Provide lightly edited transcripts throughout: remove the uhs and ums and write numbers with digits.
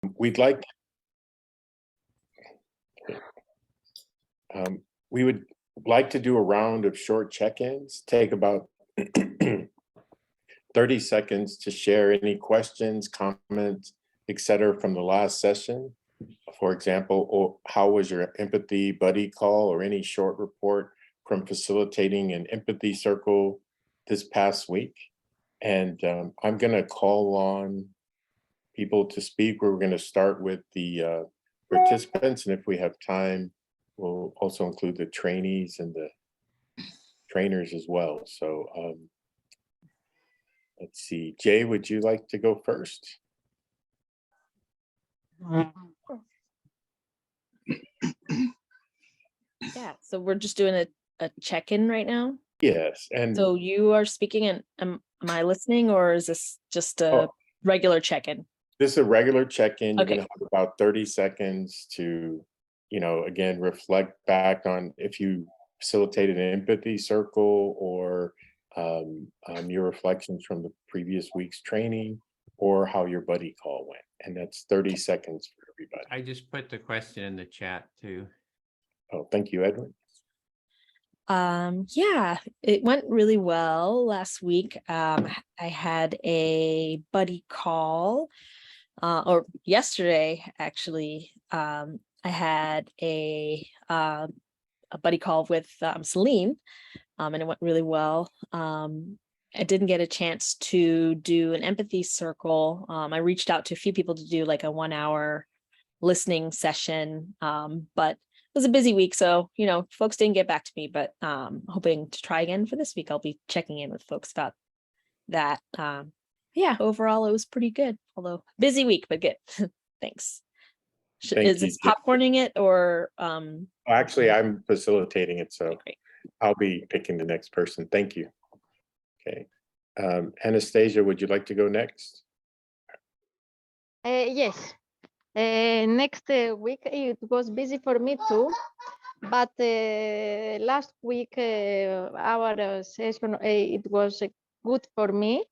we'd like we would like to do a round of short check-ins, take about 30 seconds to share any questions, comments, etc. from the last session. For example, or how was your empathy buddy call, or any short report from facilitating an empathy circle this past week. And I'm going to call on people to speak. We're going to start with the participants, and if we have time, we'll also include the trainees and the trainers as well. So let's see. Jay, would you like to go first? Yeah, so we're just doing a check-in right now? Yes. And so you are speaking, and am I listening, or is this just a regular check-in? This is a regular check-in. You're Okay. going to have about 30 seconds to, again, reflect back on if you facilitated an empathy circle, or your reflections from the previous week's training, or how your buddy call went. And that's 30 seconds for everybody. I just put the question in the chat too. Oh, thank you, Edwin. Yeah, it went really well last week. I had a buddy call, or yesterday actually. I had a buddy call with Celine, and it went really well. I didn't get a chance to do an empathy circle. I reached out to a few people to do like a 1-hour listening session, but it was a busy week, so folks didn't get back to me, but hoping to try again for this week. I'll be checking in with folks about that. Yeah, overall it was pretty good, although busy week, but good. Thanks. Is this popcorning it, or actually I'm facilitating it, so great. I'll be picking the next person. Thank you. Okay. Anastasia, would you like to go next? Yes. Next week it was busy for me too, but last week our session it was good for me,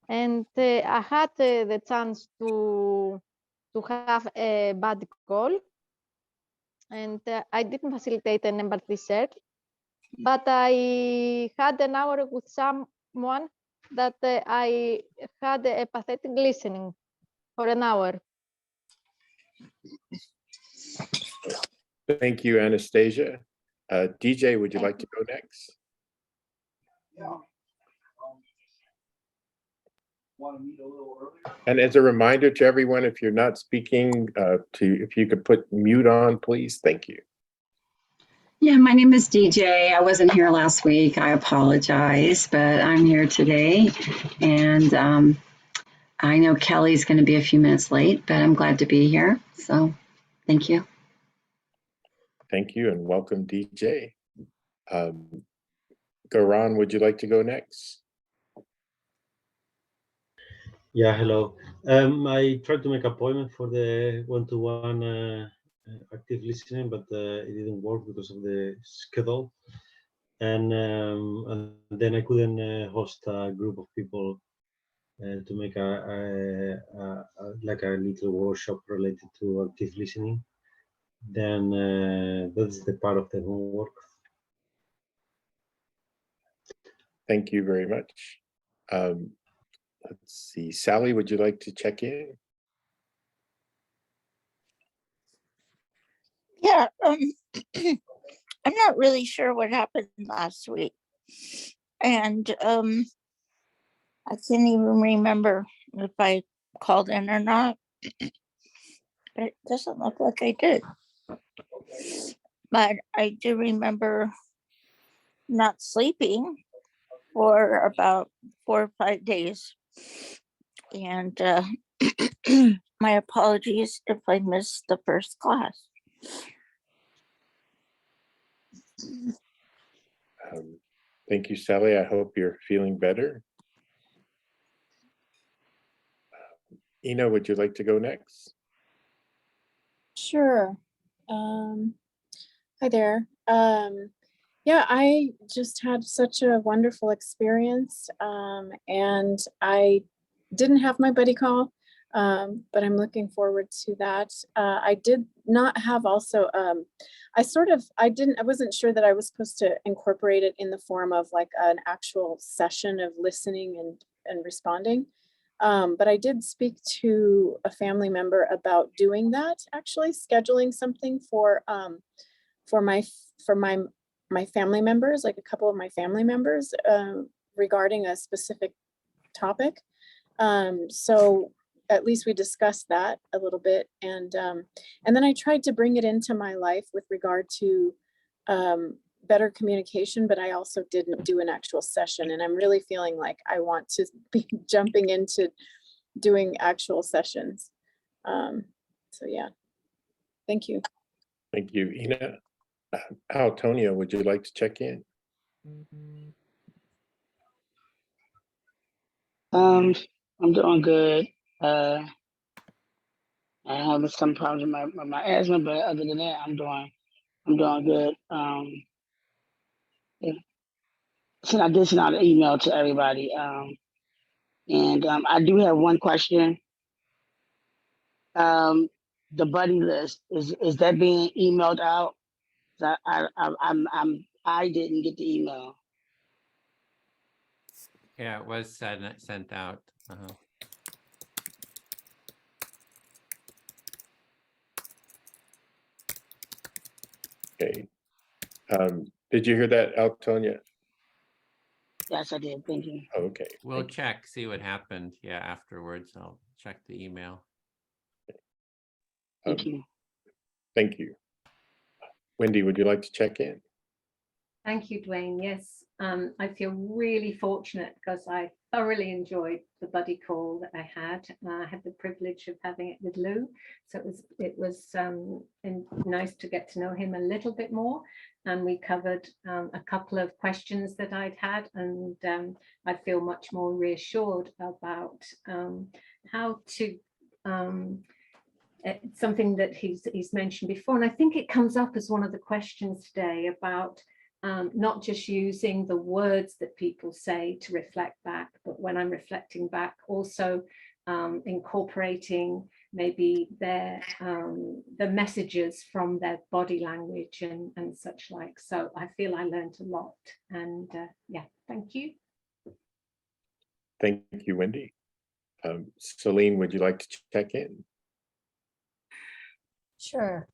and I had the chance to have a bad call, and I didn't facilitate an empathy circle, but I had an hour with someone that I had a pathetic listening for an hour. Thank you, Anastasia. DJ, would you like to go next? And as a reminder to everyone, if you're not speaking, if you could put mute on, please. Thank you. Yeah, my name is DJ. I wasn't here last week. I apologize, but I'm here today. And I know Kelly's going to be a few minutes late, but I'm glad to be here. So thank you. Thank you, and welcome, DJ. Garan, would you like to go next? Yeah, hello. I tried to make an appointment for the one-to-one active listening, but it didn't work because of the schedule. And then I couldn't host a group of people to make a little workshop related to active listening. Then that's the part of the homework. Thank you very much. Let's see, Sally, would you like to check in? Yeah, I'm not really sure what happened last week, and I can't even remember if I called in or not, but it doesn't look like I did. But I do remember not sleeping for about 4 or 5 days, and my apologies if I missed the first class. Thank you, Sally. I hope you're feeling better. Ina, would you like to go next? Sure. Hi there. Yeah, I just had such a wonderful experience, and I didn't have my buddy call. But I'm looking forward to that. I did not have also, I wasn't sure that I was supposed to incorporate it in the form of like an actual session of listening and responding. But I did speak to a family member about doing that, actually scheduling something for my family members, like a couple of my family members, regarding a specific topic. So at least we discussed that a little bit. And then I tried to bring it into my life with regard to better communication, but I also didn't do an actual session. And I'm really feeling like I want to be jumping into doing actual sessions. So yeah, thank you. Thank you, Ina. Tonya, would you like to check in? I'm doing good. I have some problems with my asthma, but other than that, I'm doing good. Yeah. So I did send out an email to everybody. And I do have one question. The buddy list, is that being emailed out? I didn't get the email. Yeah, it was sent out. Okay. Did you hear that, Tonya? Yes, I did. Thank you. Okay. We'll check, see what happened. Yeah, afterwards, I'll check the email. Thank you. Thank you. Wendy, would you like to check in? Thank you, Dwayne. Yes, I feel really fortunate because I thoroughly enjoyed the buddy call that I had. I had the privilege of having it with Lou, so it was nice to get to know him a little bit more. And we covered a couple of questions that I'd had, and I feel much more reassured about how to. It's something that he's mentioned before, and I think it comes up as one of the questions today about not just using the words that people say to reflect back, but when I'm reflecting back, also incorporating maybe their the messages from their body language and such like. So I feel I learned a lot, and yeah, thank you. Thank you, Wendy. Celine, would you like to check in? Sure.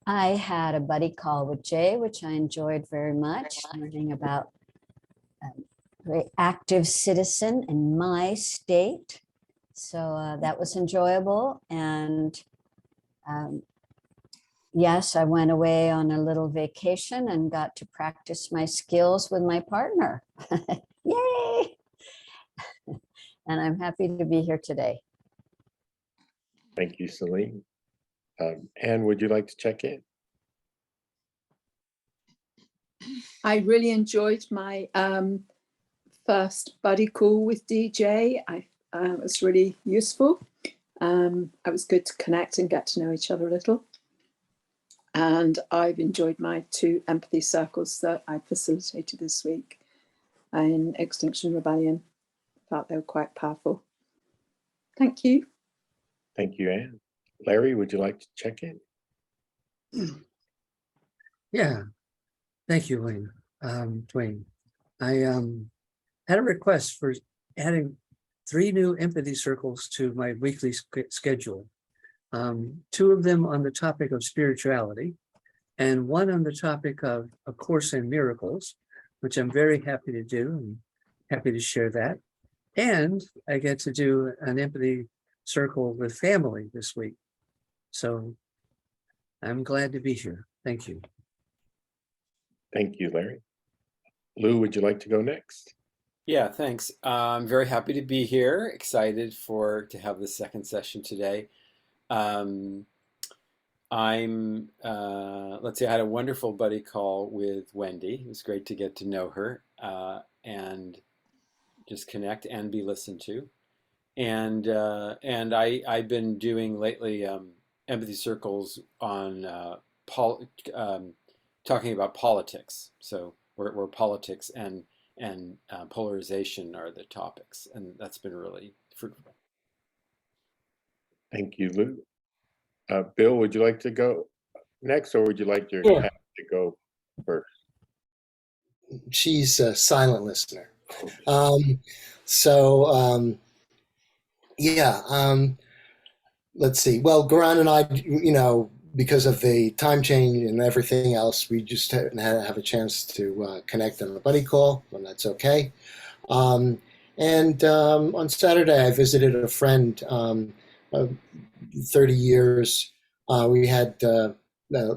I had a buddy call with Jay, which I enjoyed very much, learning about a very active citizen in my state. So that was enjoyable. And yes, I went away on a little vacation and got to practice my skills with my partner. Yay! And I'm happy to be here today. Thank you, Celine. Anne, would you like to check in? I really enjoyed my first buddy call with DJ. It was really useful. It was good to connect and get to know each other a little. And I've enjoyed my 2 empathy circles that I facilitated this week in Extinction Rebellion. Felt they were quite powerful. Thank you. Thank you, Anne. Larry, would you like to check in? Yeah, thank you, Dwayne. I had a request for adding 3 new empathy circles to my weekly schedule. 2 of them on the topic of spirituality, and 1 on the topic of A Course in Miracles, which I'm very happy to do and happy to share that. And I get to do an empathy circle with family this week. So I'm glad to be here. Thank you. Thank you, Larry. Lou, would you like to go next? Yeah, thanks. I'm very happy to be here. Excited to have the second session today. Let's see, I had a wonderful buddy call with Wendy. It was great to get to know her and just connect and be listened to. And I've been doing lately empathy circles on talking about politics. So where politics and polarization are the topics, and that's been really fruitful. Thank you, Lou. Bill, would you like to go next, or would you like your Sure. Kat to go first? She's a silent listener. Okay. Let's see. Well, Garan and I, because of the time change and everything else, we just haven't have a chance to connect on the buddy call, and that's okay. On Saturday, I visited a friend, 30 years. We had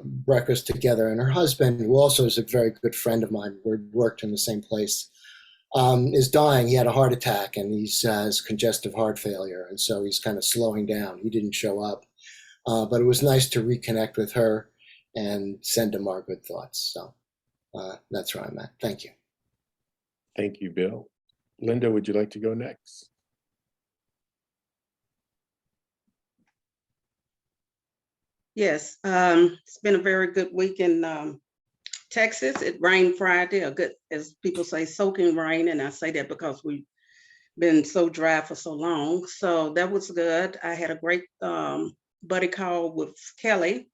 breakfast together, and her husband, who also is a very good friend of mine, we worked in the same place, is dying. He had a heart attack, and he has congestive heart failure, and so he's kind of slowing down. He didn't show up, but it was nice to reconnect with her and send him our good thoughts. So that's where I'm at. Thank you. Thank you, Bill. Linda, would you like to go next? Yes, it's been a very good week in Texas. It rained Friday, a good, as people say, soaking rain, and I say that because we've been so dry for so long. So that was good. I had a great buddy call with Kelly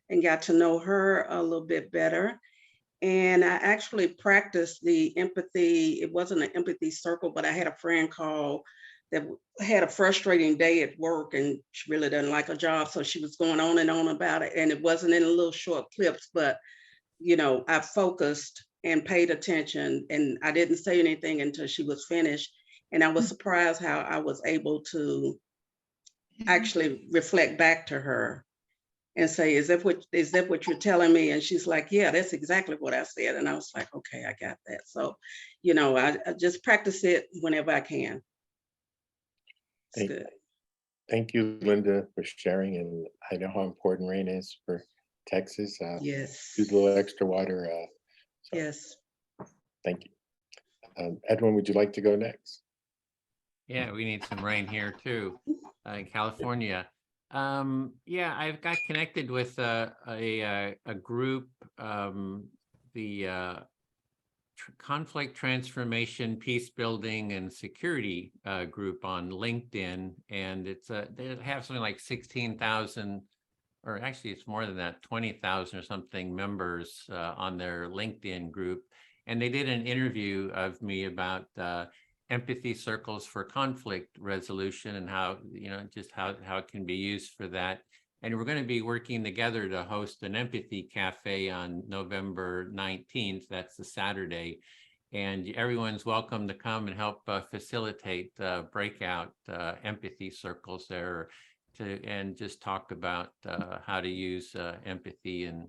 and got to know her a little bit better. And I actually practiced the empathy. It wasn't an empathy circle, but I had a friend call that had a frustrating day at work, and she really doesn't like her job. So she was going on and on about it. And it wasn't in little short clips, but I focused and paid attention, and I didn't say anything until she was finished. And I was surprised how I was able to actually reflect back to her and say, is that what you're telling me? And she's like, yeah, that's exactly what I said. And I was like, okay, I got that. So, I just practice it whenever I can. It's good. Thank you, Linda, for sharing. And I know how important rain is for Texas. Yes. Use a little extra water. Yes. Thank you. Edwin, would you like to go next? Yeah, we need some rain here too, in California. I've got connected with a group, the Conflict Transformation, Peace Building, and Security group on LinkedIn, and they have something like 16,000, or actually it's more than that, 20,000 or something members on their LinkedIn group, and they did an interview of me about empathy circles for conflict resolution and how, just how it can be used for that. And we're going to be working together to host an empathy cafe on November 19th. That's the Saturday. And everyone's welcome to come and help facilitate breakout empathy circles there and just talk about how to use empathy and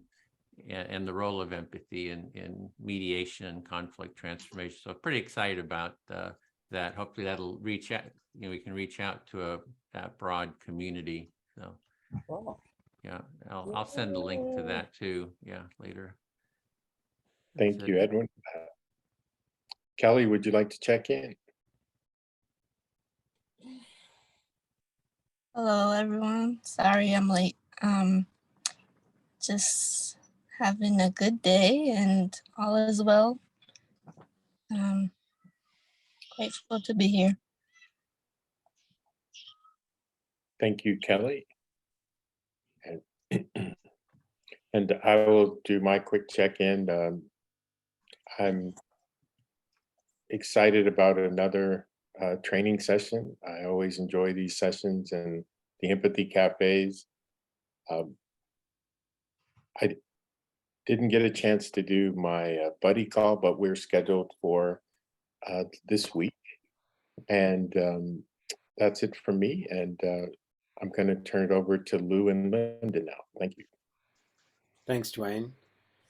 the role of empathy in mediation and conflict transformation. So pretty excited about that. Hopefully that'll reach out, we can reach out to that broad community. So yeah, I'll send a link to that too. Yeah, later. Thank you, Edwin. Kelly, would you like to check in? Hello, everyone. Sorry I'm late. Just having a good day and all is well. Grateful to be here. Thank you, Kelly. And I will do my quick check-in. I'm excited about another training session. I always enjoy these sessions and the empathy cafes. I didn't get a chance to do my buddy call, but we're scheduled for this week. And that's it for me. And I'm going to turn it over to Lou and Linda now. Thank you. Thanks, Dwayne.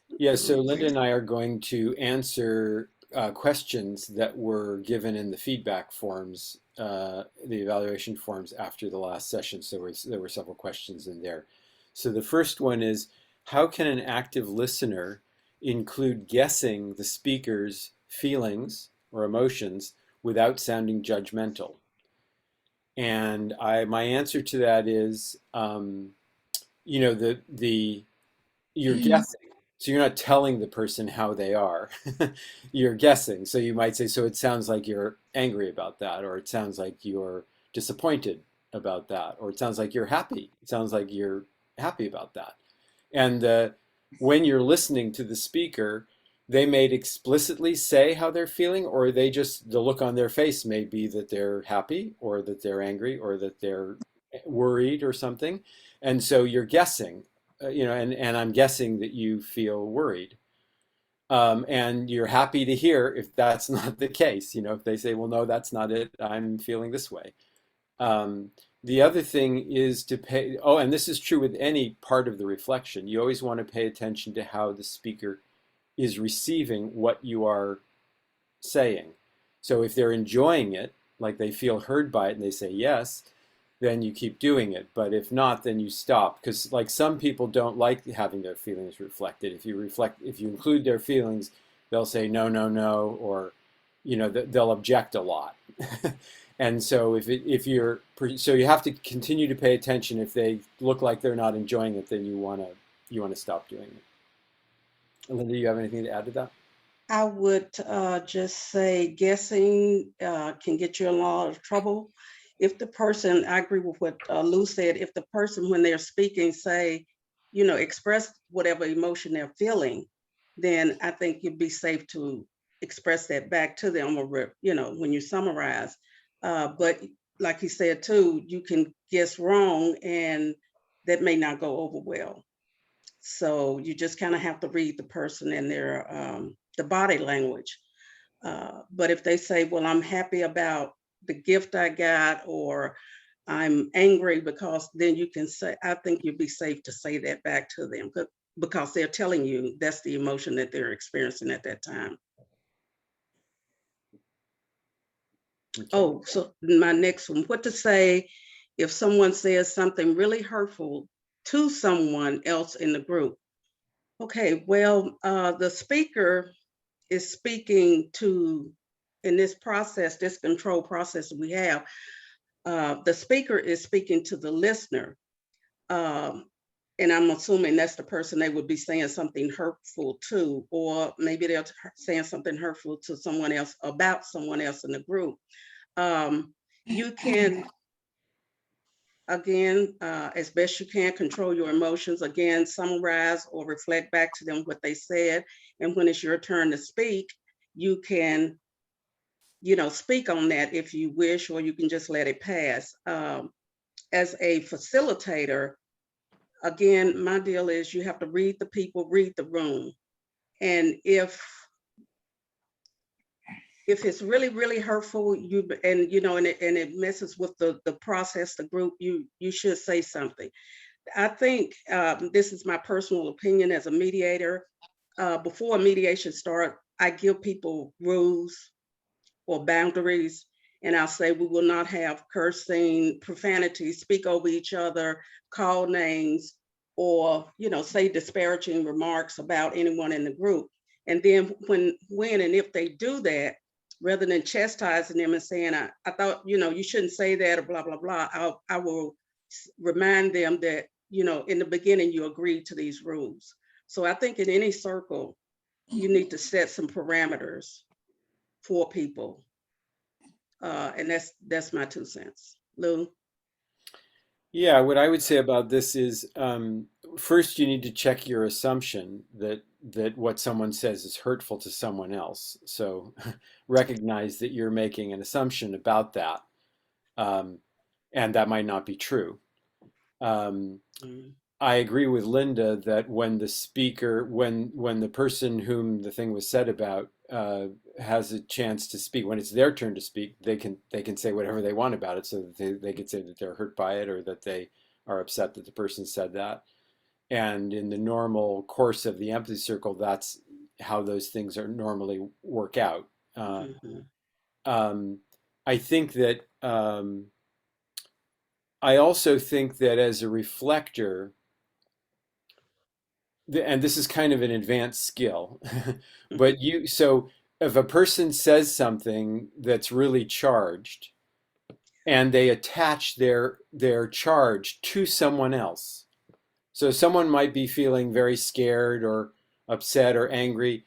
Yeah, so Linda and I are going to answer questions that were given in the feedback forms, the evaluation forms after the last session. So there were several questions in there. So the first one is, how can an active listener include guessing the speaker's feelings or emotions without sounding judgmental? And my answer to that is, you're guessing. So you're not telling the person how they are. You're guessing. So you might say, so it sounds like you're angry about that, or it sounds like you're disappointed about that, or it sounds like you're happy. It sounds like you're happy about that. And when you're listening to the speaker, they may explicitly say how they're feeling, or they just, the look on their face may be that they're happy or that they're angry or that they're worried or something. And so you're guessing, and I'm guessing that you feel worried. And you're happy to hear if that's not the case. If they say, well, no, that's not it, I'm feeling this way. The other thing is to pay, and this is true with any part of the reflection, you always want to pay attention to how the speaker is receiving what you are saying. So if they're enjoying it, like they feel heard by it and they say yes, then you keep doing it. But if not, then you stop. Because like some people don't like having their feelings reflected. If you include their feelings, they'll say no, no, no, or they'll object a lot. And so so you have to continue to pay attention. If they look like they're not enjoying it, then you want to stop doing it. Linda, you have anything to add to that? I would just say guessing can get you in a lot of trouble. If the person, I agree with what Lou said, if the person, when they're speaking, say, express whatever emotion they're feeling, then I think you'd be safe to express that back to them, or, when you summarize. But like he said too, you can guess wrong and that may not go over well. So you just kind of have to read the person and their the body language. But if they say, well, I'm happy about the gift I got, or I'm angry because, then you can say, I think you'd be safe to say that back to them, because they're telling you that's the emotion that they're experiencing at that time. Okay. Oh, so my next one, what to say if someone says something really hurtful to someone else in the group. Okay, well, the speaker is speaking to, in this process, this control process we have, the speaker is speaking to the listener. And I'm assuming that's the person they would be saying something hurtful to, or maybe they're saying something hurtful to someone else about someone else in the group. You can, again, as best you can, control your emotions. Again, summarize or reflect back to them what they said. And when it's your turn to speak, you can, speak on that if you wish, or you can just let it pass. As a facilitator, again, my deal is you have to read the people, read the room. And if it's really, really hurtful, and it messes with the process, the group, you should say something. I think this is my personal opinion as a mediator. Before a mediation start, I give people rules or boundaries, and I'll say we will not have cursing, profanity, speak over each other, call names, or say disparaging remarks about anyone in the group. And then when and if they do that, rather than chastising them and saying, I thought, you shouldn't say that, or blah, blah, blah, I will remind them that, in the beginning, you agreed to these rules. So I think in any circle, you need to set some parameters for people. And that's my 2 cents. Lou? Yeah, what I would say about this is, first you need to check your assumption that what someone says is hurtful to someone else. So recognize that you're making an assumption about that, and that might not be true. I agree with Linda that when the speaker, when the person whom the thing was said about has a chance to speak, when it's their turn to speak, they can say whatever they want about it. So that they could say that they're hurt by it, or that they are upset that the person said that. And in the normal course of the empathy circle, that's how those things are normally work out. I think that I also think that as a reflector, and this is kind of an advanced skill, but so if a person says something that's really charged and they attach their charge to someone else. So someone might be feeling very scared or upset or angry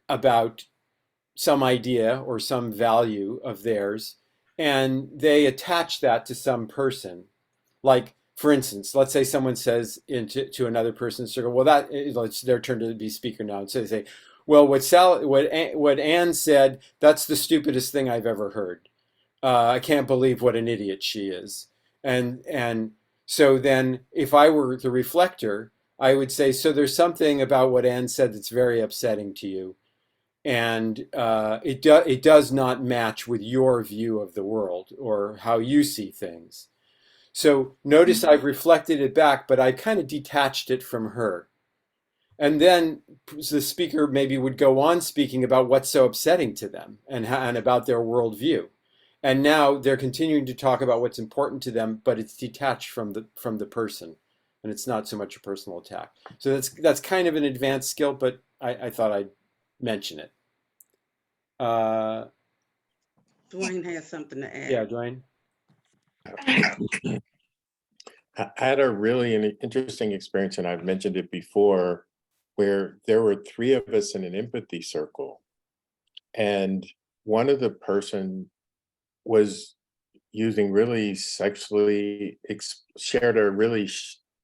about some idea or some value of theirs, and they attach that to some person. Like, for instance, let's say someone says to another person's circle, well, it's their turn to be speaker now. And so they say, well, what Anne said, that's the stupidest thing I've ever heard. I can't believe what an idiot she is. And so then if I were the reflector, I would say, so there's something about what Anne said that's very upsetting to you. And it does not match with your view of the world or how you see things. So notice I've reflected it back, but I kind of detached it from her. And then the speaker maybe would go on speaking about what's so upsetting to them and about their worldview. And now they're continuing to talk about what's important to them, but it's detached from the person, and it's not so much a personal attack. So that's kind of an advanced skill, but I thought I'd mention it. Dwayne has something to add. Yeah, Dwayne. I had a really an interesting experience, and I've mentioned it before, where there were 3 of us in an empathy circle, and one of the person was using really shared a really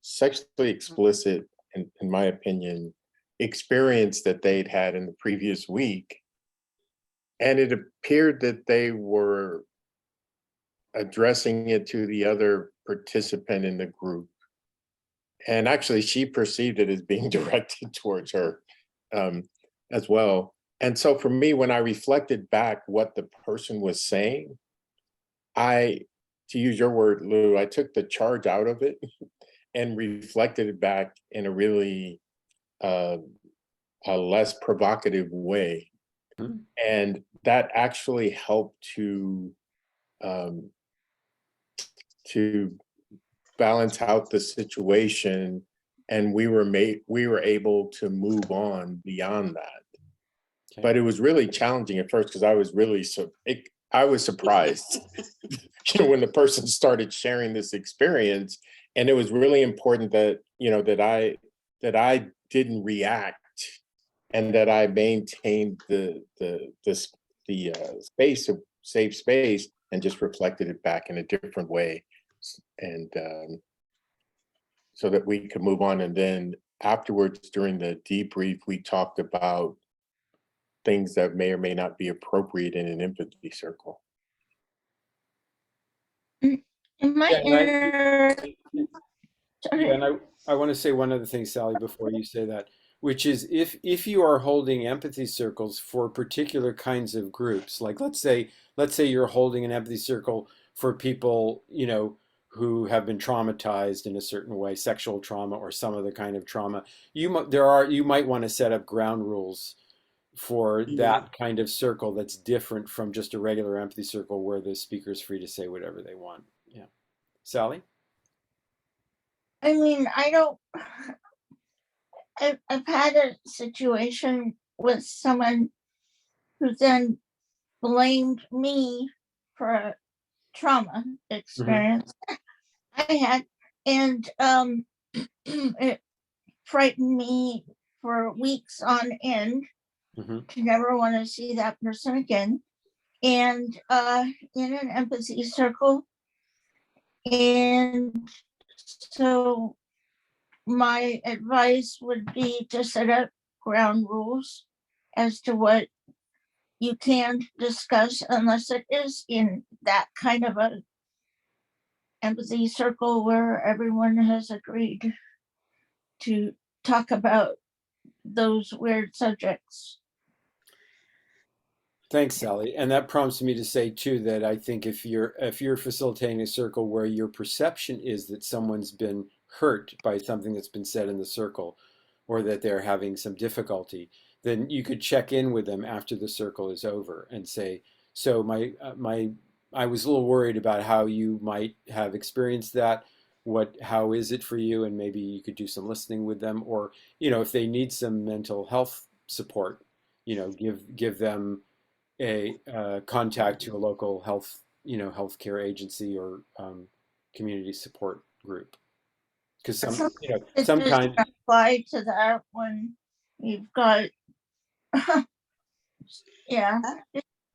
sexually explicit, in my opinion, experience that they'd had in the previous week. And it appeared that they were addressing it to the other participant in the group. And actually, she perceived it as being directed towards her as well. And so for me, when I reflected back what the person was saying, to use your word, Lou, I took the charge out of it and reflected it back in a really a less provocative way. Mm-hmm. And that actually helped to balance out the situation, and we were able to move on beyond that. Okay. But it was really challenging at first because I was really I was surprised when the person started sharing this experience, and it was really important that that I didn't react, and that I maintained the space of safe space and just reflected it back in a different way, and so that we could move on. And then afterwards, during the debrief, we talked about things that may or may not be appropriate in an empathy circle. And I want to say one other thing, Sally, before you say that, which is if you are holding empathy circles for particular kinds of groups, like let's say you're holding an empathy circle for people, who have been traumatized in a certain way, sexual trauma or some other kind of trauma, you might want to set up ground rules for that kind of circle that's different from just a regular empathy circle where the speaker is free to say whatever they want. Yeah. Sally? I mean, I've had a situation with someone who then blamed me for a trauma experience I had, and it frightened me for weeks on end to never want to see that person again. And in an empathy circle, and so my advice would be to set up ground rules as to what you can discuss, unless it is in that kind of a empathy circle where everyone has agreed to talk about those weird subjects. Thanks, Sally. And that prompts me to say too that I think if you're facilitating a circle where your perception is that someone's been hurt by something that's been said in the circle, or that they're having some difficulty, then you could check in with them after the circle is over and say, so I was a little worried about how you might have experienced that. How is it for you? And maybe you could do some listening with them, or if they need some mental health support, give them a contact to a local healthcare agency or community support group. Because sometimes apply to that when you've got yeah.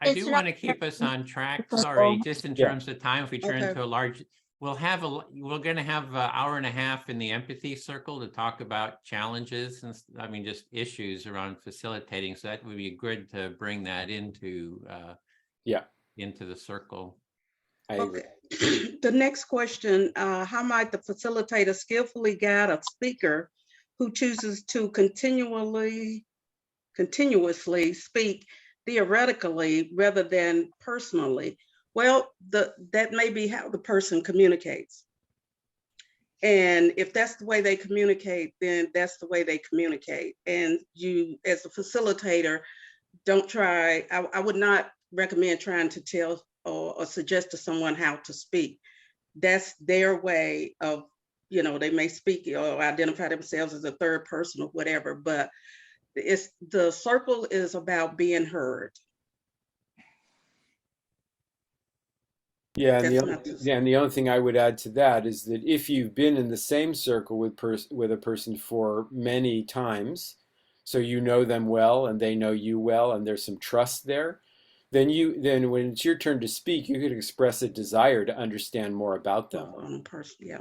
I do want to keep us on track. Sorry, just in terms of time, if we turn to a large we're going to have an hour and a half in the empathy circle to talk about challenges and just issues around facilitating. So that would be good to bring that into into the circle. I agree. The next question, how might the facilitator skillfully guide a speaker who chooses to continuously speak theoretically rather than personally? Well, that may be how the person communicates. And if that's the way they communicate, then that's the way they communicate. And you, as a facilitator, don't try, I would not recommend trying to tell or suggest to someone how to speak. That's their way of, they may speak or identify themselves as a third person or whatever, but the circle is about being heard. Yeah, and the only thing I would add to that is that if you've been in the same circle with a person for many times, so you know them well and they know you well and there's some trust there, then when it's your turn to speak, you could express a desire to understand more about them.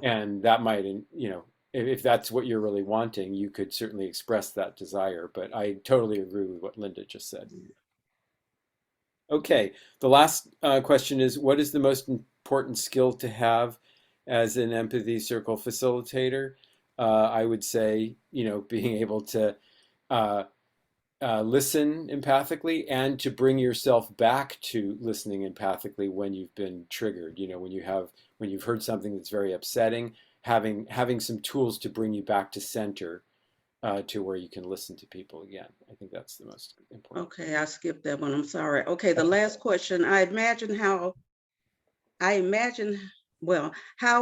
And that might, if that's what you're really wanting, you could certainly express that desire. But I totally agree with what Linda just said. Okay, the last question is, what is the most important skill to have as an empathy circle facilitator? I would say, being able to listen empathically and to bring yourself back to listening empathically when you've been triggered. When you've heard something that's very upsetting, having some tools to bring you back to center. To where you can listen to people again. I think that's the most important. Okay, I skipped that one. I'm sorry. Okay, the last question. How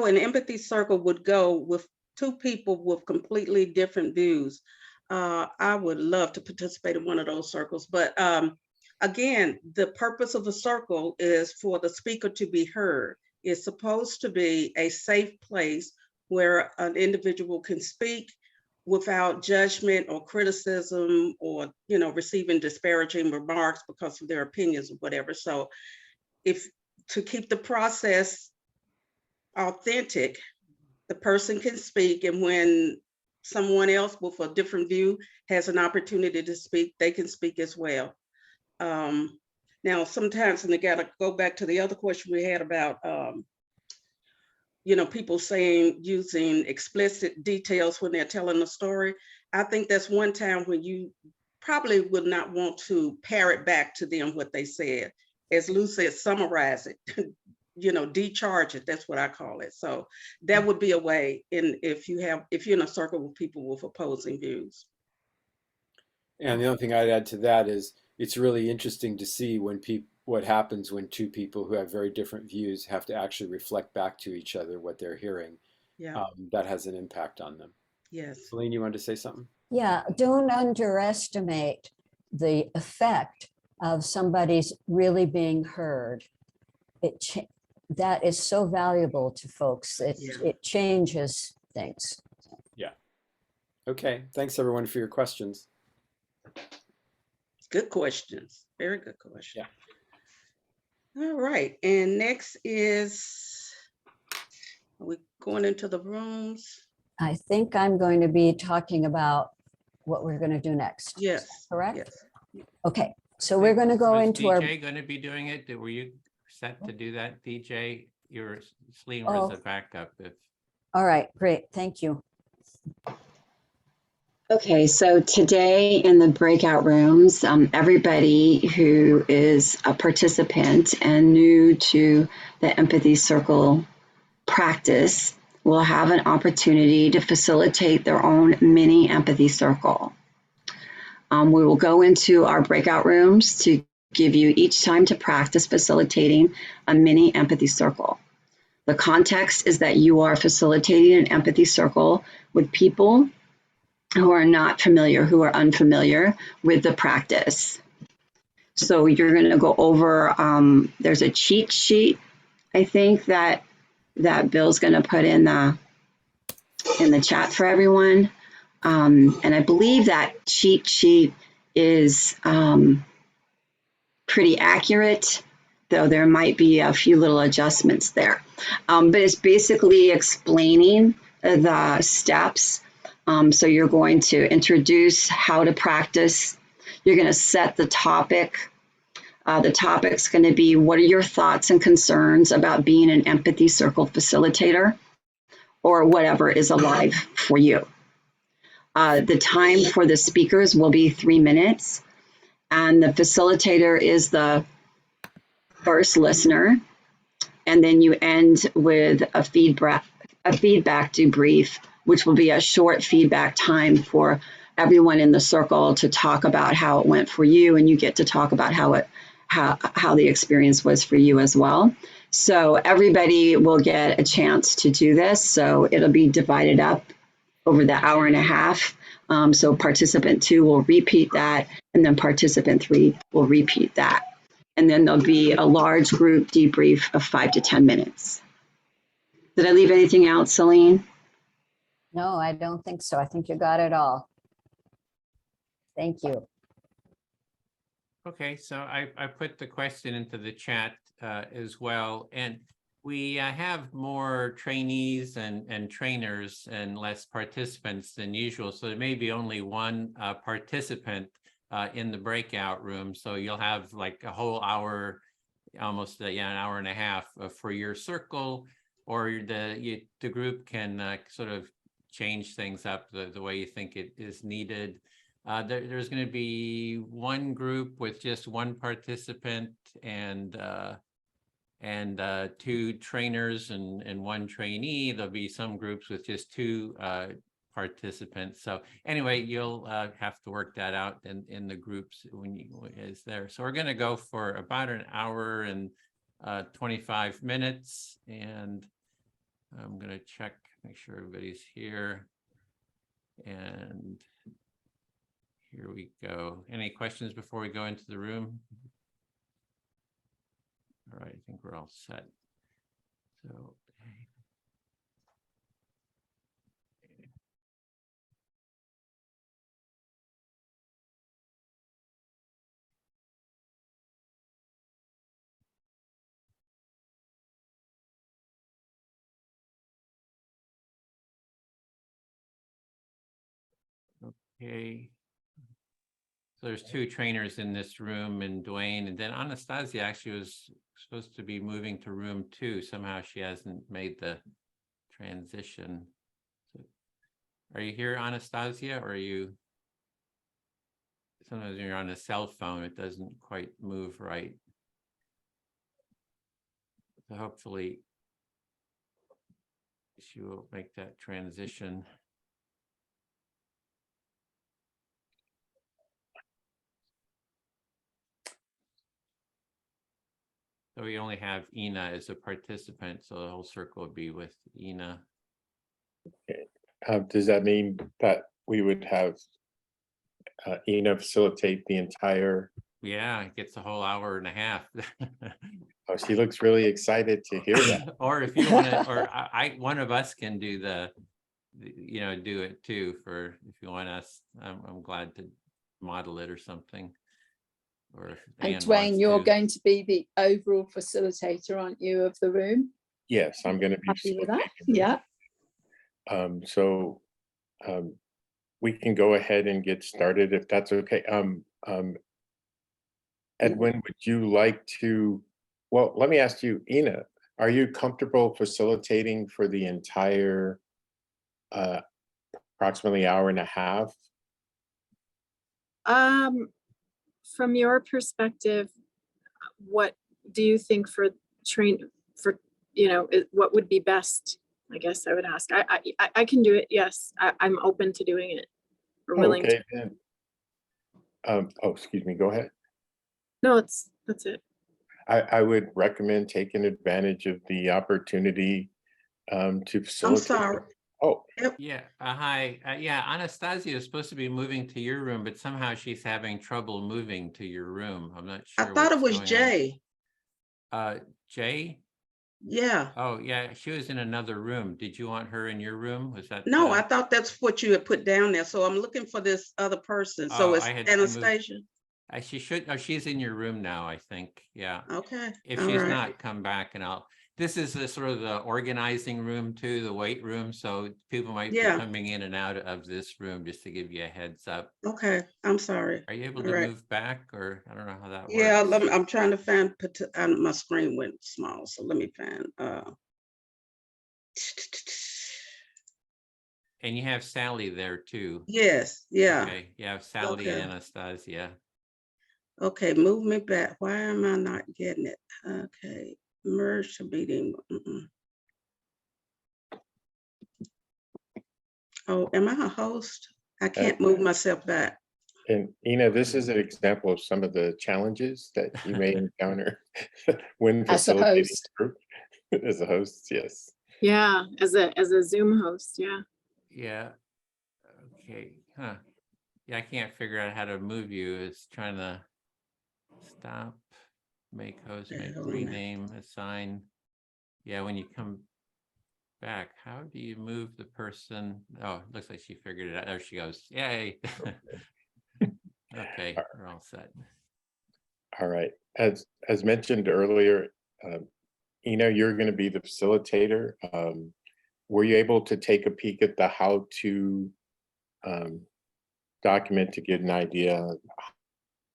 an empathy circle would go with two people with completely different views. I would love to participate in one of those circles, but again, the purpose of a circle is for the speaker to be heard. It's supposed to be a safe place where an individual can speak without judgment or criticism or, receiving disparaging remarks because of their opinions or whatever. So to keep the process authentic, the person can speak, and when someone else with a different view has an opportunity to speak, they can speak as well. Now, sometimes, and I gotta go back to the other question we had about people using explicit details when they're telling a story. I think that's one time when you probably would not want to parrot back to them what they said. As Lou said, summarize it, decharge it. That's what I call it. So that would be a way if you're in a circle with people with opposing views. And the only thing I'd add to that is it's really interesting to see what happens when two people who have very different views have to actually reflect back to each other what they're hearing. Yeah. That has an impact on them. Yes. Celine, you wanted to say something? Yeah, don't underestimate the effect of somebody's really being heard. That is so valuable to folks. It changes things. Yeah. Okay. Thanks everyone for your questions. Good questions. Very good question. Yeah. All right. And next are we going into the rooms? I think I'm going to be talking about what we're going to do next. Yes. Correct? Yes. Okay. So we're going to go into our. DJ going to be doing it? Were you set to do that, DJ? Your Celine was a backup. All right. Great. Thank you. Okay, so today in the breakout rooms, everybody who is a participant and new to the empathy circle practice will have an opportunity to facilitate their own mini empathy circle. We will go into our breakout rooms to give you each time to practice facilitating a mini empathy circle. The context is that you are facilitating an empathy circle with people who are not familiar, who are unfamiliar with the practice. So you're going to go over, there's a cheat sheet, I think, that Bill's going to put in the chat for everyone. And I believe that cheat sheet is pretty accurate, though there might be a few little adjustments there. But it's basically explaining the steps. So you're going to introduce how to practice. You're going to set the topic. The topic's going to be, what are your thoughts and concerns about being an empathy circle facilitator, or whatever is alive for you. The time for the speakers will be 3 minutes, and the facilitator is the first listener, and then you end with a feedback debrief, which will be a short feedback time for everyone in the circle to talk about how it went for you, and you get to talk about how the experience was for you as well. So everybody will get a chance to do this. So it'll be divided up over the hour and a half. So participant 2 will repeat that, and then participant 3 will repeat that. And then there'll be a large group debrief of 5 to 10 minutes. Did I leave anything out, Celine? No, I don't think so. I think you got it all. Thank you. Okay, so I put the question into the chat as well, and we have more trainees and trainers and less participants than usual. So there may be only one participant in the breakout room. So you'll have like a whole hour, almost an hour and a half for your circle, or the group can sort of change things up the way you think it is needed. There's going to be one group with just one participant and 2 trainers and 1 trainee. There'll be some groups with just 2 participants. So anyway, you'll have to work that out in the groups when is there. So we're going to go for about an hour and 25 minutes, and I'm going to check, make sure everybody's here. And here we go. Any questions before we go into the room? All right, I think we're all set. So, okay. So there's 2 trainers in this room, and Dwayne, and then Anastasia actually was supposed to be moving to room 2. Somehow she hasn't made the transition. So, are you here, Anastasia, or are you? Sometimes when you're on a cell phone, it doesn't quite move right. So hopefully she will make that transition. So we only have Ina as a participant, so the whole circle would be with Ina. Okay. Does that mean that we would have Ina facilitate the entire? Yeah, it gets a whole hour and a half. Oh, she looks really excited to hear that. Or if you want to, or one of us can do do it too. For if you want us, I'm glad to model it or something. Or if and Ann Dwayne, you're to. going to be the overall facilitator, aren't you, of the room? Yes, I'm going to be happy with that. Yeah. So we can go ahead and get started if that's okay. Edwin, would you like to? Well, let me ask you, Ina, are you comfortable facilitating for the entire approximately hour and a half? From your perspective, what do you think what would be best? I guess I would ask. I can do it. Yes, I'm open to doing it. Or willing Okay, to. then. Excuse me. Go ahead. No, that's it. I would recommend taking advantage of the opportunity to facilitate. I'm sorry. Oh, yeah. Hi. Yeah, Anastasia is supposed to be moving to your room, but somehow she's having trouble moving to your room. I'm not sure. I thought it was Jay. Jay? Yeah. Oh, yeah. She was in another room. Did you want her in your room? Was that? No, I thought that's what you had put down there. So I'm looking for this other person. So it's Anastasia. She should, oh, she's in your room now, I think. Yeah. Okay. If all she's right. not, come back and this is the sort of the organizing room too, the weight room. So people might be Yeah. coming in and out of this room, just to give you a heads up. Okay. I'm sorry. Are you able All to right. move back, or I don't know how that Yeah, works? I'm trying to find, my screen went small, so let me find. And you have Sally there too. Yes, yeah. Okay, you have Sally Okay. and Anastasia. Okay, move me back. Why am I not getting it? Okay, merge the meeting. Oh, am I a host? I can't move myself back. And Ina, this is an example of some of the challenges that you may encounter when As a facilitating host. group. As a host, yes. Yeah, as a Zoom host, yeah. Yeah. Okay. Huh. Yeah, I can't figure out how to move you. It's trying to stop, make host, make rename, assign. Yeah, when you come back, how do you move the person? Oh, it looks like she figured it out. There she goes. Yay. Okay, we're all set. All right. As mentioned earlier, Ina, you're going to be the facilitator. Were you able to take a peek at the how-to document to get an idea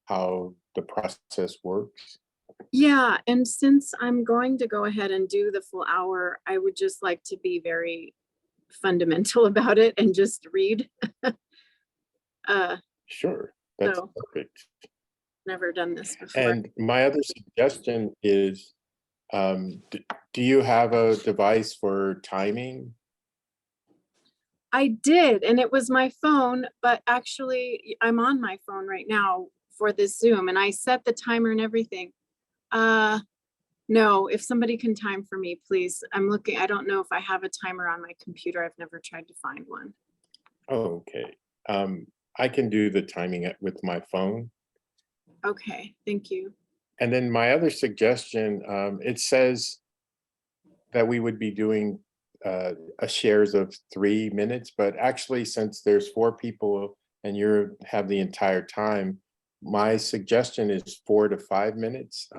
how the process works? Yeah, and since I'm going to go ahead and do the full hour, I would just like to be very fundamental about it and just read. Sure, that's So perfect. never done this before. And my other suggestion is, do you have a device for timing? I did, and it was my phone, but actually I'm on my phone right now for this Zoom, and I set the timer and everything. No, if somebody can time for me, please. I'm looking, I don't know if I have a timer on my computer. I've never tried to find one. Oh, okay. I can do the timing with my phone. Okay, thank you. And then my other suggestion, it says that we would be doing a shares of 3 minutes, but actually, since there's 4 people and you have the entire time, my suggestion is 4 to 5 minutes.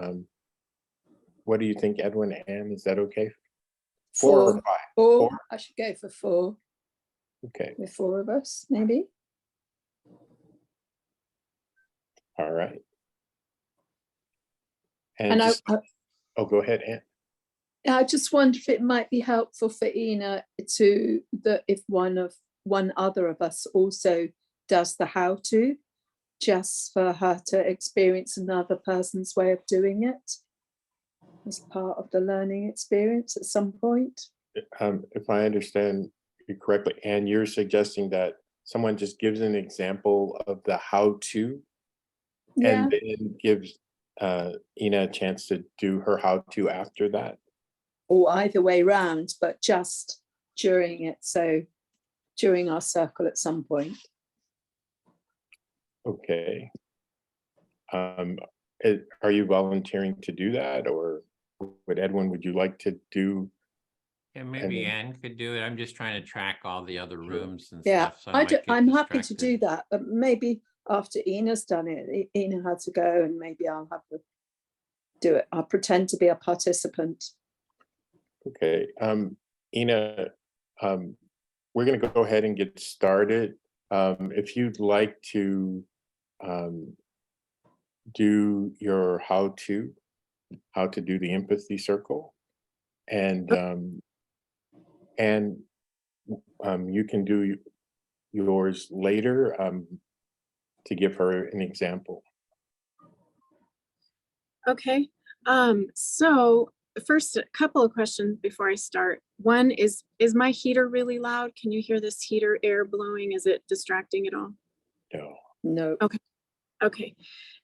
What do you think, Edwin? Ann, is that okay? 4 or 5? 4. I should go for 4. Okay. With 4 of us, maybe. All right. And just, oh, go ahead, Ann. I just wonder if it might be helpful for Ina to if one other of us also does the how-to, just for her to experience another person's way of doing it as part of the learning experience at some point. If I understand you correctly, Ann, you're suggesting that someone just gives an example of the how-to, and then gives Ina a chance to do her how-to after that? Or either way round, but just during it. So during our circle at some point. Okay. Are you volunteering to do that, or Edwin, would you like to do? Yeah, maybe Ann could do it. I'm just trying to track all the other rooms and Yeah, stuff. So I might get I'm happy to distracted. do that, but maybe after Ina's done it, Ina had to go, and maybe I'll have to do it. I'll pretend to be a participant. Okay, Ina, we're going to go ahead and get started. If you'd like to do your how-to do the empathy circle, and you can do yours later to give her an example. Okay, so first, a couple of questions before I start. One is my heater really loud? Can you hear this heater air blowing? Is it distracting at all? No. No. Okay. Okay.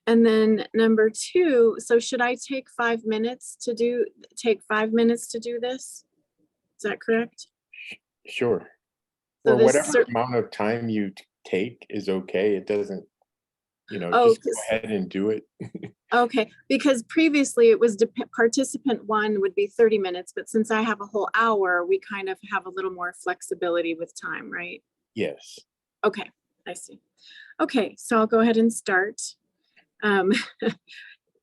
And then number 2, so should I take 5 minutes to do this? Is that correct? Sure. So Or this whatever amount of time you take is okay. It doesn't, Oh, just go ahead and do it. Okay, because previously it was participant 1 would be 30 minutes, but since I have a whole hour, we kind of have a little more flexibility with time, right? Yes. Okay, I see. Okay, so I'll go ahead and start. um,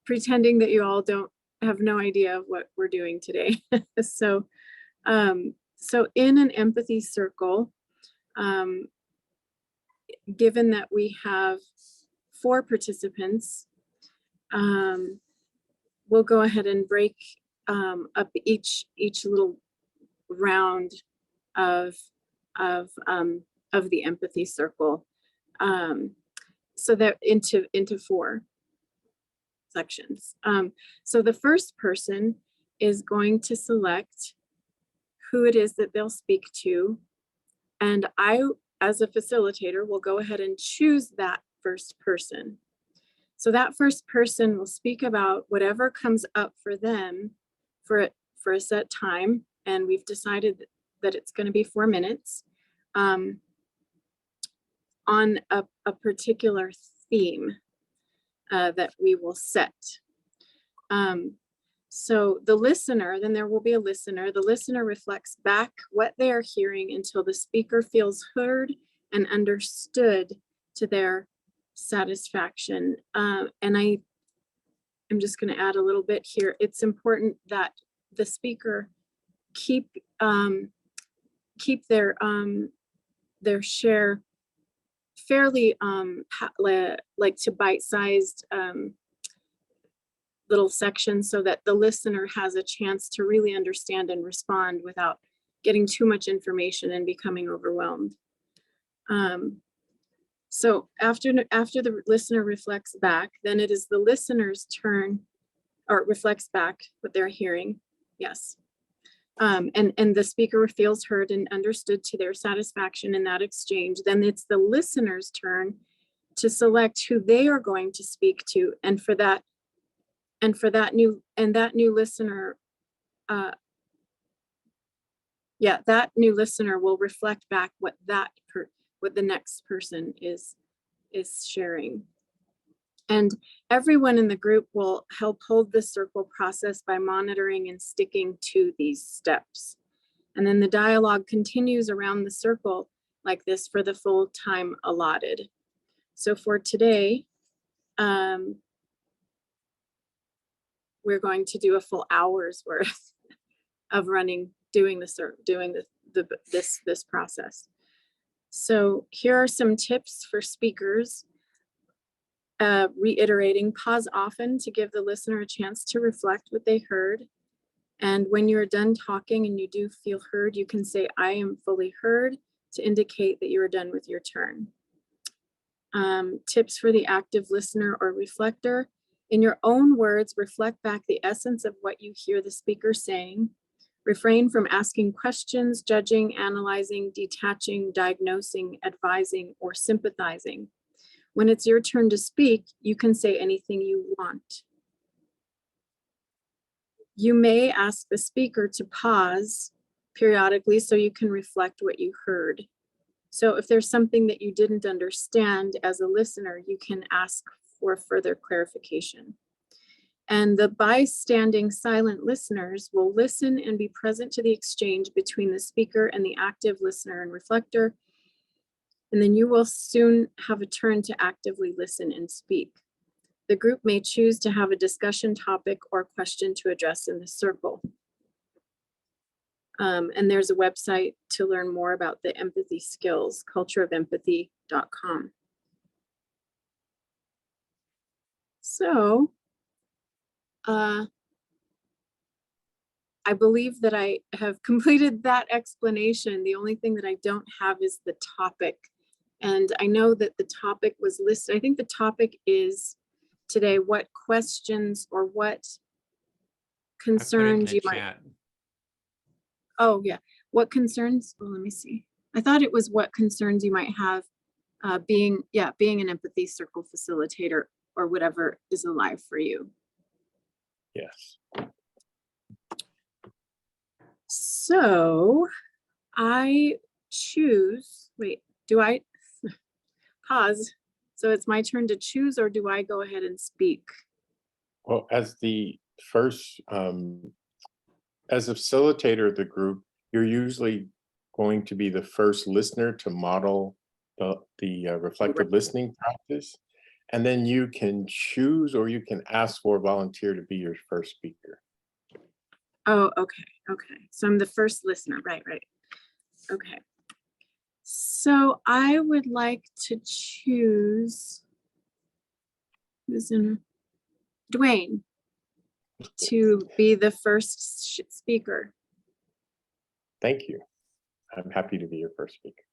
pretending that you all don't have no idea of what we're doing today. So in an empathy circle, given that we have 4 participants, we'll go ahead and break up each little round of the empathy circle, so that into 4 sections. So the first person is going to select who it is that they'll speak to, and I, as a facilitator, will go ahead and choose that first person. So that first person will speak about whatever comes up for them for a set time, and we've decided that it's going to be 4 minutes, on a particular theme that we will set. So the listener, then there will be a listener. The listener reflects back what they are hearing until the speaker feels heard and understood to their satisfaction. And I'm just going to add a little bit here. It's important that the speaker keep their share fairly like to bite-sized little sections, so that the listener has a chance to really understand and respond without getting too much information and becoming overwhelmed. So after the listener reflects back, then it is the listener's turn, or reflects back what they're hearing. Yes. And the speaker feels heard and understood to their satisfaction in that exchange. Then it's the listener's turn to select who they are going to speak to, and for that new listener, that new listener will reflect back what the next person is sharing. And everyone in the group will help hold the circle process by monitoring and sticking to these steps. And then the dialogue continues around the circle like this for the full time allotted. So for today, we're going to do a full hour's worth of doing this process. So here are some tips for speakers. Reiterating, pause often to give the listener a chance to reflect what they heard. And when you're done talking and you do feel heard, you can say, "I am fully heard," to indicate that you are done with your turn. Tips for the active listener or reflector. In your own words, reflect back the essence of what you hear the speaker saying. Refrain from asking questions, judging, analyzing, detaching, diagnosing, advising, or sympathizing. When it's your turn to speak, you can say anything you want. You may ask the speaker to pause periodically so you can reflect what you heard. So if there's something that you didn't understand as a listener, you can ask for further clarification. And the bystanding silent listeners will listen and be present to the exchange between the speaker and the active listener and reflector. And then you will soon have a turn to actively listen and speak. The group may choose to have a discussion topic or question to address in the circle. And there's a website to learn more about the empathy skills, cultureofempathy.com. So I believe that I have completed that explanation. The only thing that I don't have is the topic. And I know that the topic was listed. I think the topic is today, what questions or what concerns you might. Chat. Oh yeah, what concerns? Well, let me see. I thought it was what concerns you might have being an empathy circle facilitator or whatever is alive for you. Yes. So I choose, do I pause? So it's my turn to choose, or do I go ahead and speak? Well, as the first, as a facilitator of the group, you're usually going to be the first listener to model the reflective listening practice. And then you can choose or you can ask for a volunteer to be your first speaker. Oh, okay, okay. So I'm the first listener, right, right. Okay. So I would like to choose, who's in, Dwayne, to be the first speaker. Thank you. I'm happy to be your first speaker.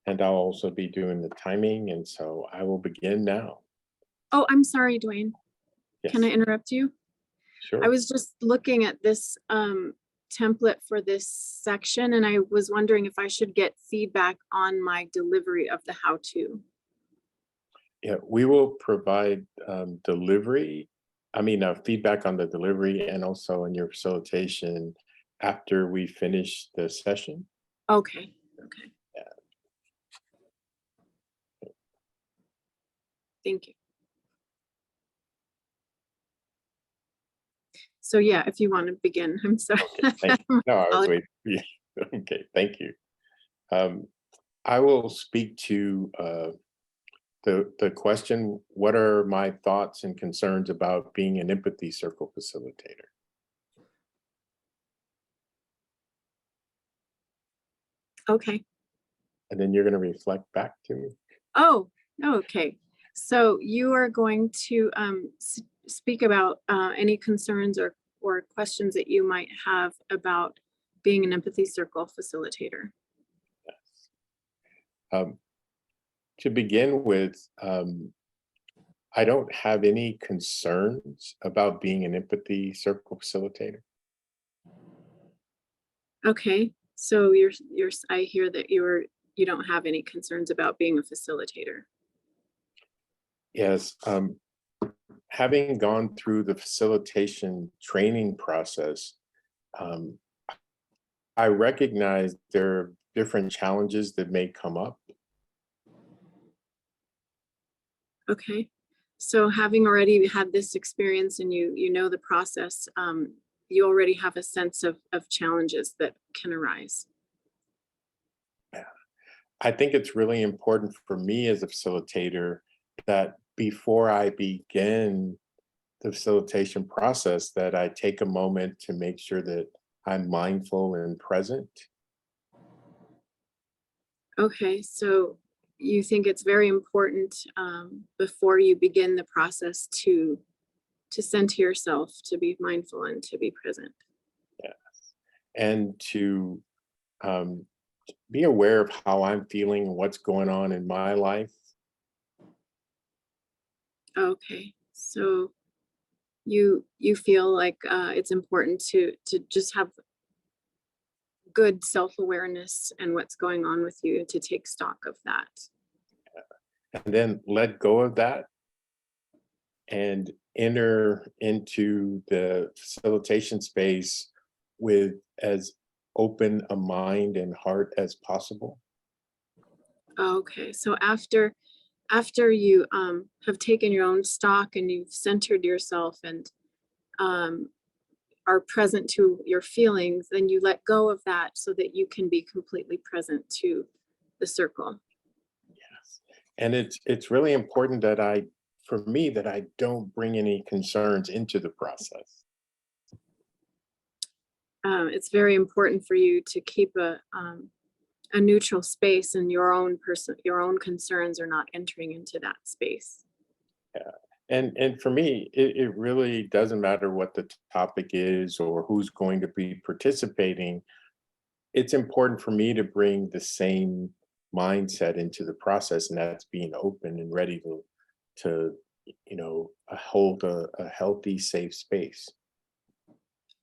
And I'll also be doing the timing, and so I will begin now. Oh, I'm sorry, Dwayne. Yes. Can I interrupt you? Sure. I was just looking at this template for this section, and I was wondering if I should get feedback on my delivery of the how-to. Yeah, we will provide feedback on the delivery and also in your facilitation after we finish the session. Okay, okay. Yeah. Thank you. So yeah, if you want to begin, I'm sorry. Okay, no, I was waiting for you. Okay, thank you. I will speak to the question, what are my thoughts and concerns about being an empathy circle facilitator? Okay. And then you're going to reflect back to me. Oh, okay. So you are going to speak about any concerns or questions that you might have about being an empathy circle facilitator. To begin with, I don't have any concerns about being an empathy circle facilitator. Okay, so I hear that you don't have any concerns about being a facilitator. Yes, having gone through the facilitation training process, I recognize there are different challenges that may come up. Okay, so having already had this experience and you know the process, you already have a sense of challenges that can arise. Yeah. I think it's really important for me as a facilitator that before I begin the facilitation process, that I take a moment to make sure that I'm mindful and present. Okay, so you think it's very important before you begin the process to center yourself, to be mindful and to be present. Yes, and to be aware of how I'm feeling and what's going on in my life. Okay, so you feel like it's important to just have good self-awareness and what's going on with you, to take stock of that. And then let go of that and enter into the facilitation space with as open a mind and heart as possible. Okay, so after you have taken your own stock and you've centered yourself and are present to your feelings, then you let go of that so that you can be completely present to the circle. Yes, and it's really important that for me, that I don't bring any concerns into the process. It's very important for you to keep a neutral space, and your own concerns are not entering into that space. Yeah. And for me, it really doesn't matter what the topic is or who's going to be participating. It's important for me to bring the same mindset into the process, and that's being open and ready to hold a healthy, safe space.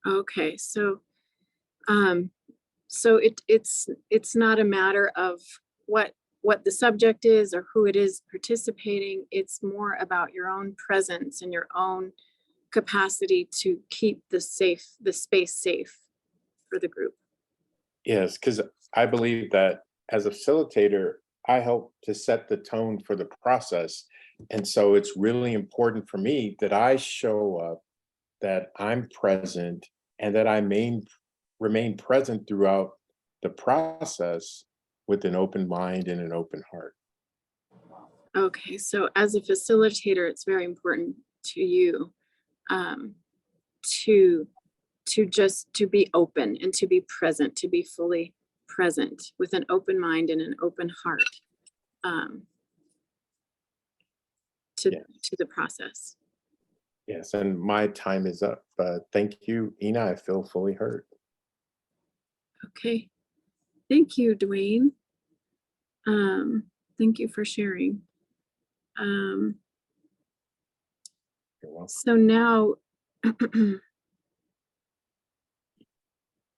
Okay, so it's not a matter of what the subject is or who it is participating. It's more about your own presence and your own capacity to keep the space safe for the group. Yes, because I believe that as a facilitator, I help to set the tone for the process. And so it's really important for me that I show up, that I'm present, and that I remain present throughout the process with an open mind and an open heart. Okay, so as a facilitator, it's very important to you to be open and to be present, to be fully present with an open mind and an open heart to the process. Yes, and my time is up. Thank you, Ina. I feel fully heard. Okay, thank you, Dwayne. Thank you for sharing. You're welcome. So now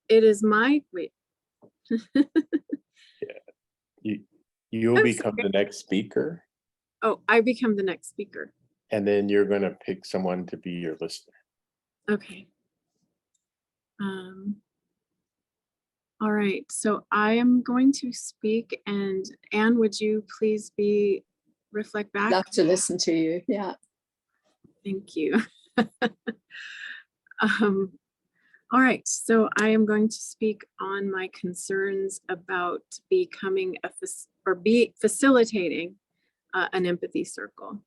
it is my, wait. You'll I'm become sorry. the next speaker, Oh, I become the next speaker. and then you're going to pick someone to be your listener. Okay. All right, so I am going to speak, and Anne, would you please reflect back? Love to listen to you. Yeah. Thank you. All right, so I am going to speak on my concerns about becoming facilitating an empathy circle.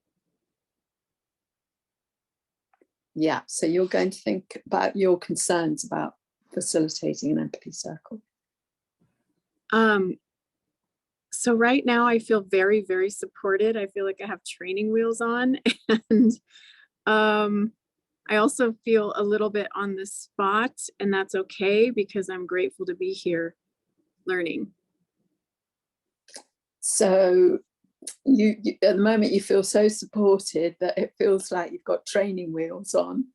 Yeah, so you're going to think about your concerns about facilitating an empathy circle. So right now I feel very, very supported. I feel like I have training wheels on, and I also feel a little bit on the spot, and that's okay because I'm grateful to be here learning. So you at the moment you feel so supported that it feels like you've got training wheels on,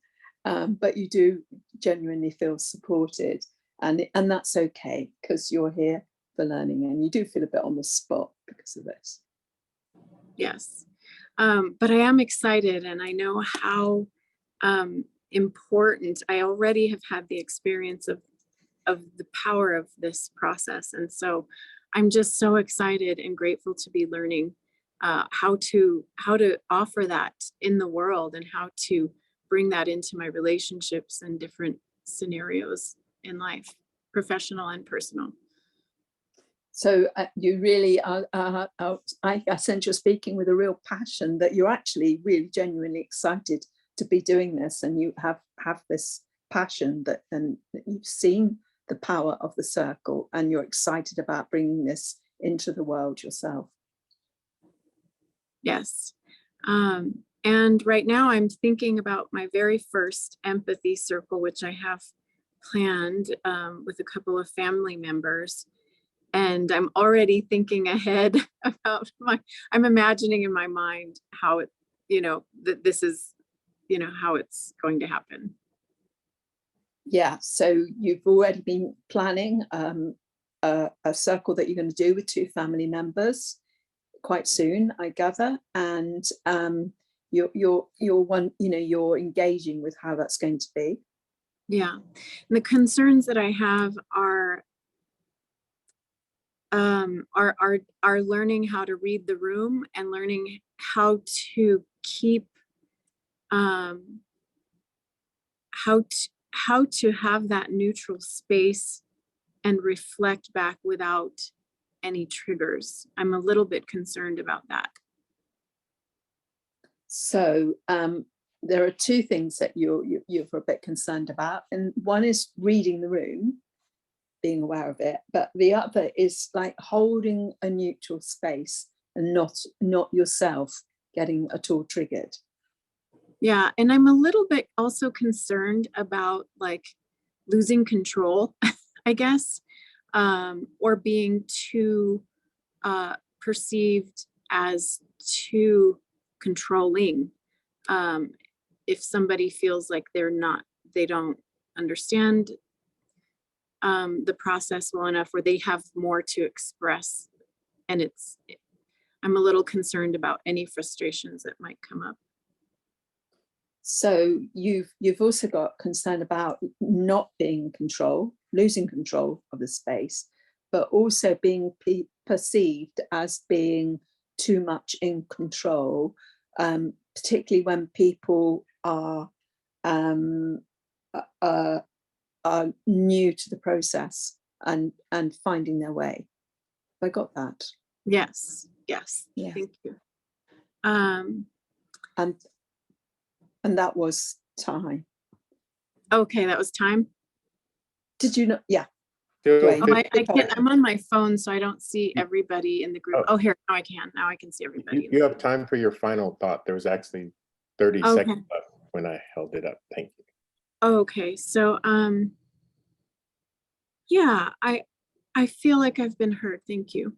but you do genuinely feel supported, and that's okay because you're here for learning, and you do feel a bit on the spot because of this. Yes, but I am excited, and I know how important. I already have had the experience of the power of this process, and so I'm just so excited and grateful to be learning how to offer that in the world and how to bring that into my relationships and different scenarios in life, professional and personal. So you really are, I sense you're speaking with a real passion, that you're actually really genuinely excited to be doing this, and you have this passion that you've seen the power of the circle, and you're excited about bringing this into the world yourself. Yes. And right now I'm thinking about my very first empathy circle, which I have planned with a couple of family members. And I'm already thinking ahead about I'm imagining in my mind how it, that this is, how it's going to happen. Yeah, so you've already been planning a circle that you're going to do with 2 family members quite soon, I gather, and you're engaging with how that's going to be. Yeah, and the concerns that I have are learning how to read the room and learning how to keep how to have that neutral space and reflect back without any triggers. I'm a little bit concerned about that. So there are 2 things that you're a bit concerned about, and one is reading the room, being aware of it, but the other is like holding a neutral space and not yourself getting at all triggered. Yeah, and I'm a little bit also concerned about like losing control, I guess, or being too perceived as too controlling. If somebody feels like they don't understand the process well enough, or they have more to express, and I'm a little concerned about any frustrations that might come up. So you've also got concern about not being in control, losing control of the space, but also being perceived as being too much in control, particularly when people are new to the process and finding their way. Have I got that? Yes. Yeah. Thank you. And that was time. Okay, that was time. Did you know? Yeah. Still Dwayne. Oh, I 50 can't, I'm on my phone, so I don't see everybody in the group. Oh. Oh, here, now I can. Now I can see everybody. You have time for your final thought. There was actually 30 Okay. seconds left when I held it up. Thank you. Okay, so yeah, I feel like I've been heard. Thank you.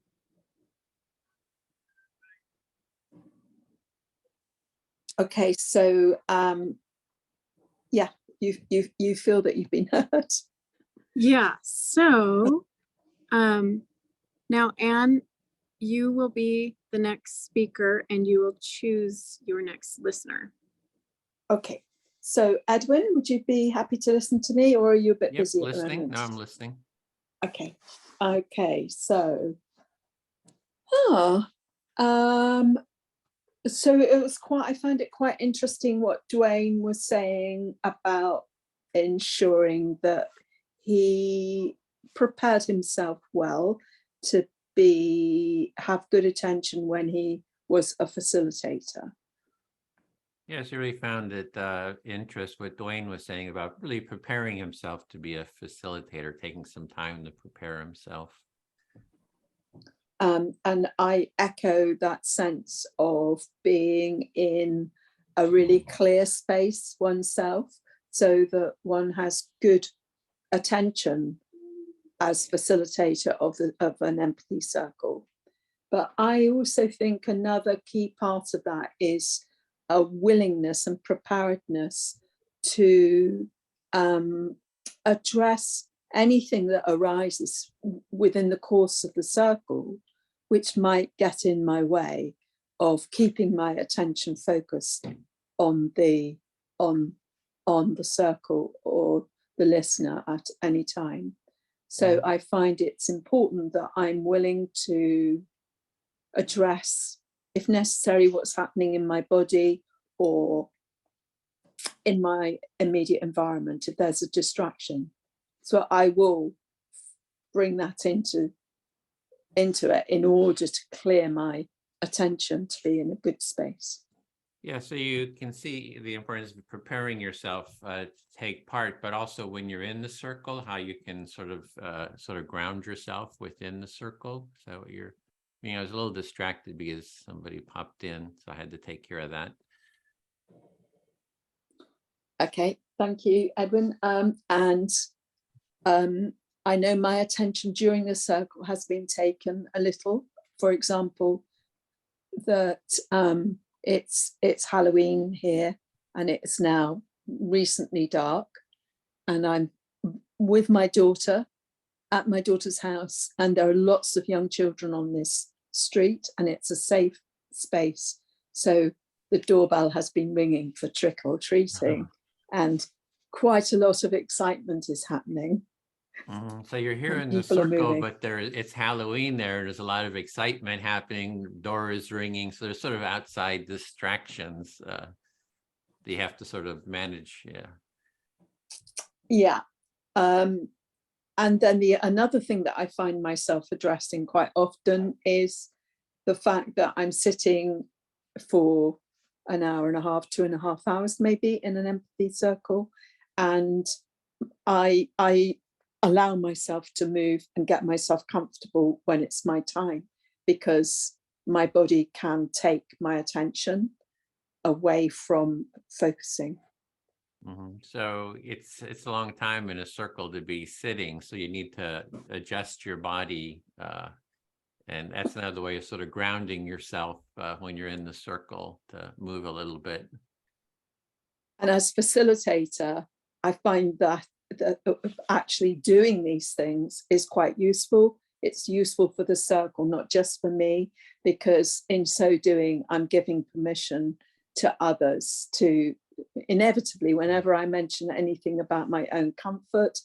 Okay, so yeah, you feel that you've been heard. Yeah, so now Anne, you will be the next speaker and you will choose your next listener. Okay, so Edwin, would you be happy to listen to me, or are you a bit busy at the Listening. moment? No, I'm listening. Okay, so so it was I found it quite interesting what Dwayne was saying about ensuring that he prepared himself well to have good attention when he was a facilitator. Yes, I really found it interest what Dwayne was saying about really preparing himself to be a facilitator, taking some time to prepare himself. And I echo that sense of being in a really clear space oneself, so that one has good attention as facilitator of an empathy circle. But I also think another key part of that is a willingness and preparedness to address anything that arises within the course of the circle, which might get in my way of keeping my attention focused on the circle or the listener at any time. So I find it's important that I'm willing to address, if necessary, what's happening in my body or in my immediate environment if there's a distraction. So I will bring that into it in order to clear my attention to be in a good space. Yeah, so you can see the importance of preparing yourself to take part, but also when you're in the circle, how you can sort of ground yourself within the circle. So I was a little distracted because somebody popped in, so I had to take care of that. Okay, thank you, Edwin. I know my attention during the circle has been taken a little. For example, that it's Halloween here and it's now recently dark, and I'm with my daughter at my daughter's house, and there are lots of young children on this street, and it's a safe space. So the doorbell has been ringing for trick or treating, and quite a lot of excitement is happening. So you're here in the circle, but it's Halloween there. There's a lot of excitement happening, door is ringing. So there's sort of outside distractions that you have to sort of manage. Yeah. And then another thing that I find myself addressing quite often is the fact that I'm sitting for an hour and a half, 2.5 hours, maybe in an empathy circle. And I allow myself to move and get myself comfortable when it's my time, because my body can take my attention away from focusing. So it's a long time in a circle to be sitting, so you need to adjust your body, and that's another way of sort of grounding yourself when you're in the circle, to move a little bit. And as facilitator, I find that actually doing these things is quite useful. It's useful for the circle, not just for me, because in so doing, I'm giving permission to others to, inevitably, whenever I mention anything about my own comfort,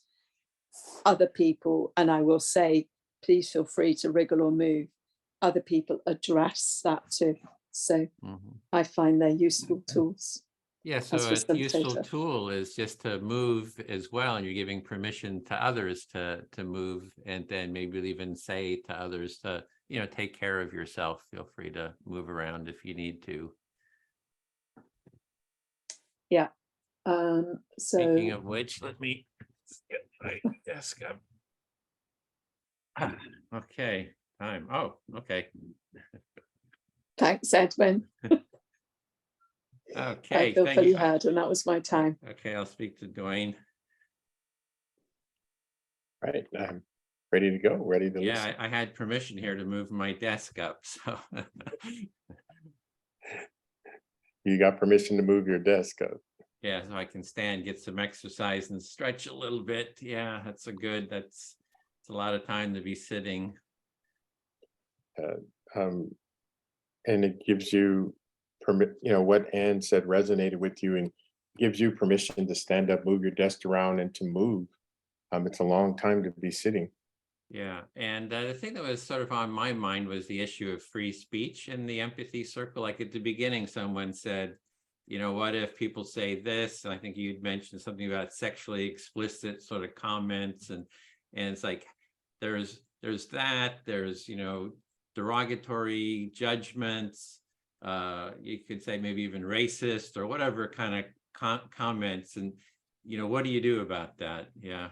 other people, and I will say, please feel free to wriggle or move, other people address that too. So I find they're useful tools. Yeah, so a useful tool is just to move as well, and you're giving permission to others to move, and then maybe even say to others to, take care of yourself. Feel free to move around if you need to. Yeah. Speaking So of which, let me get my desk up. Okay, time. Oh, okay. thanks, Edwin. Okay, I feel thank fully you. heard, and that was my time. Okay, I'll speak to Dwayne. Right, I'm ready to go, ready to listen. Yeah, I had permission here to move my desk up, so. You got permission to move your desk up. Yeah, so I can stand, get some exercise and stretch a little bit. Yeah, that's it's a lot of time to be sitting. And it gives you permit, what Ann said resonated with you and gives you permission to stand up, move your desk around and to move. It's a long time to be sitting. Yeah, and the thing that was sort of on my mind was the issue of free speech in the empathy circle. Like at the beginning, someone said, what if people say this? And I think you'd mentioned something about sexually explicit sort of comments, and it's like there's that, there's derogatory judgments. You could say maybe even racist or whatever kind of comments, and what do you do about that? Yeah.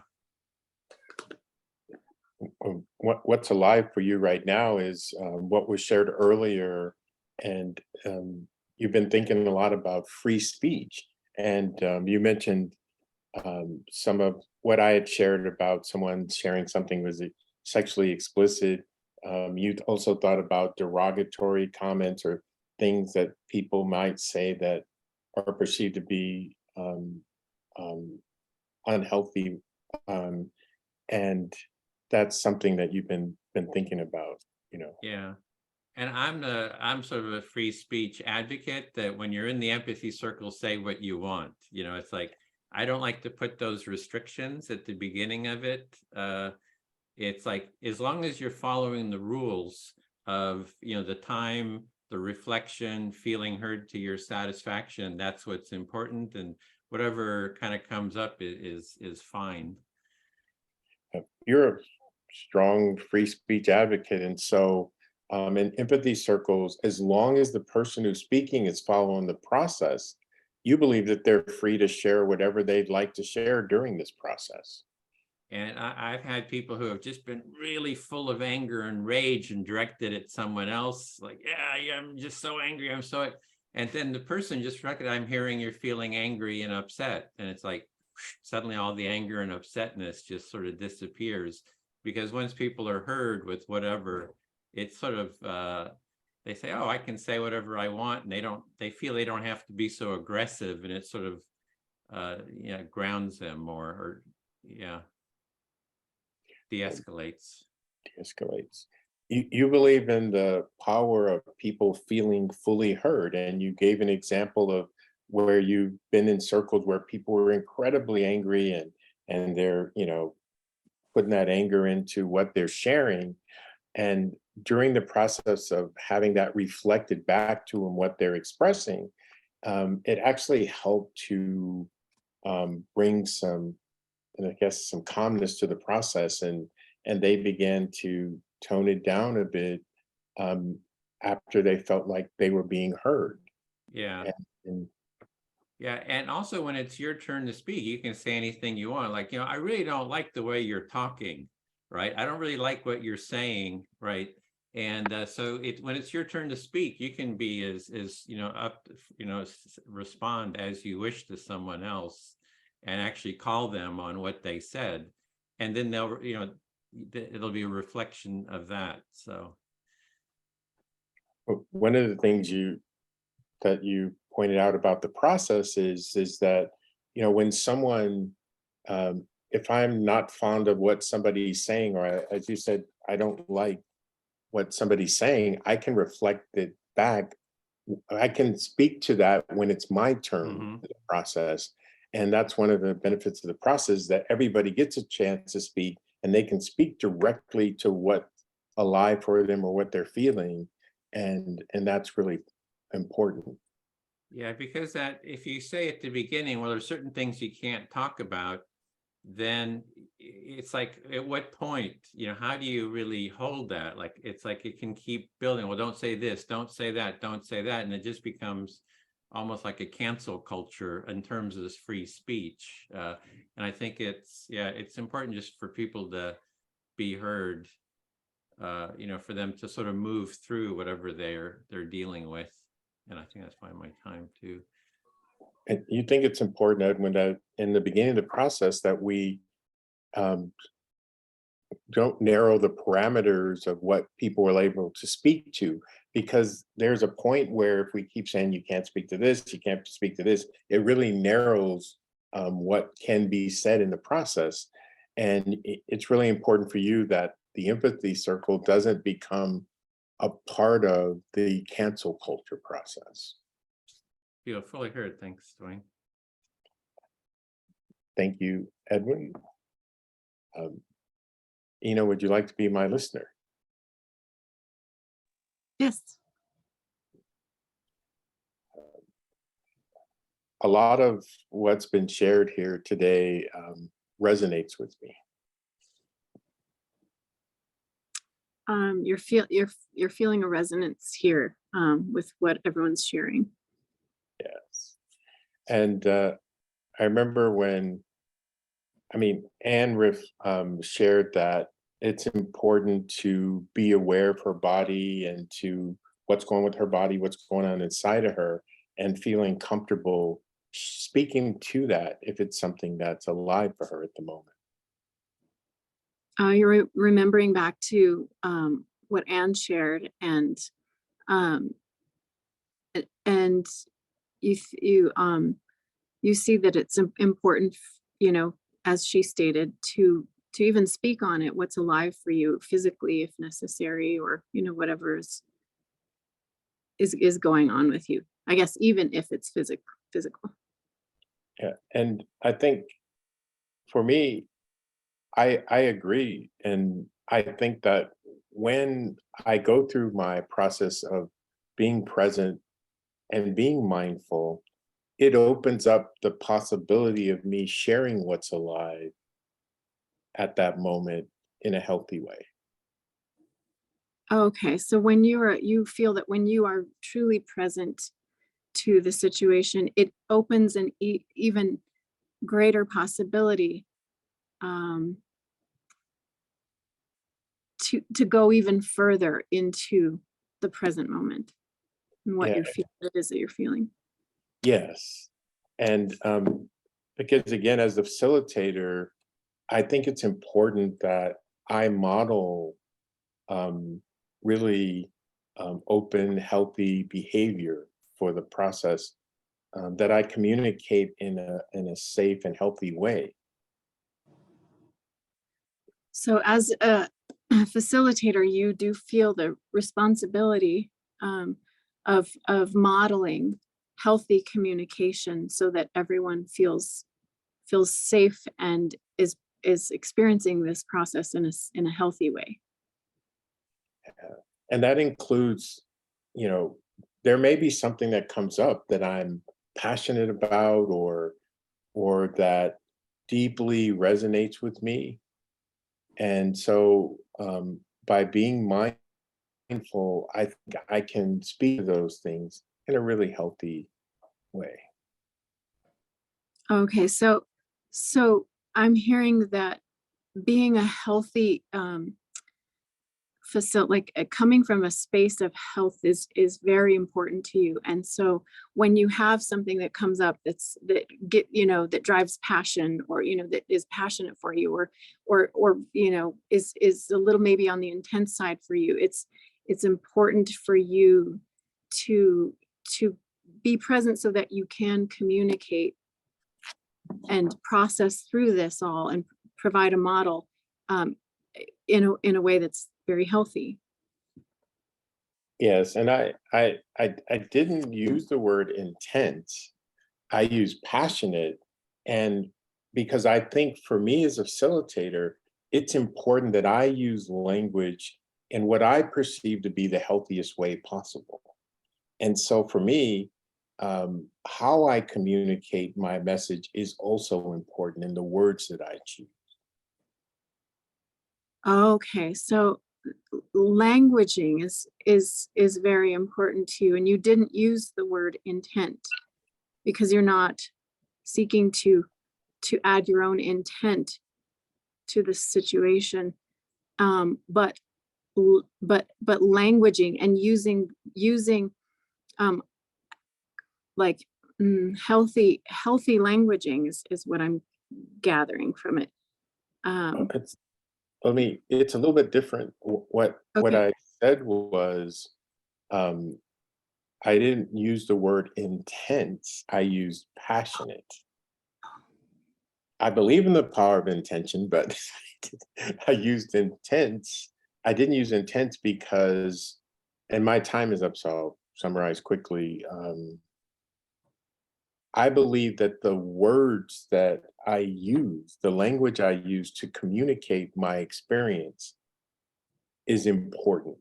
What's alive for you right now is what was shared earlier, and you've been thinking a lot about free speech, and you mentioned some of what I had shared about someone sharing something was sexually explicit. You also thought about derogatory comments or things that people might say that are perceived to be unhealthy, and that's something that you've been thinking about. Yeah. And I'm sort of a free speech advocate that when you're in the empathy circle, say what you want. It's like, I don't like to put those restrictions at the beginning of it. It's like, as long as you're following the rules of, the time, the reflection, feeling heard to your satisfaction, that's what's important. And whatever kind of comes up is fine. You're a strong free speech advocate, and so in empathy circles, as long as the person who's speaking is following the process, you believe that they're free to share whatever they'd like to share during this process. And I've had people who have just been really full of anger and rage and directed at someone else, like, yeah, I'm just so angry, and then the person just recognized, I'm hearing you're feeling angry and upset, and it's like suddenly all the anger and upsetness just sort of disappears, because once people are heard with whatever, it's sort of they say, oh, I can say whatever I want, and they feel they don't have to be so aggressive, and it sort of grounds them more, or de-escalates. De-escalates. You believe in the power of people feeling fully heard, and you gave an example of where you've been in circles where people were incredibly angry and they're putting that anger into what they're sharing, and during the process of having that reflected back to them what they're expressing, it actually helped to bring some, and I guess some calmness to the process, and they began to tone it down a bit after they felt like they were being heard. Yeah. Yeah, and also when it's your turn to speak, you can say anything you want. Like, I really don't like the way you're talking, right? I don't really like what you're saying, right? And so when it's your turn to speak, you can be as respond as you wish to someone else, and actually call them on what they said, and then they'll, it'll be a reflection of that. So one of the things that you pointed out about the process is that when someone, if I'm not fond of what somebody's saying, or as you said, I don't like what somebody's saying, I can reflect it back. I can speak to that when it's my turn to the process. And that's one of the benefits of the process, that everybody gets a chance to speak, and they can speak directly to what's alive for them or what they're feeling. And that's really important. Yeah, because that if you say at the beginning, well, there's certain things you can't talk about, then it's like, at what point, how do you really hold that? Like, it's like it can keep building. Well, don't say this, don't say that, don't say that. And it just becomes almost like a cancel culture in terms of this free speech. And I think it's important just for people to be heard, for them to sort of move through whatever they're dealing with. And I think that's why my time too. And you think it's important, Edwin, that in the beginning of the process that we don't narrow the parameters of what people are able to speak to, because there's a point where if we keep saying you can't speak to this, you can't speak to this, it really narrows what can be said in the process. And it's really important for you that the empathy circle doesn't become a part of the cancel culture process. Feel fully heard. Thanks, Dwayne. Thank you, Edwin. Ina, would you like to be my listener? Yes. A lot of what's been shared here today resonates with me. You're feeling a resonance here with what everyone's sharing. Yes. And I remember when, Anne Riff shared that it's important to be aware of her body and to what's going with her body, what's going on inside of her, and feeling comfortable speaking to that if it's something that's alive for her at the moment. You're remembering back to what Anne shared, and you see that it's important, as she stated, to even speak on it, what's alive for you physically, if necessary, or whatever is going on with you. I guess even if it's physical. Yeah, and I think for me, I agree, and I think that when I go through my process of being present and being mindful, it opens up the possibility of me sharing what's alive at that moment in a healthy way. Okay, so when you feel that when you are truly present to the situation, it opens an even greater possibility to go even further into the present moment and what you're feeling, what it is that you're feeling. Yes, and because again, as the facilitator, I think it's important that I model really open, healthy behavior for the process, that I communicate in a safe and healthy way. So as a facilitator, you do feel the responsibility of modeling healthy communication so that everyone feels safe and is experiencing this process in a healthy way. And that includes, there may be something that comes up that I'm passionate about or that deeply resonates with me. And so by being mindful, I think I can speak to those things in a really healthy way. Okay, so I'm hearing that being a healthy coming from a space of health is very important to you. And so when you have something that comes up that drives passion, or that is passionate for you, or is a little maybe on the intense side for you, it's important for you to be present so that you can communicate and process through this all and provide a model in a way that's very healthy. Yes, and I didn't use the word intense. I use passionate, and because I think for me as a facilitator, it's important that I use language in what I perceive to be the healthiest way possible. And so for me, how I communicate my message is also important in the words that I choose. Okay, so languaging is very important to you, and you didn't use the word intent because you're not seeking to add your own intent to the situation, but languaging and using like healthy languaging is what I'm gathering from it. It's a little bit different. What Okay. I said was, I didn't use the word intense. I used passionate. I believe in the power of intention, but I used intense. I didn't use intense because, and my time is up, so I'll summarize quickly. I believe that the words that I use, the language I use to communicate my experience is important.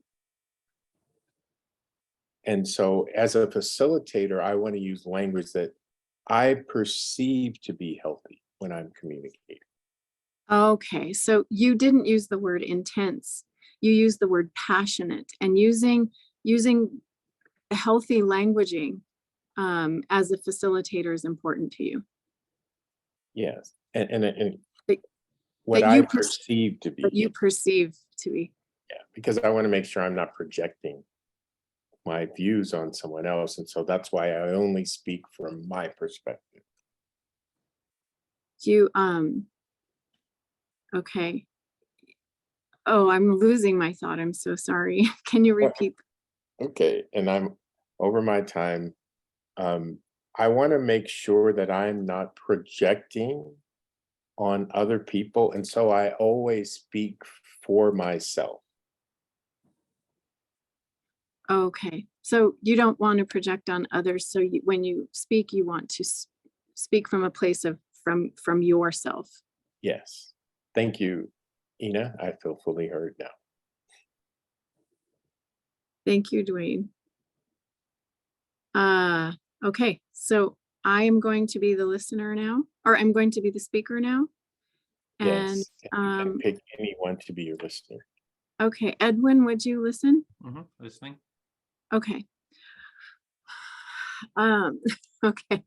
And so as a facilitator, I want to use language that I perceive to be healthy when I'm communicating. Okay, so you didn't use the word intense. You used the word passionate, and using healthy languaging as a facilitator is important to you. Yes, and That- what that I you perceive to be. That you perceive to be. Yeah, because I want to make sure I'm not projecting my views on someone else. And so that's why I only speak from my perspective. You okay. Oh, I'm losing my thought. I'm so sorry. Can you repeat? Okay, and I'm over my time. I want to make sure that I'm not projecting on other people. And so I always speak for myself. Okay, so you don't want to project on others. So when you speak, you want to speak from a place of from yourself. Yes. Thank you, Ina. I feel fully heard now. Thank you, Dwayne. Okay, so I am going to be the listener now, or I'm going to be the speaker now. And Yes. And you can pick anyone to be your listener. okay, Edwin, would you listen? Listening. Okay. Okay.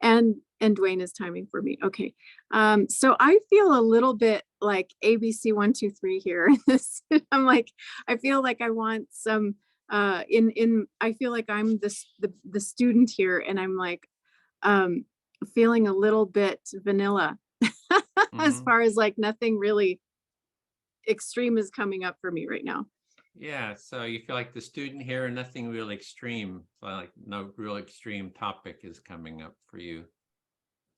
And Dwayne is timing for me. Okay. So I feel a little bit like ABC 1, 2, 3 here. I'm like, I feel like I want some I feel like I'm the student here, and I'm like feeling a little bit vanilla as far as like nothing really extreme is coming up for me right now. Yeah, so you feel like the student here and nothing real extreme, so like no real extreme topic is coming up for you.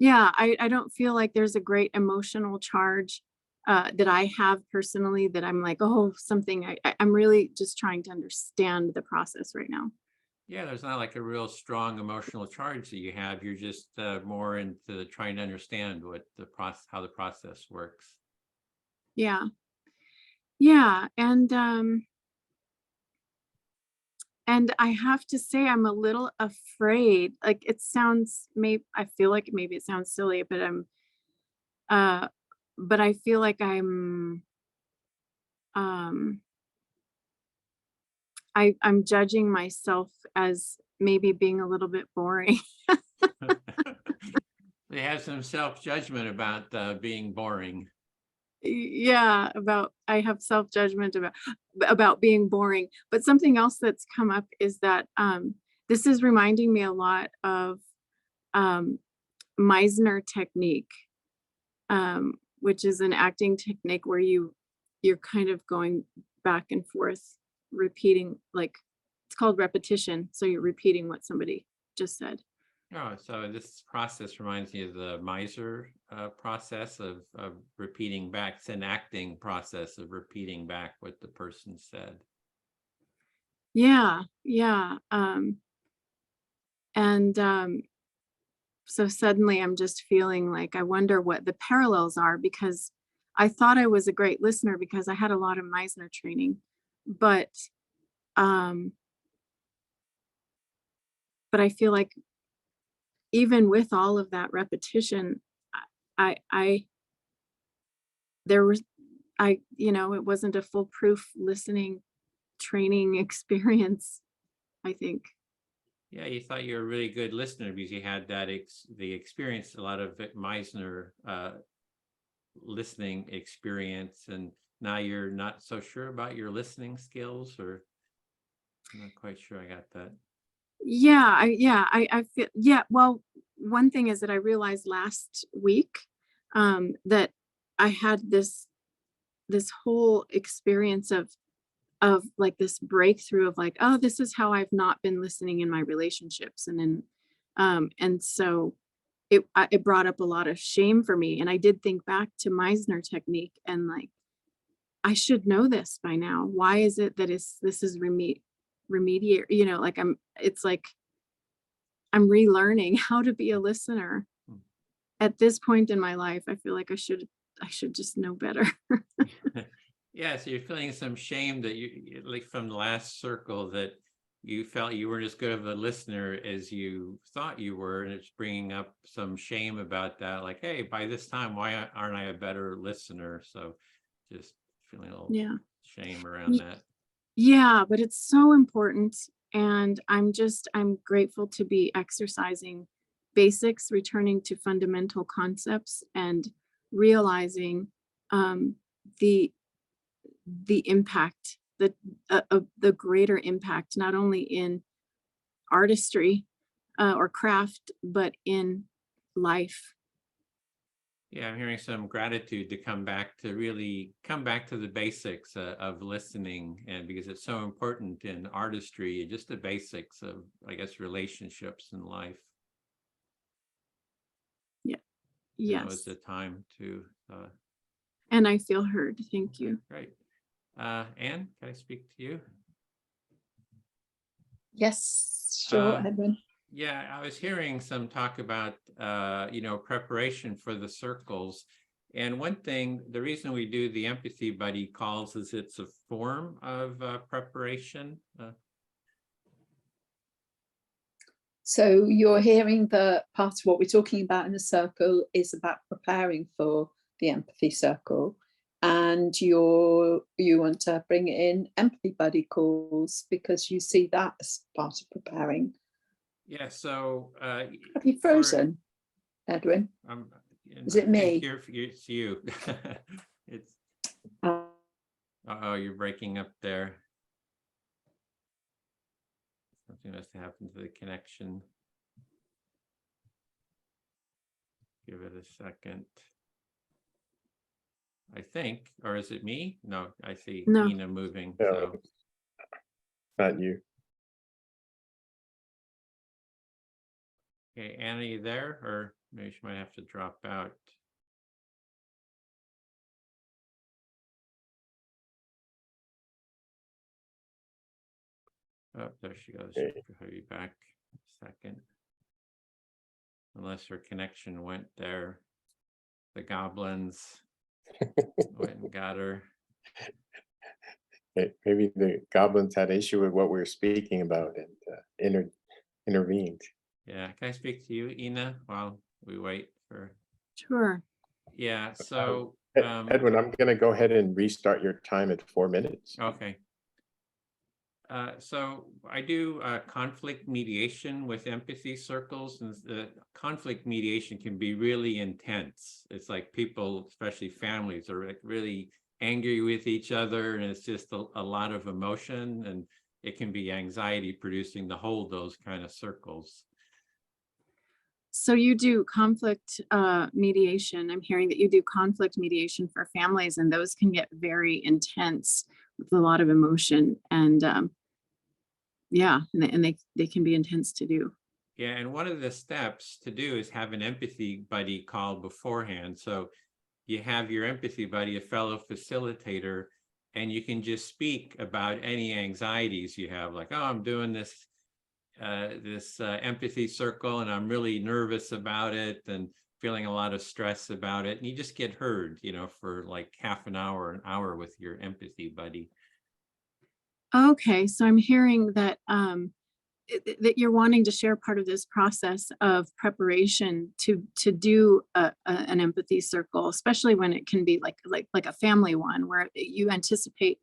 Yeah, I don't feel like there's a great emotional charge that I have personally that I'm like, oh, something I'm really just trying to understand the process right now. Yeah, there's not like a real strong emotional charge that you have. You're just more into trying to understand what the process, how the process works. Yeah. Yeah, and I have to say I'm a little afraid. Like it sounds I feel like maybe it sounds silly, but I feel like I'm I'm judging myself as maybe being a little bit boring. They have some self-judgment about being boring. Yeah, I have self-judgment about being boring. But something else that's come up is that this is reminding me a lot of Meisner technique, which is an acting technique where you're kind of going back and forth, repeating, like it's called repetition. So you're repeating what somebody just said. Oh, so this process reminds me of the Meisner process of repeating back. It's an acting process of repeating back what the person said. Yeah, yeah. So suddenly I'm just feeling like I wonder what the parallels are, because I thought I was a great listener because I had a lot of Meisner training, but but I feel like even with all of that repetition, there was, it wasn't a foolproof listening training experience, I think. Yeah, you thought you were a really good listener because you had that the experience, a lot of Meisner listening experience, and now you're not so sure about your listening skills, or I'm not quite sure I got that. I feel, well, one thing is that I realized last week that I had this whole experience of like this breakthrough of like, oh, this is how I've not been listening in my relationships. And so it brought up a lot of shame for me. And I did think back to Meisner technique and like, I should know this by now. Why is it that this is remediate, like it's like I'm relearning how to be a listener. At this point in my life, I feel like I should just know better. Yeah, so you're feeling some shame that you, like from the last circle, that you felt you weren't as good of a listener as you thought you were, and it's bringing up some shame about that. Like, hey, by this time, why aren't I a better listener? So just feeling a little shame around that. Yeah, but it's so important. And I'm grateful to be exercising basics, returning to fundamental concepts, and realizing the impact, the greater impact, not only in artistry or craft, but in life. Yeah, I'm hearing some gratitude to really come back to the basics of listening, and because it's so important in artistry, just the basics of, I guess, relationships in life. Yeah. Now Yes. is the time to. And I feel heard. Thank you. Great. Anne, can I speak to you? Yes, sure, Edwin. Yeah, I was hearing some talk about, preparation for the circles. And one thing, the reason we do the empathy buddy calls is it's a form of preparation. So you're hearing that part of what we're talking about in the circle is about preparing for the empathy circle. And you want to bring in empathy buddy calls because you see that as part of preparing. Yeah, so have you frozen, Edwin? Is it me? It's you. It's you're breaking up there. Something must have happened to the connection. Give it a second. I think, or is it me? No, I see Nina moving. No, so not you. Okay, Anna, you there? Or maybe she might have to drop out. Oh, there she goes. She'll be back in a second. Unless her connection went there. The goblins went and got her. Maybe the goblins had issue with what we were speaking about and intervened. Yeah, can I speak to you, Ina, while we wait for? Sure. Yeah, so Edwin, I'm going to go ahead and restart your time at 4 minutes. Okay. So I do conflict mediation with empathy circles, and the conflict mediation can be really intense. It's like people, especially families, are like really angry with each other, and it's just a lot of emotion, and it can be anxiety producing to hold those kind of circles. So you do conflict mediation. I'm hearing that you do conflict mediation for families, and those can get very intense with a lot of emotion, and they can be intense to do. Yeah, and one of the steps to do is have an empathy buddy call beforehand. So you have your empathy buddy, a fellow facilitator, and you can just speak about any anxieties you have, like, oh, I'm doing this empathy circle and I'm really nervous about it and feeling a lot of stress about it. And you just get heard, for like half an hour with your empathy buddy. Okay, so I'm hearing that that you're wanting to share part of this process of preparation to do an empathy circle, especially when it can be like a family one where you anticipate,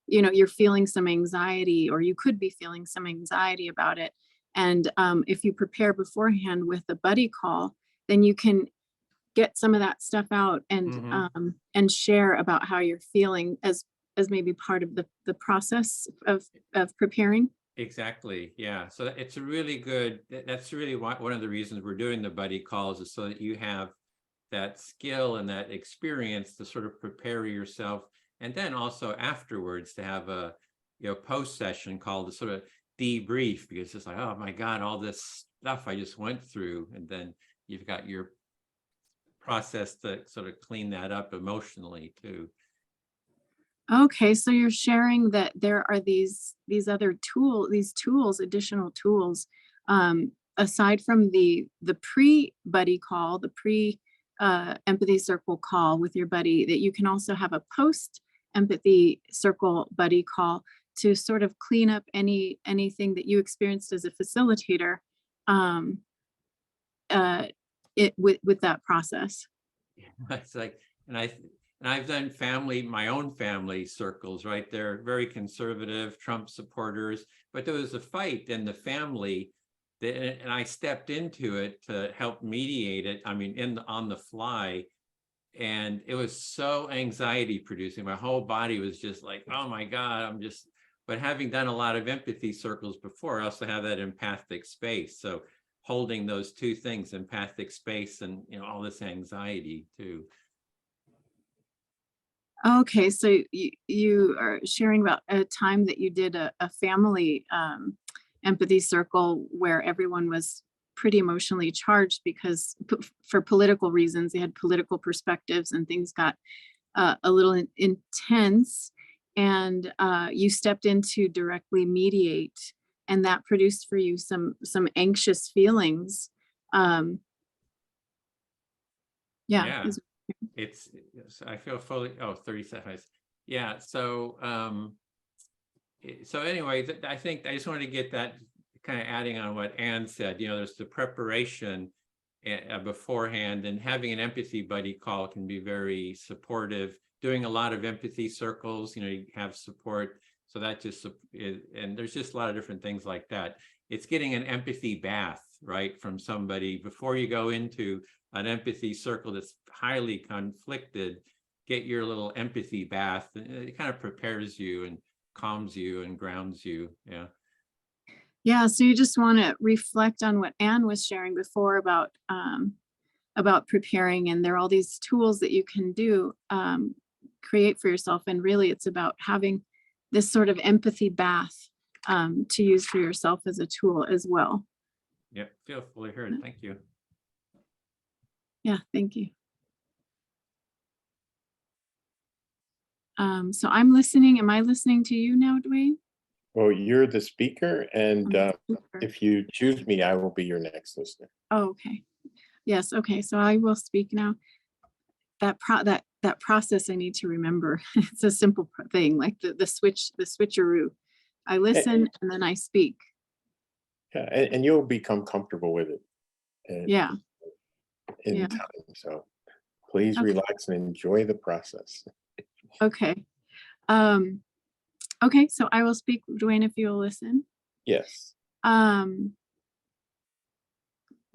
you know, you're feeling some anxiety, or you could be feeling some anxiety about it. And if you prepare beforehand with a buddy call, then you can get some of that stuff out and share about how you're feeling as maybe part of the process of preparing. Exactly. Yeah. So it's a really good, that's really one of the reasons we're doing the buddy calls, is so that you have that skill and that experience to sort of prepare yourself. And then also afterwards to have a, you know, post session call to sort of debrief, because it's like, oh my God, all this stuff I just went through. And then you've got your process to sort of clean that up emotionally too. Okay, so you're sharing that there are these other tools, additional tools, aside from the pre-buddy call, the empathy circle call with your buddy, that you can also have a post empathy circle buddy call to sort of clean up anything that you experienced as a facilitator with that process. It's like, and I've done my own family circles, right? They're very conservative Trump supporters, but there was a fight in the family and I stepped into it to help mediate it. I mean, on the fly, and it was so anxiety producing. My whole body was just like, oh my God, but having done a lot of empathy circles before, I also have that empathic space. So holding those two things, empathic space and, you know, all this anxiety too. Okay, so you are sharing about a time that you did a family empathy circle where everyone was pretty emotionally charged because for political reasons, they had political perspectives and things got a little intense, and you stepped in to directly mediate, and that produced for you some anxious feelings. Yeah. I feel fully, 30 seconds. Yeah. So, so anyway, I think I just wanted to get that, kind of adding on what Anne said, you know, there's the preparation beforehand, and having an empathy buddy call can be very supportive. Doing a lot of empathy circles, you know, you have support. So that just, and there's just a lot of different things like that. It's getting an empathy bath, right, from somebody before you go into an empathy circle that's highly conflicted. Get your little empathy bath. It kind of prepares you and calms you and grounds you. Yeah. Yeah, so you just want to reflect on what Anne was sharing before about preparing, and there are all these tools that you can do, create for yourself, and really it's about having this sort of empathy bath to use for yourself as a tool as well. Yep, feel fully heard. Thank you. Yeah, thank you. So I'm listening. Am I listening to you now, Dwayne? Well, you're the speaker, and if you choose me, I will be your next listener. Oh, okay. Yes. Okay. So I will speak now. That process I need to remember. It's a simple thing, like the switcheroo. I listen and then I speak. Yeah, and you'll become comfortable with it. Yeah. In time. So please relax and enjoy the process. Okay. Okay. So I will speak, Dwayne, if you'll listen. Yes.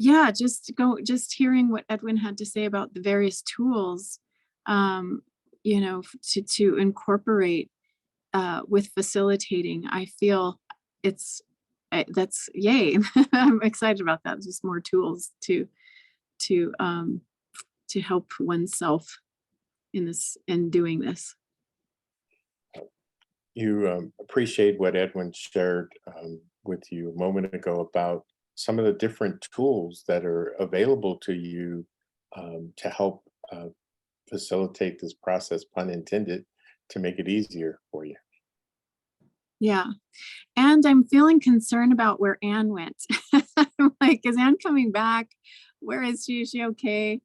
Yeah, just hearing what Edwin had to say about the various tools, you know, to incorporate with facilitating. I feel that's yay. I'm excited about that. Just more tools to help oneself in doing this. You appreciate what Edwin shared with you a moment ago about some of the different tools that are available to you to help facilitate this process, pun intended, to make it easier for you. Yeah. And I'm feeling concerned about where Anne went. I'm like, is Anne coming back? Where is she? Is she okay?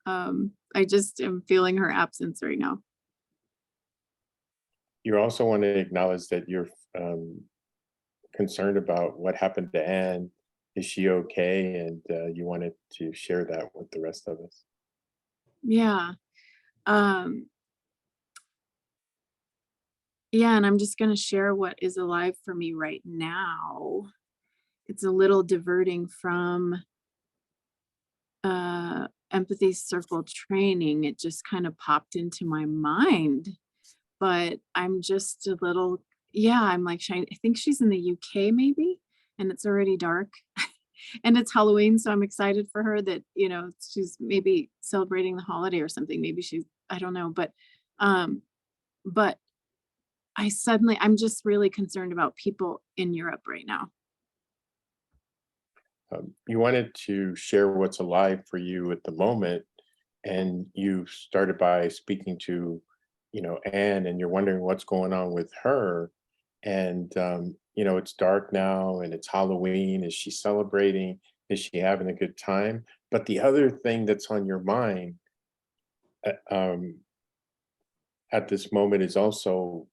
I just am feeling her absence right now. You also want to acknowledge that you're concerned about what happened to Anne. Is she okay? And you wanted to share that with the rest of us. Yeah. Yeah, and I'm just going to share what is alive for me right now. It's a little diverting from empathy circle training. It just kind of popped into my mind, but I'm just a little, yeah, I'm like, I think she's in the UK maybe, and it's already dark. And it's Halloween, so I'm excited for her that, you know, she's maybe celebrating the holiday or something. Maybe she's, I don't know, but I'm just really concerned about people in Europe right now. You wanted to share what's alive for you at the moment, and you started by speaking to, Anne, and you're wondering what's going on with her. And it's dark now, and it's Halloween. Is she celebrating? Is she having a good time? But the other thing that's on your mind at this moment is also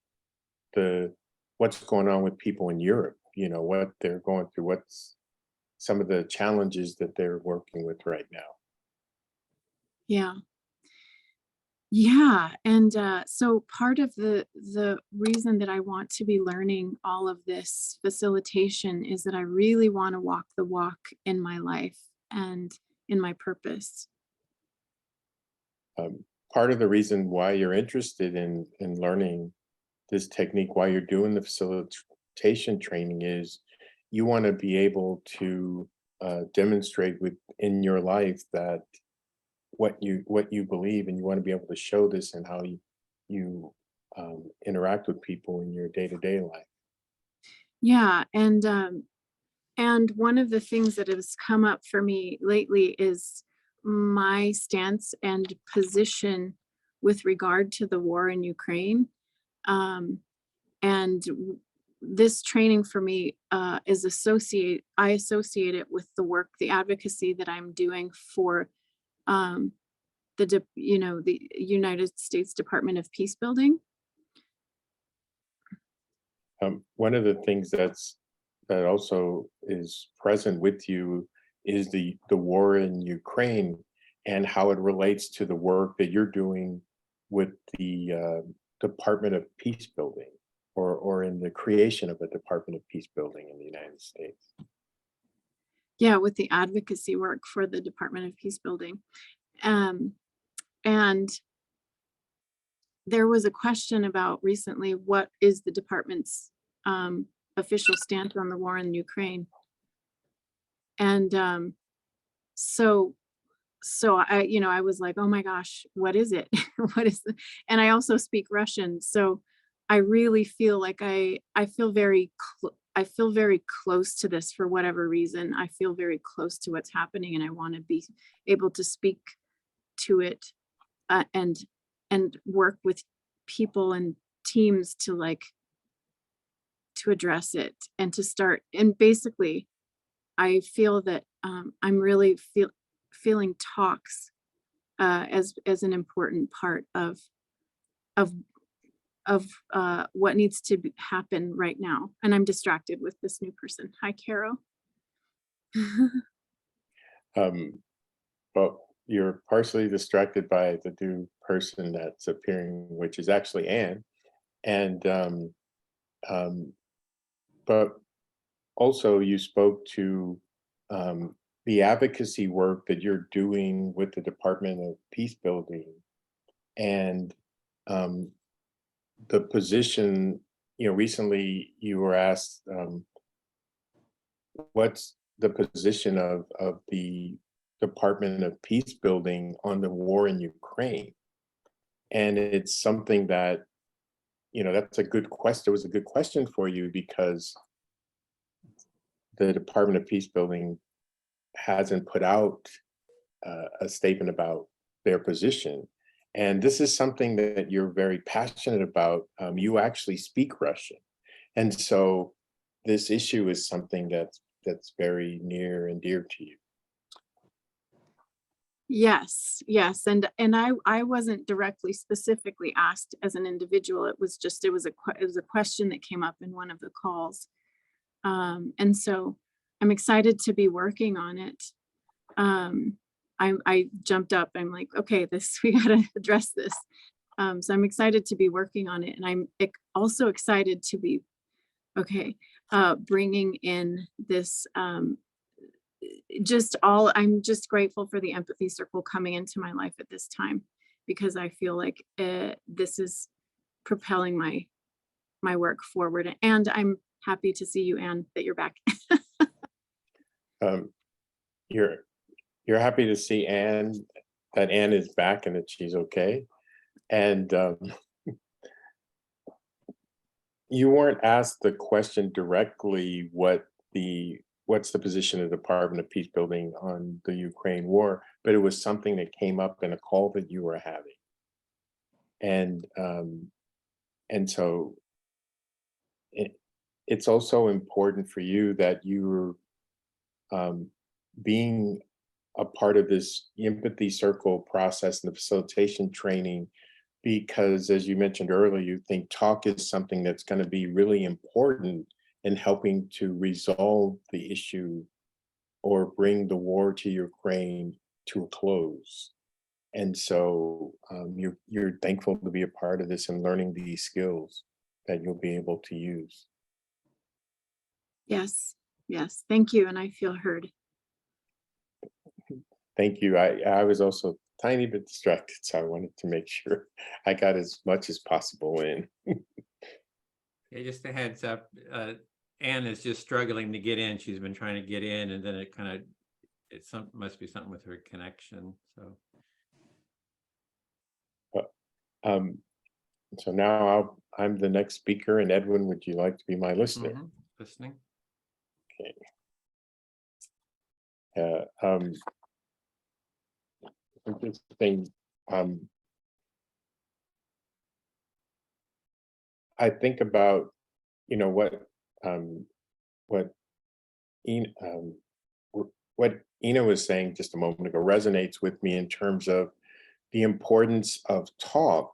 what's going on with people in Europe. What they're going through. What's some of the challenges that they're working with right now. Yeah. Yeah. And so part of the reason that I want to be learning all of this facilitation is that I really want to walk the walk in my life and in my purpose. Part of the reason why you're interested in learning this technique, why you're doing the facilitation training, is you want to be able to demonstrate in your life that what you believe, and you want to be able to show this in how you interact with people in your day-to-day life. Yeah. And one of the things that has come up for me lately is my stance and position with regard to the war in Ukraine. And this training for me I associate it with the work, the advocacy that I'm doing for the United States Department of Peace Building. One of the things that also is present with you is the war in Ukraine, and how it relates to the work that you're doing with the Department of Peace Building, or in the creation of a Department of Peace Building in the United States. Yeah, with the advocacy work for the Department of Peace Building. And there was a question about recently, what is the department's official stance on the war in Ukraine? And so I was like, oh my gosh, what is it? What is it? And I also speak Russian, so I really feel like I feel very close to this for whatever reason. I feel very close to what's happening, and I want to be able to speak to it and work with people and teams to address it and to start. And basically, I feel that I'm really feeling talks as an important part of what needs to happen right now. And I'm distracted with this new person. Hi, Carol. Well, you're partially distracted by the new person that's appearing, which is actually Anne, and but also you spoke to the advocacy work that you're doing with the Department of Peace Building, and the position. Recently you were asked, what's the position of the Department of Peace Building on the war in Ukraine? And it's something that, that's a good question. It was a good question for you, because the Department of Peace Building hasn't put out a statement about their position. And this is something that you're very passionate about. You actually speak Russian. And so this issue is something that's very near and dear to you. Yes. And I wasn't directly specifically asked as an individual. It was a question that came up in one of the calls. And so I'm excited to be working on it. I jumped up, I'm like, okay, we gotta address this. So I'm excited to be working on it. And I'm also excited to be, bringing in this, I'm just grateful for the empathy circle coming into my life at this time, because I feel like this is propelling my work forward. And I'm happy to see you, Anne, that you're back. You're happy to see Anne, that Anne is back and that she's okay. And you weren't asked the question directly, what's the position of the Department of Peace Building on the Ukraine war, but it was something that came up in a call that you were having. And so it's also important for you that you're being a part of this empathy circle process and the facilitation training, because as you mentioned earlier, you think talk is something that's going to be really important in helping to resolve the issue or bring the war to Ukraine to a close. And so you're thankful to be a part of this and learning these skills that you'll be able to use. Yes. Thank you. And I feel heard. Thank you. I was also a tiny bit distracted, so I wanted to make sure I got as much as possible in. Yeah, just a heads up, Anne is just struggling to get in. She's been trying to get in, and then it must be something with her connection. So now I'm the next speaker, and Edwin, would you like to be my listener? Listening. Okay. Interesting. I think about, what Ina was saying just a moment ago resonates with me in terms of the importance of talk.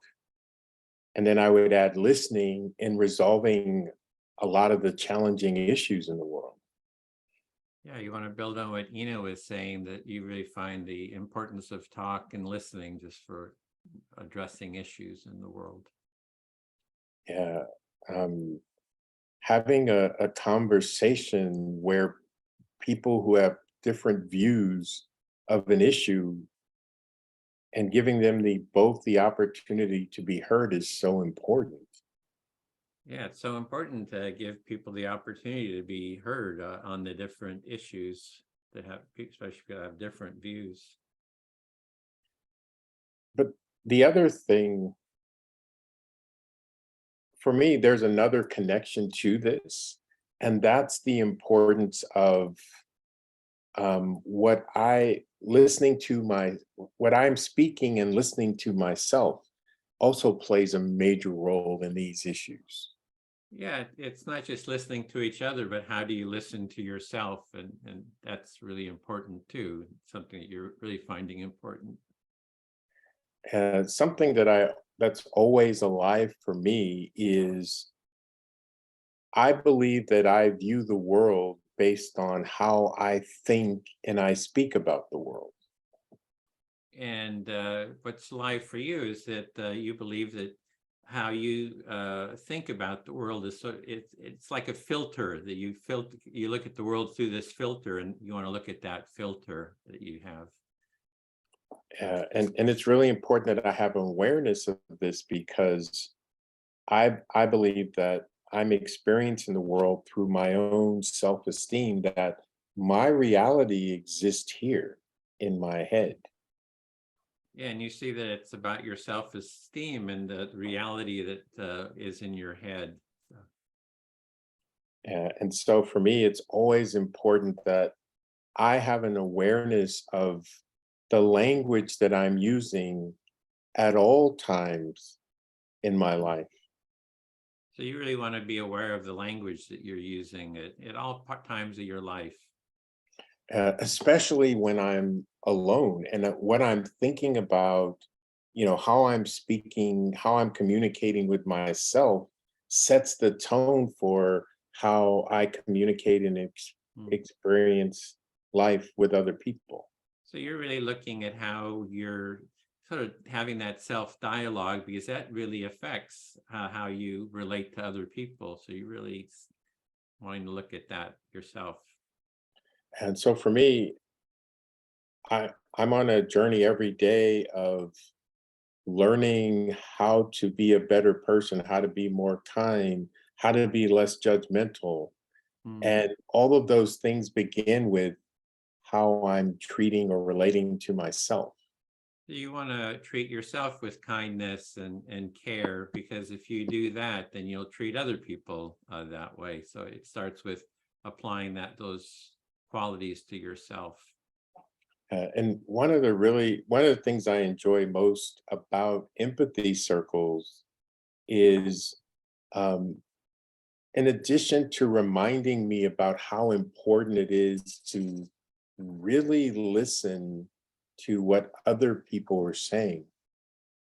And then I would add listening in resolving a lot of the challenging issues in the world. Yeah, you want to build on what Ina was saying, that you really find the importance of talk and listening just for addressing issues in the world. Yeah. Having a conversation where people who have different views of an issue and giving them both the opportunity to be heard is so important. Yeah, it's so important to give people the opportunity to be heard on the different issues that especially if you have different views. But the other thing, for me, there's another connection to this, and that's the importance of what I'm speaking and listening to myself also plays a major role in these issues. Yeah, it's not just listening to each other, but how do you listen to yourself? And that's really important too. Something that you're really finding important. Something that's always alive for me is I believe that I view the world based on how I think and I speak about the world. And what's alive for you is that you believe that how you think about the world is it's like a filter that you look at the world through this filter, and you want to look at that filter that you have. And it's really important that I have awareness of this, because I believe that I'm experiencing the world through my own self-esteem, that my reality exists here in my head. Yeah, and you see that it's about your self-esteem and the reality that is in your head. And so for me, it's always important that I have an awareness of the language that I'm using at all times in my life. So you really want to be aware of the language that you're using at all times of your life. Especially when I'm alone and what I'm thinking about, how I'm speaking, how I'm communicating with myself sets the tone for how I communicate and experience life with other people. So you're really looking at how you're sort of having that self-dialogue, because that really affects how you relate to other people. So you really wanting to look at that yourself. And so for me, I'm on a journey every day of learning how to be a better person, how to be more kind, how to be less judgmental. And all of those things begin with how I'm treating or relating to myself. You want to treat yourself with kindness and care, because if you do that, then you'll treat other people that way. So it starts with applying those qualities to yourself. And one of the things I enjoy most about empathy circles is, in addition to reminding me about how important it is to really listen to what other people are saying,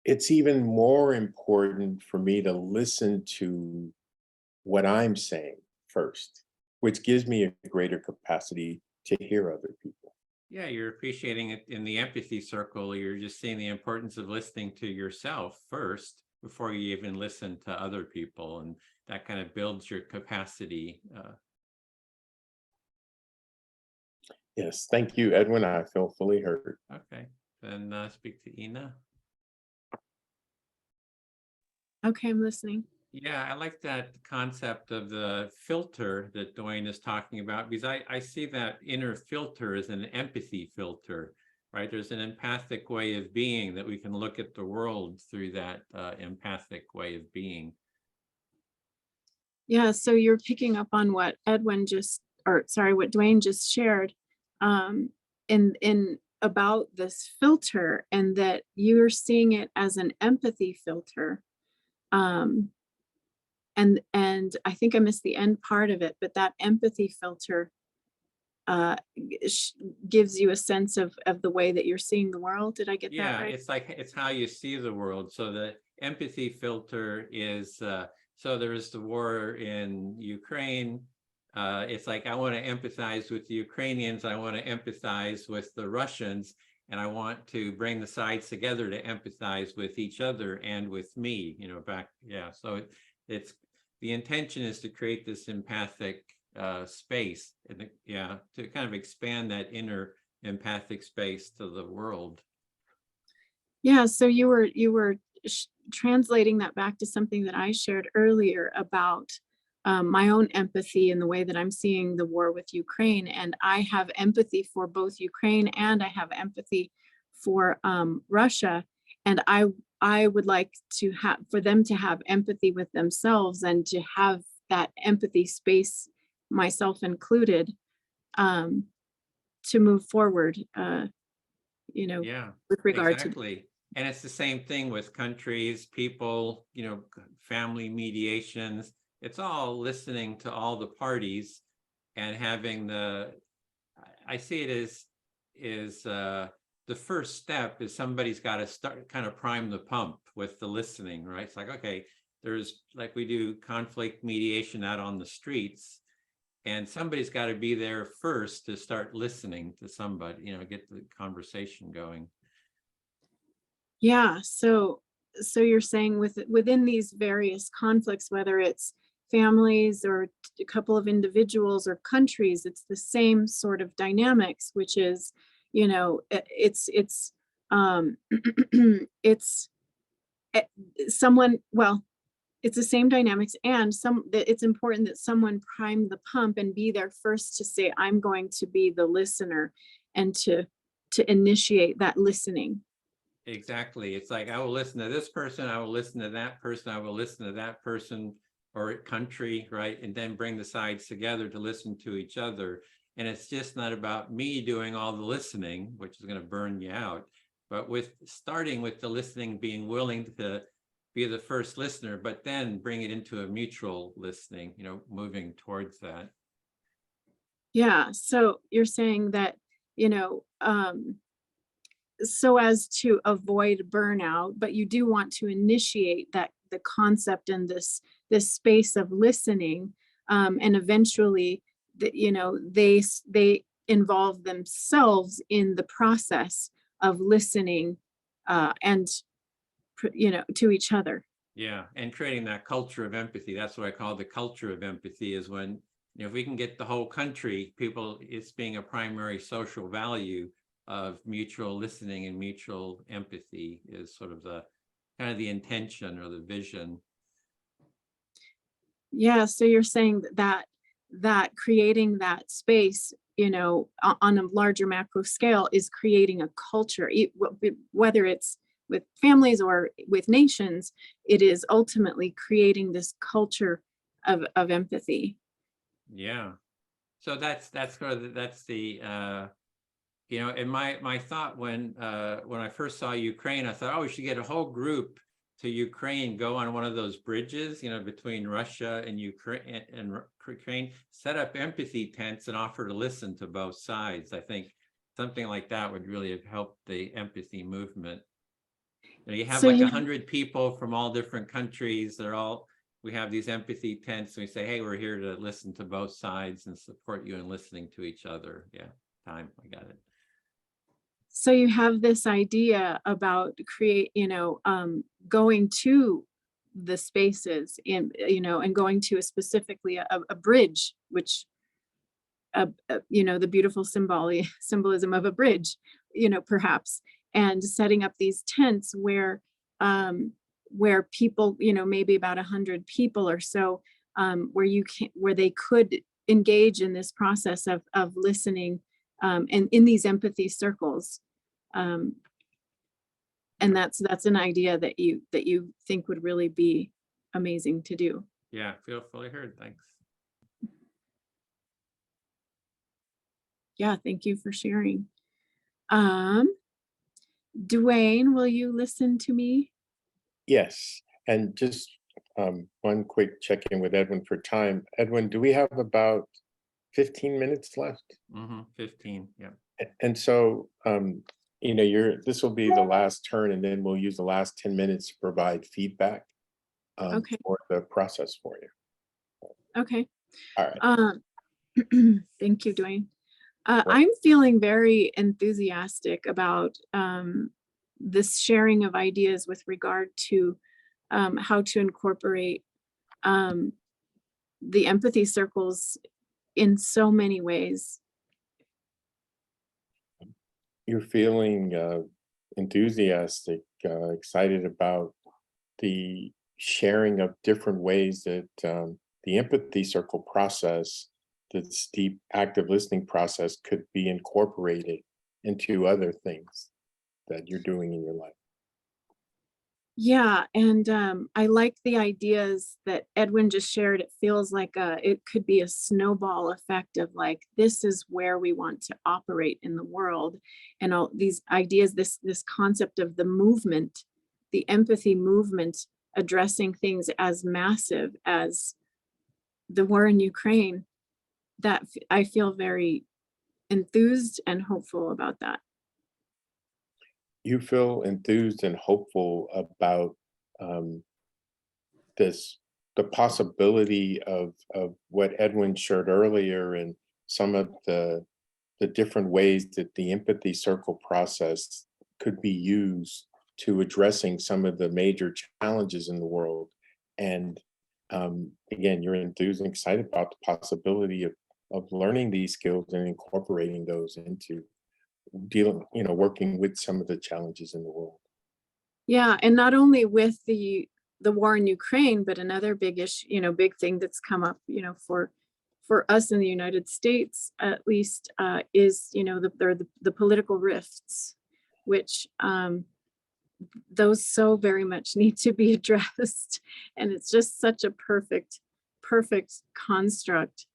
it's even more important for me to listen to what I'm saying first, which gives me a greater capacity to hear other people. Yeah, you're appreciating it in the empathy circle. You're just seeing the importance of listening to yourself first before you even listen to other people. And that kind of builds your capacity. Yes, thank you, Edwin. I feel fully heard. Okay, then speak to Ina. Okay, I'm listening. Yeah, I like that concept of the filter that Dwayne is talking about, because I see that inner filter as an empathy filter, right? There's an empathic way of being that we can look at the world through that empathic way of being. Yeah, so you're picking up on what what Dwayne just shared, in about this filter, and that you're seeing it as an empathy filter. And I think I missed the end part of it, but that empathy filter gives you a sense of the way that you're seeing the world. Did I get that right? It's like, it's how you see the world. So the empathy filter is, so there's the war in Ukraine. It's like, I want to empathize with the Ukrainians. I want to empathize with the Russians. And I want to bring the sides together to empathize with each other and with me, So it's, the intention is to create this empathic space, and to kind of expand that inner empathic space to the world. Yeah, so you were translating that back to something that I shared earlier about my own empathy and the way that I'm seeing the war with Ukraine. And I have empathy for both Ukraine, and I have empathy for Russia. And I would like to have, for them to have empathy with themselves, and to have that empathy space, myself included, to move forward, with regard to. And it's the same thing with countries, people, family mediations. It's all listening to all the parties and having I see it as the first step is somebody's got to start, kind of prime the pump with the listening, right? It's like, okay, there's, like, we do conflict mediation out on the streets, and somebody's got to be there first to start listening to somebody, get the conversation going. Yeah, so you're saying within these various conflicts, whether it's families or a couple of individuals or countries, it's the same sort of dynamics, which is, it's someone, well, it's the same dynamics, and it's important that someone prime the pump and be there first to say, I'm going to be the listener, and to initiate that listening. Exactly. It's like, I will listen to this person, I will listen to that person, I will listen to that person or country, right? And then bring the sides together to listen to each other. And it's just not about me doing all the listening, which is going to burn you out, but starting with the listening, being willing to be the first listener, but then bring it into a mutual listening, moving towards that. Yeah. So you're saying that, so as to avoid burnout, but you do want to initiate the concept and this space of listening, and eventually, they involve themselves in the process of listening and to each other. Yeah, and creating that culture of empathy. That's what I call the culture of empathy, is when, if we can get the whole country, people, it's being a primary social value of mutual listening and mutual empathy is sort of the kind of the intention or the vision. Yeah, so you're saying that creating that space, on a larger macro scale is creating a culture, whether it's with families or with nations, it is ultimately creating this culture of empathy. Yeah. So that's the and my thought when I first saw Ukraine, I thought, oh, we should get a whole group to Ukraine, go on one of those bridges, between Russia and Ukraine, set up empathy tents and offer to listen to both sides. I think something like that would really have helped the empathy movement. You have 100 people from all different countries. We have these empathy tents, and we say, hey, we're here to listen to both sides and support you in listening to each other. Yeah, I got it. So you have this idea about going to the spaces and going to specifically a bridge, which the beautiful symbolism of a bridge, perhaps, and setting up these tents where people, maybe about 100 people or so, where they could engage in this process of listening, and in these empathy circles. And that's an idea that you think would really be amazing to do. Yeah, feel fully heard. Thanks. Yeah, thank you for sharing. Dwayne, will you listen to me? Yes, and just one quick check-in with Edwin for time. Edwin, do we have about 15 minutes left? 15, yeah. And so, this will be the last turn, and then we'll use the last 10 minutes to provide feedback Okay. for the process for you. Okay. All right. Thank you, Dwayne. I'm feeling very enthusiastic about this sharing of ideas with regard to how to incorporate the empathy circles in so many ways. You're feeling enthusiastic, excited about the sharing of different ways that the empathy circle process, this deep active listening process, could be incorporated into other things that you're doing in your life. Yeah, and I like the ideas that Edwin just shared. It feels like it could be a snowball effect of like, this is where we want to operate in the world. And all these ideas, this concept of the movement, the empathy movement, addressing things as massive as the war in Ukraine, that I feel very enthused and hopeful about that. You feel enthused and hopeful about the possibility of what Edwin shared earlier, and some of the different ways that the empathy circle process could be used to addressing some of the major challenges in the world. And again, you're enthused and excited about the possibility of learning these skills and incorporating those into working with some of the challenges in the world. Yeah, and not only with the war in Ukraine, but another big issue, big thing that's come up, for us in the United States, at least, is, the political rifts, which those so very much need to be addressed. And it's just such a perfect construct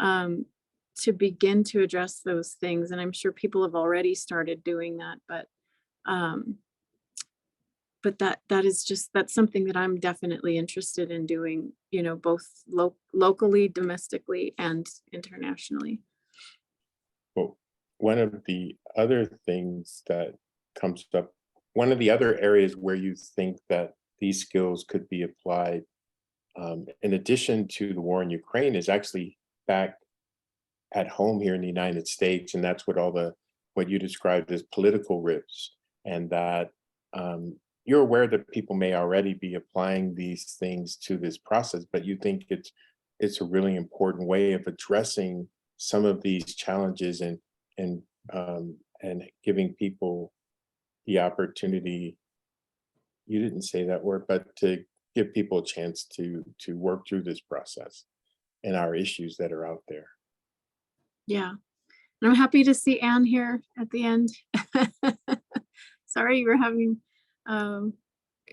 to begin to address those things. And I'm sure people have already started doing that, but that's something that I'm definitely interested in doing, both locally, domestically, and internationally. Well, one of the other things that comes up, one of the other areas where you think that these skills could be applied in addition to the war in Ukraine, is actually back at home here in the United States, and that's what you described as political rifts, and that you're aware that people may already be applying these things to this process, but you think it's a really important way of addressing some of these challenges and giving people the opportunity. You didn't say that word, but to give people a chance to work through this process and our issues that are out there. Yeah. And I'm happy to see Anne here at the end. Sorry you were having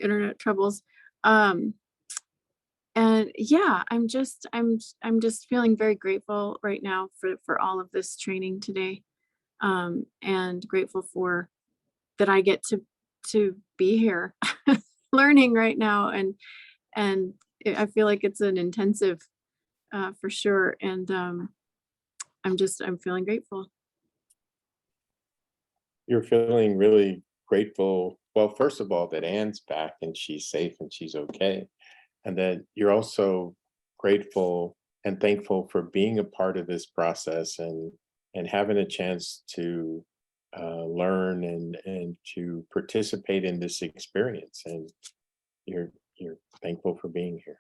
internet troubles. And yeah, I'm just feeling very grateful right now for all of this training today. And grateful for that I get to be here learning right now, and I feel like it's an intensive for sure, and I'm feeling grateful. You're feeling really grateful. Well, first of all, that Anne's back and she's safe and she's okay. And then you're also grateful and thankful for being a part of this process and having a chance to learn and to participate in this experience. And you're thankful for being here.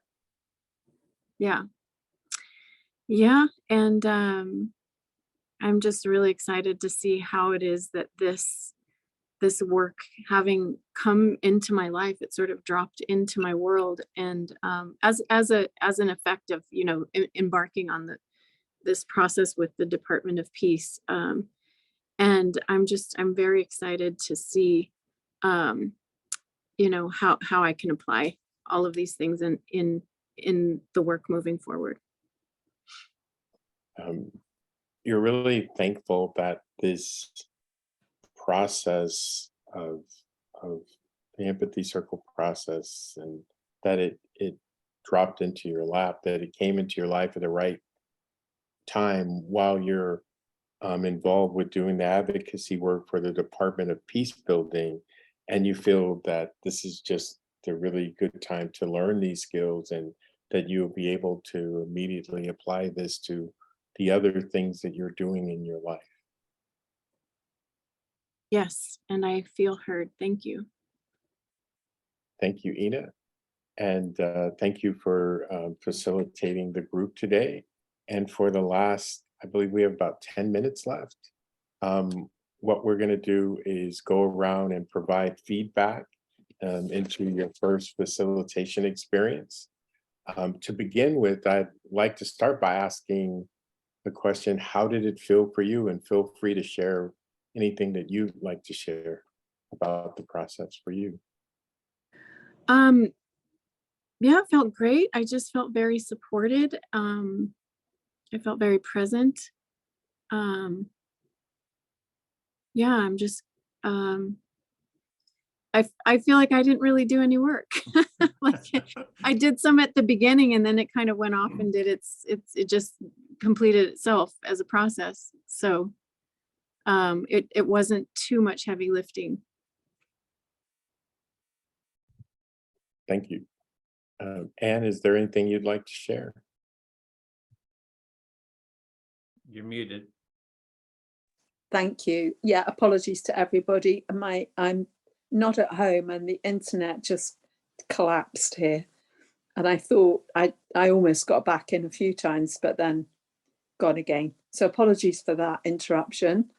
Yeah. Yeah. And I'm just really excited to see how it is that this work, having come into my life, it sort of dropped into my world, and as an effect of embarking on this process with the Department of Peace, and I'm very excited to see how I can apply all of these things in the work moving forward. You're really thankful that this process of the empathy circle process, and that it dropped into your lap, that it came into your life at the right time while you're involved with doing the advocacy work for the Department of Peace Building, and you feel that this is just a really good time to learn these skills, and that you'll be able to immediately apply this to the other things that you're doing in your life. Yes, and I feel heard. Thank you. Thank you, Ina. And thank you for facilitating the group today. And for the last, I believe we have about 10 minutes left. What we're going to do is go around and provide feedback into your first facilitation experience. To begin with, I'd like to start by asking the question, how did it feel for you? And feel free to share anything that you'd like to share about the process for you. Yeah, it felt great. I just felt very supported. I felt very present. Yeah, I'm just I feel like I didn't really do any work. Like I did some at the beginning, and then it kind of went off and did it just completed itself as a process. So it wasn't too much heavy lifting. Thank you. Anne, is there anything you'd like to share? You're muted. Thank you. Yeah, apologies to everybody. I'm not at home and the internet just collapsed here. And I thought I almost got back in a few times, but then gone again. So apologies for that interruption.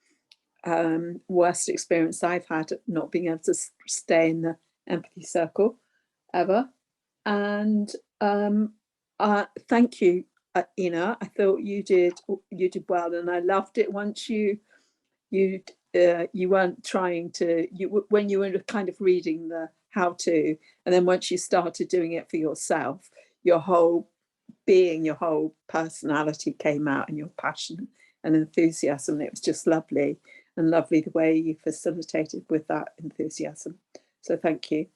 Worst experience I've had not being able to stay in the empathy circle ever. And thank you, Ina. I thought you did well, and I loved it once you weren't trying to, when you were kind of reading the how to, and then once you started doing it for yourself, your whole being, your whole personality came out, and your passion and enthusiasm. It was just lovely, and lovely the way you facilitated with that enthusiasm. So thank you.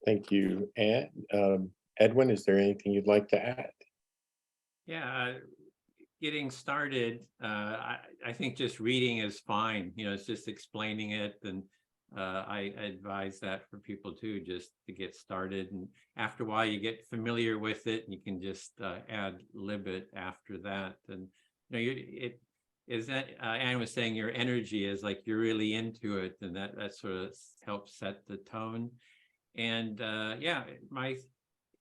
Thank you, Anne. Edwin, is there anything you'd like to add? Yeah, getting started, I think just reading is fine. It's just explaining it, and I advise that for people too, just to get started. And after a while, you get familiar with it, and you can just ad lib it after that. And it is that Anne was saying, your energy is like you're really into it, and that sort of helps set the tone. And yeah,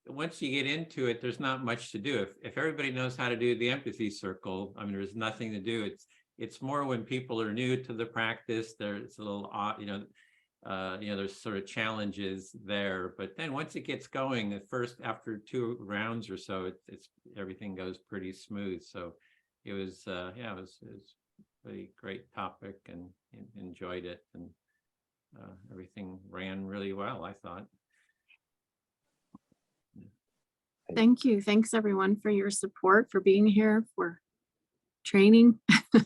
once you get into it, there's not much to do. If everybody knows how to do the empathy circle, I mean, there's nothing to do. It's more when people are new to the practice, there's a little odd, there's sort of challenges there. But then once it gets going, at first, after 2 rounds or so, it's everything goes pretty smooth. So it was, it was a great topic, and enjoyed it, and everything ran really well, I thought. Thank you. Thanks everyone for your support, for being here, for training. You're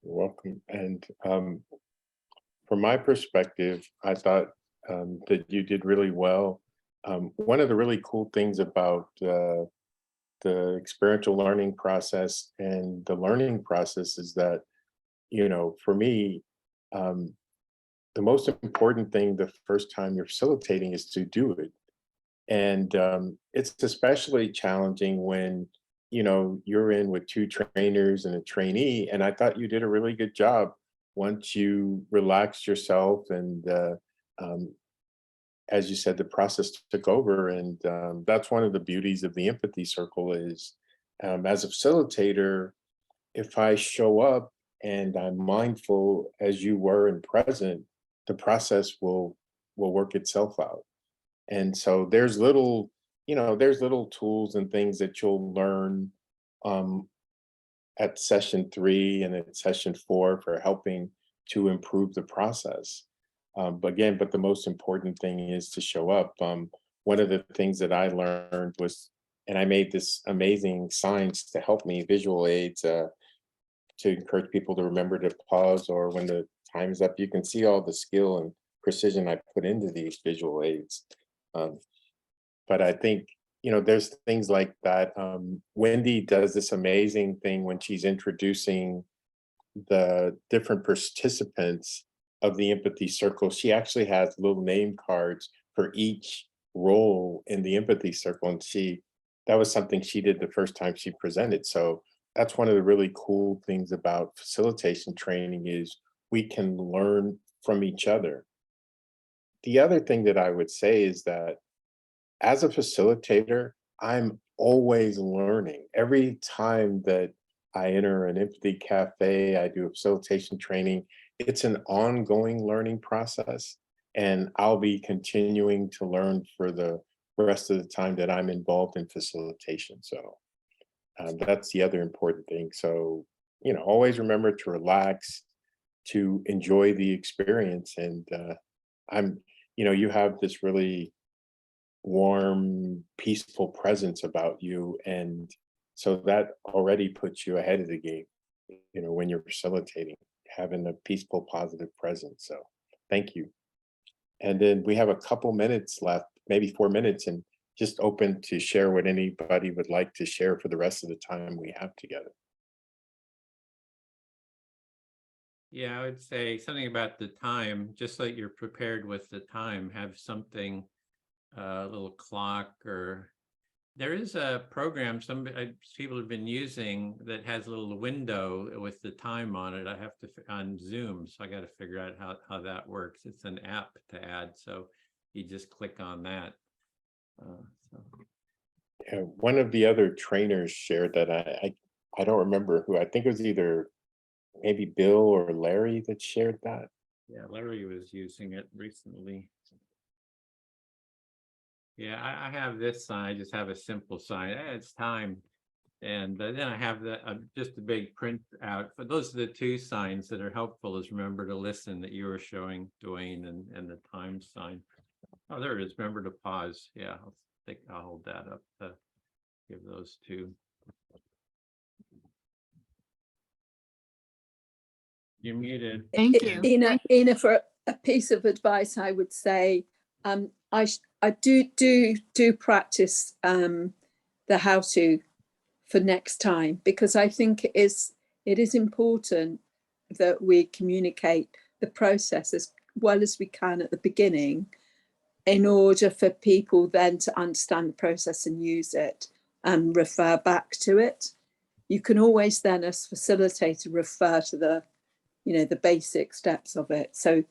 welcome. And from my perspective, I thought that you did really well. One of the really cool things about the experiential learning process and the learning process is that, for me, the most important thing the first time you're facilitating is to do it. And it's especially challenging when, you're in with 2 trainers and a trainee. And I thought you did a really good job once you relaxed yourself. And as you said, the process took over. And that's one of the beauties of the empathy circle is, as a facilitator, if I show up and I'm mindful as you were and present, the process will work itself out. And so there's little tools and things that you'll learn at session 3 and at session 4 for helping to improve the process. But the most important thing is to show up. One of the things that I learned was, and I made this amazing signs to help me, visual aids, to encourage people to remember to pause, or when the time is up, you can see all the skill and precision I put into these visual aids. But I think, there's things like that. Wendy does this amazing thing when she's introducing the different participants of the empathy circle. She actually has little name cards for each role in the empathy circle. And that was something she did the first time she presented. So that's one of the really cool things about facilitation training is we can learn from each other. The other thing that I would say is that as a facilitator, I'm always learning. Every time that I enter an empathy cafe, I do a facilitation training, it's an ongoing learning process. And I'll be continuing to learn for the rest of the time that I'm involved in facilitation. So that's the other important thing. So, always remember to relax, to enjoy the experience. And you have this really warm, peaceful presence about you. And so that already puts you ahead of the game, when you're facilitating, having a peaceful, positive presence. So thank you. And then we have a couple minutes left, maybe 4 minutes, and just open to share what anybody would like to share for the rest of the time we have together. Yeah, I would say something about the time, just so that you're prepared with the time, have something, a little clock, or there is a program some people have been using that has a little window with the time on it. I have to on Zoom, so I got to figure out how that works. It's an app to add, so you just click on that. Yeah, one of the other trainers shared that I don't remember who. I think it was either maybe Bill or Larry that shared that. Yeah, Larry was using it recently. Yeah, I have this sign. I just have a simple sign. It's time. And then I have just a big print out. But those are the 2 signs that are helpful, is remember to listen, that you were showing, Dwayne, and the time sign. Oh, there it is. Remember to pause. Yeah, I think I'll hold that up to give those 2. You're muted. Thank you. Ina, for a piece of advice, I would say, I do practice the how to for next time, because I think it is important that we communicate the process as well as we can at the beginning, in order for people then to understand the process and use it and refer back to it. You can always then, as facilitator, refer to the, the basic steps of it. So,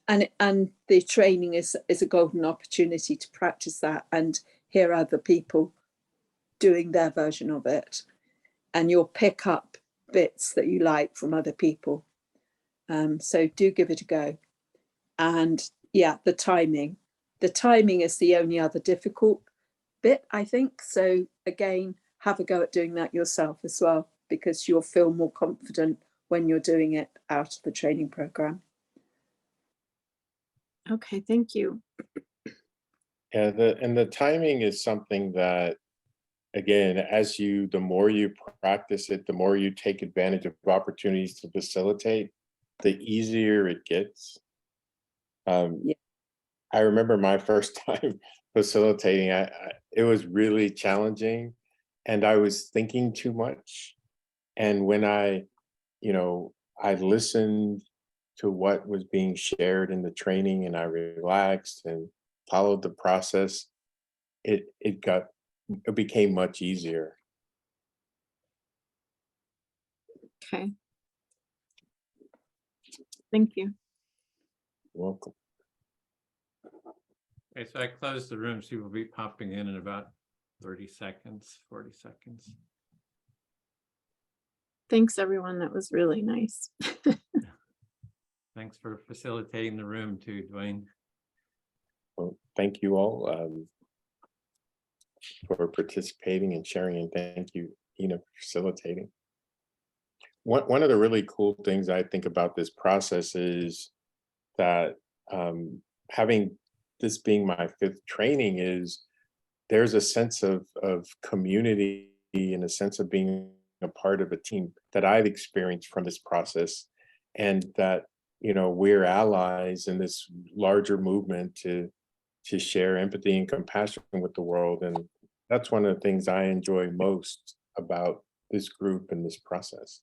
and the training is a golden opportunity to practice that and hear other people doing their version of it. And you'll pick up bits that you like from other people. So do give it a go. And yeah, the timing is the only other difficult bit, I think. So again, have a go at doing that yourself as well, because you'll feel more confident when you're doing it out of the training program. Okay, thank you. Yeah, the timing is something that, again, the more you practice it, the more you take advantage of opportunities to facilitate, the easier it gets. Yeah. I remember my first time facilitating, it was really challenging and I was thinking too much. And when I listened to what was being shared in the training and I relaxed and followed the process, it became much easier. Okay. Thank you. You're welcome. Okay, so I closed the room. So we'll be popping in about 30 seconds, 40 seconds. Thanks, everyone. That was really nice. Thanks for facilitating the room too, Dwayne. Well, thank you all for participating and sharing, and thank you, Ina, for facilitating. One of the really cool things I think about this process is that having this being my 5th training is there's a sense of community and a sense of being a part of a team that I've experienced from this process, and that we're allies in this larger movement to share empathy and compassion with the world. And that's one of the things I enjoy most about this group and this process.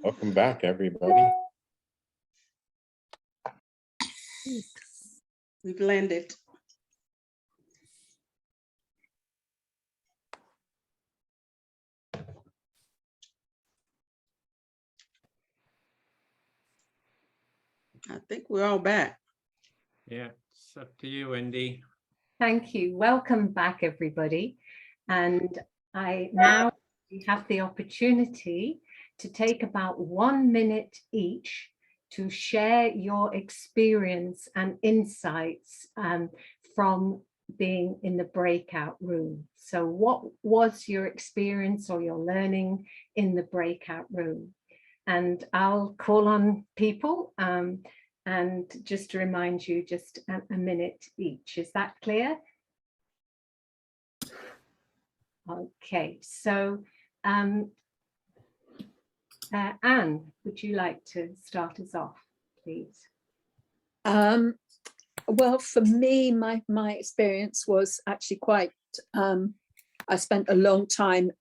Welcome back, everybody. We've landed. I think we're all back. Yeah, it's up to you, Wendy. Thank you. Welcome back, everybody. And I now have the opportunity to take about 1 minute each to share your experience and insights from being in the breakout room. So what was your experience or your learning in the breakout room? And I'll call on people and just to remind you, just a minute each. Is that clear? Okay, so Anne, would you like to start us off, please? Well, for me, my experience was actually quite, I spent a long time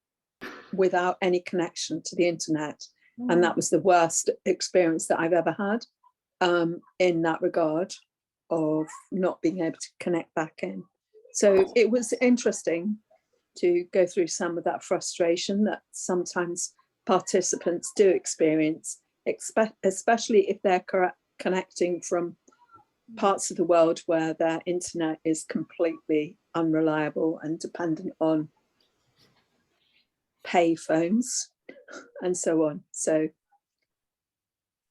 without any connection to the internet. And that was the worst experience that I've ever had in that regard of not being able to connect back in. So it was interesting to go through some of that frustration that sometimes participants do experience, especially if they're connecting from parts of the world where their internet is completely unreliable and dependent on pay phones and so on. So,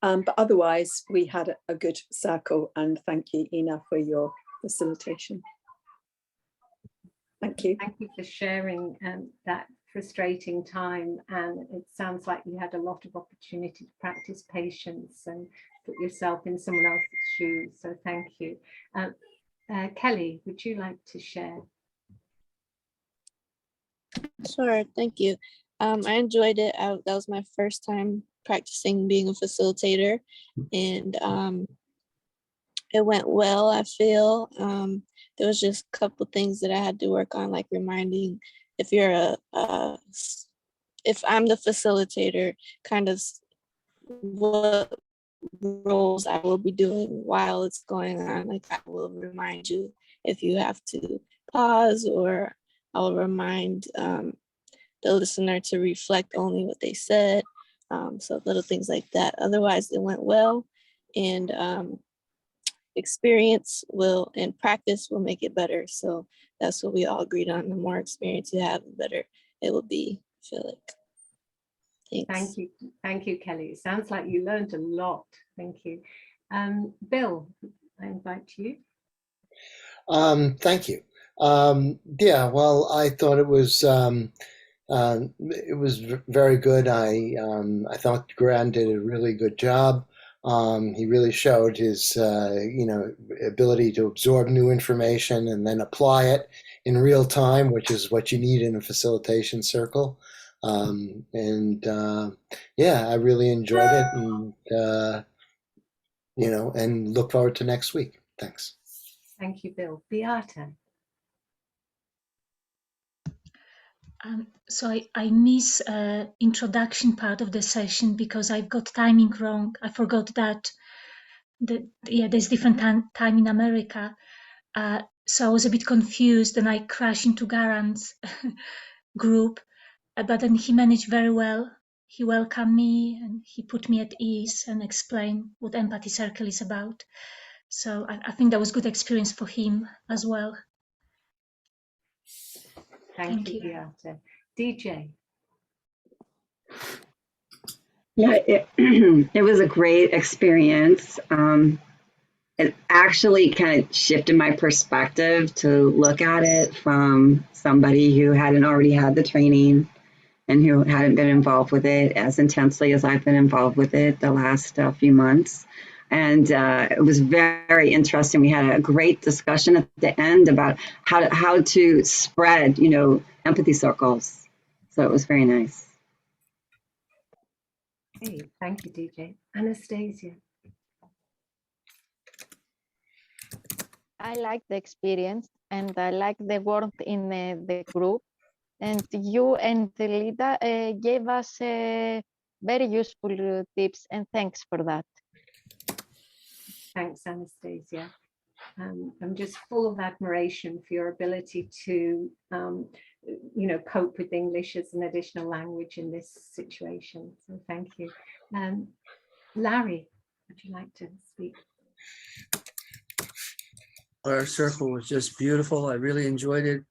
but otherwise we had a good circle, and thank you, Ina, for your facilitation. Thank you. Thank you for sharing that frustrating time, and it sounds like you had a lot of opportunity to practice patience and put yourself in someone else's shoes, so thank you. Kelly, would you like to share? Sure, thank you. I enjoyed it. That was my first time practicing being a facilitator, and it went well, I feel. There was just a couple things that I had to work on, like reminding, if you're a if I'm the facilitator, kind of what roles I will be doing while it's going on. Like I will remind you if you have to pause, or I'll remind the listener to reflect only what they said. So little things like that. Otherwise, it went well, and experience will and practice will make it better. So that's what we all agreed on. The more experience you have, the better it will be. I feel like. Thanks. Thank you, Kelly. It sounds like you learned a lot. Thank you. Bill, I invite you. Thank you. Yeah, well, I thought it was very good. I thought Grant did a really good job. He really showed his ability to absorb new information and then apply it in real time, which is what you need in a facilitation circle. Yeah, I really enjoyed it, and look forward to next week. Thanks. Thank you, Bill. Beata. So I miss introduction part of the session because I got timing wrong. I forgot that there's different time in America. So I was a bit confused and I crashed into Garan's group, but then he managed very well. He welcomed me and he put me at ease and explained what Empathy Circle is about. So I think that was good experience for him as well. Thank you, Beata. DJ. Yeah, it was a great experience. It actually kind of shifted my perspective to look at it from somebody who hadn't already had the training and who hadn't been involved with it as intensely as I've been involved with it the last few months. And it was very interesting. We had a great discussion at the end about how to spread, empathy circles. So it was very nice. Hey, thank you, DJ. Anastasia. I like the experience and I like the work in the group. And you and Lida gave us very useful tips, and thanks for that. Thanks, Anastasia. I'm just full of admiration for your ability to, cope with English as an additional language in this situation. So thank you. Larry, would you like to speak? Our circle was just beautiful. I really enjoyed it.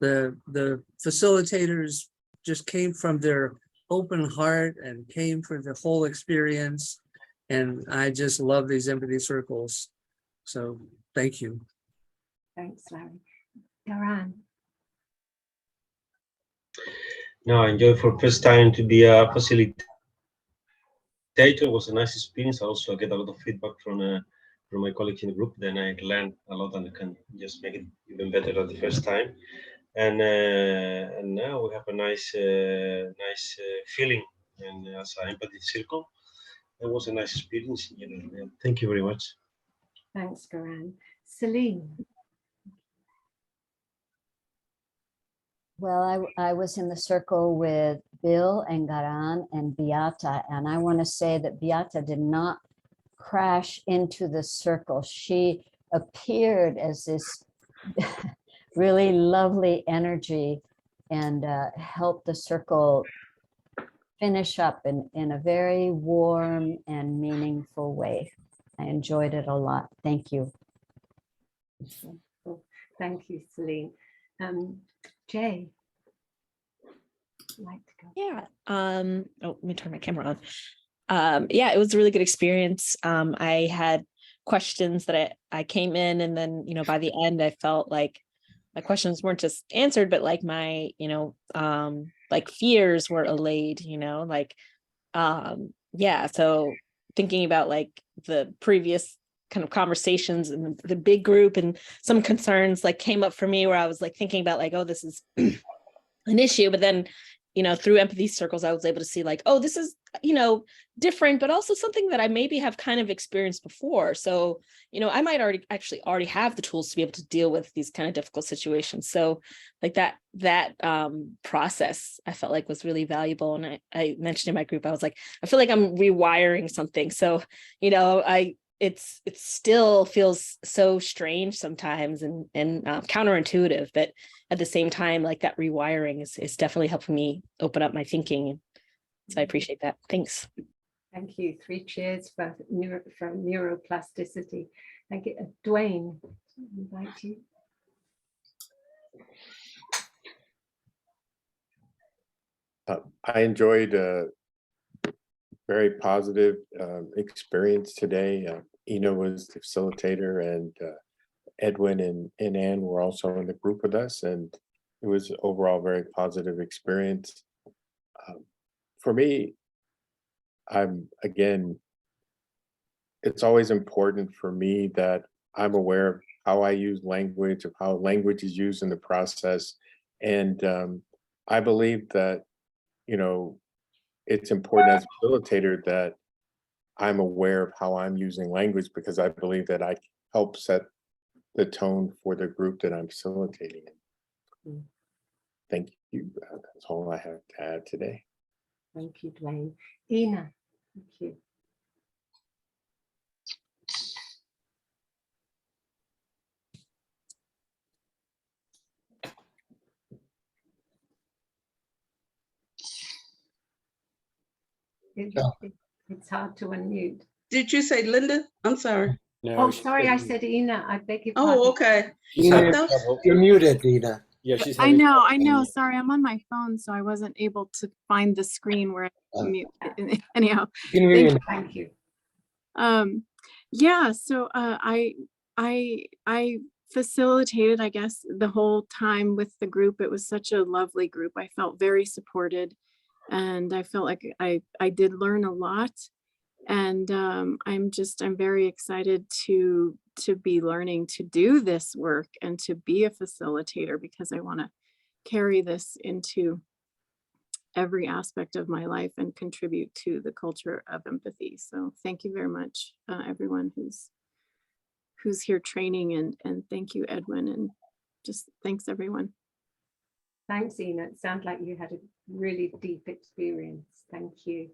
The facilitators just came from their open heart and came for the whole experience. And I just love these empathy circles. So thank you. Thanks, Larry. Garan. No, I enjoyed for first time to be a facilitator. It was a nice experience. I also get a lot of feedback from my colleagues in the group. Then I learned a lot and I can just make it even better than the first time. And now we have a nice feeling and as an empathy circle. It was a nice experience. Thank you very much. Thanks, Garan. Celine. Well, I was in the circle with Bill and Garan and Beata, and I want to say that Beata did not crash into the circle. She appeared as this really lovely energy and helped the circle finish up in a very warm and meaningful way. I enjoyed it a lot. Thank you. Thank you, Celine. Jay, like to go? Yeah. Let me turn my camera on. Yeah, it was a really good experience. I had questions that I came in, and then by the end I felt like my questions weren't just answered, but like my like fears were allayed. Yeah. So thinking about like the previous kind of conversations and the big group, and some concerns like came up for me where I was like thinking about like, oh, this is an issue, but then through empathy circles, I was able to see like, oh, this is, different, but also something that I maybe have kind of experienced before. So, I might already have the tools to be able to deal with these kind of difficult situations. So like that process I felt like was really valuable. And I mentioned in my group, I was like, I feel like I'm rewiring something. So, it still feels so strange sometimes and counterintuitive, but at the same time, like that rewiring is definitely helping me open up my thinking. So I appreciate that. Thanks. Thank you. 3 cheers for neuroplasticity. Thank you. Dwayne, I invite you. I enjoyed a very positive experience today. Ina was the facilitator, and Edwin and Ann were also in the group with us, and it was overall very positive experience. For me, it's always important for me that I'm aware of how I use language, of how language is used in the process. And I believe that, it's important as a facilitator that I'm aware of how I'm using language, because I believe that I help set the tone for the group that I'm facilitating. Thank you. That's all I have to add today. Thank you, Dwayne. Ina, thank you. It's hard to unmute. Did you say Linda? I'm sorry. No, Oh, sorry, I said Ina. I beg your pardon. Oh, okay. You're muted, Nina. Yeah, she's I know. Sorry, I'm on my phone, so I wasn't able to find the screen where I mute. Anyhow, thank you. Yeah, so I facilitated, I guess, the whole time with the group. It was such a lovely group. I felt very supported, and I felt like I did learn a lot. And I'm very excited to be learning to do this work and to be a facilitator, because I want to carry this into every aspect of my life and contribute to the culture of empathy. So thank you very much, everyone who's here training, and thank you, Edwin, and just thanks everyone. Thanks, Ina. It sounds like you had a really deep experience. Thank you.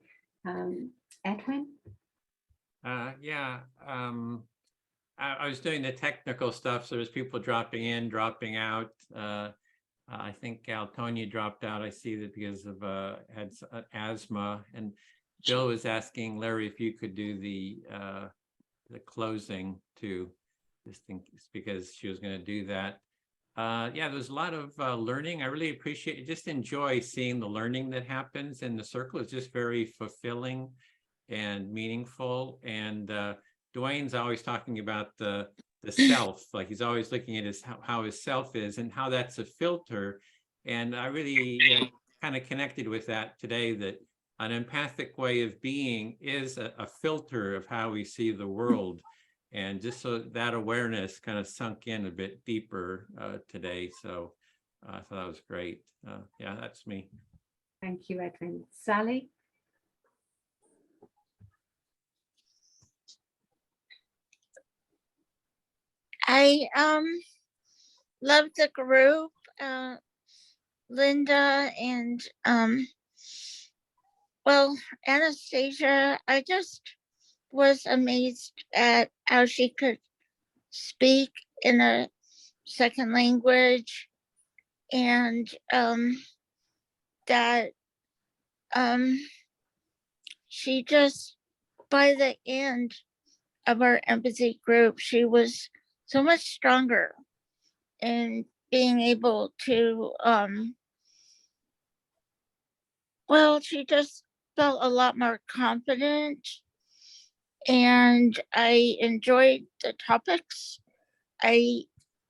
Edwin? Yeah, I was doing the technical stuff, so there's people dropping in, dropping out. I think Altonia dropped out. I see that because of had asthma, and Bill was asking Larry if you could do the closing too, just because she was going to do that. Yeah, there's a lot of learning. I really appreciate it. Just enjoy seeing the learning that happens in the circle. It's just very fulfilling and meaningful. And Dwayne's always talking about the self, like he's always looking at how his self is and how that's a filter. And I really kind of connected with that today, that an empathic way of being is a filter of how we see the world. And just so that awareness kind of sunk in a bit deeper today. So I thought that was great. Yeah, that's me. Thank you, Edwin. Sally? I love the group, Linda and well, Anastasia. I just was amazed at how she could speak in a second language, and that she just, by the end of our empathy group, she was so much stronger in being able to well, she just felt a lot more confident, and I enjoyed the topics. I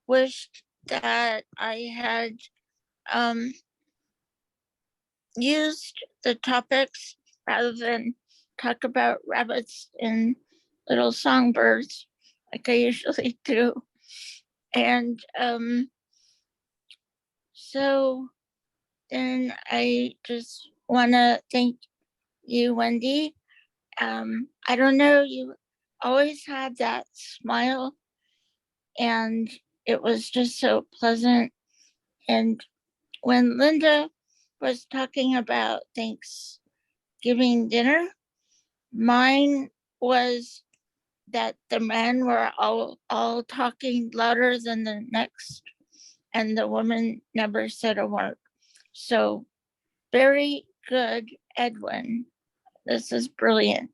wished that I had used the topics rather than talk about rabbits and little songbirds like I usually do. And so then I just want to thank you, Wendy. I don't know, you always had that smile, and it was just so pleasant. And when Linda was talking about Thanksgiving dinner, mine was that the men were all talking louder than the next, and the woman never said a word. So very good, Edwin. This is brilliant.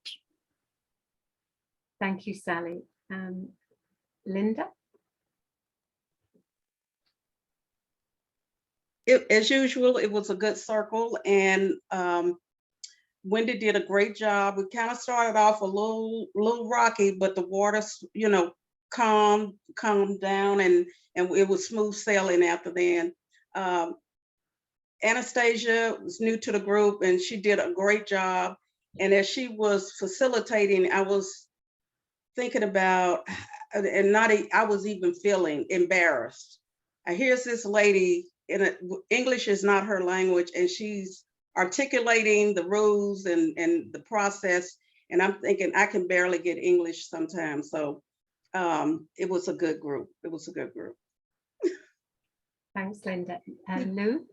Thank you, Sally. Linda? As usual, it was a good circle, and Wendy did a great job. We kind of started off a little rocky, but the water, calmed down, and it was smooth sailing after then. Anastasia was new to the group, and she did a great job. And as she was facilitating, I was thinking about, I was even feeling embarrassed. Here's this lady, English is not her language, and she's articulating the rules and the process. And I'm thinking I can barely get English sometimes. So it was a good group. It was a good group. Thanks, Linda. Lou?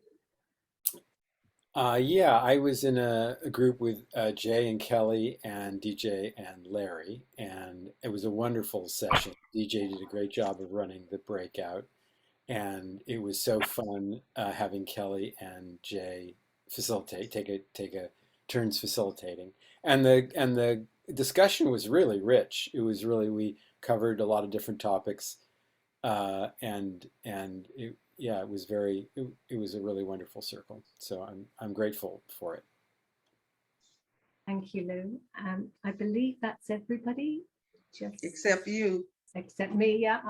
Yeah, I was in a group with Jay and Kelly and DJ and Larry, and it was a wonderful session. DJ did a great job of running the breakout, and it was so fun having Kelly and Jay facilitate, take a turns facilitating, and the discussion was really rich. It was really, we covered a lot of different topics, and yeah, it was it was a really wonderful circle. So I'm grateful for it. Thank you, Lou. I believe that's everybody. Just except you. Except me, yeah.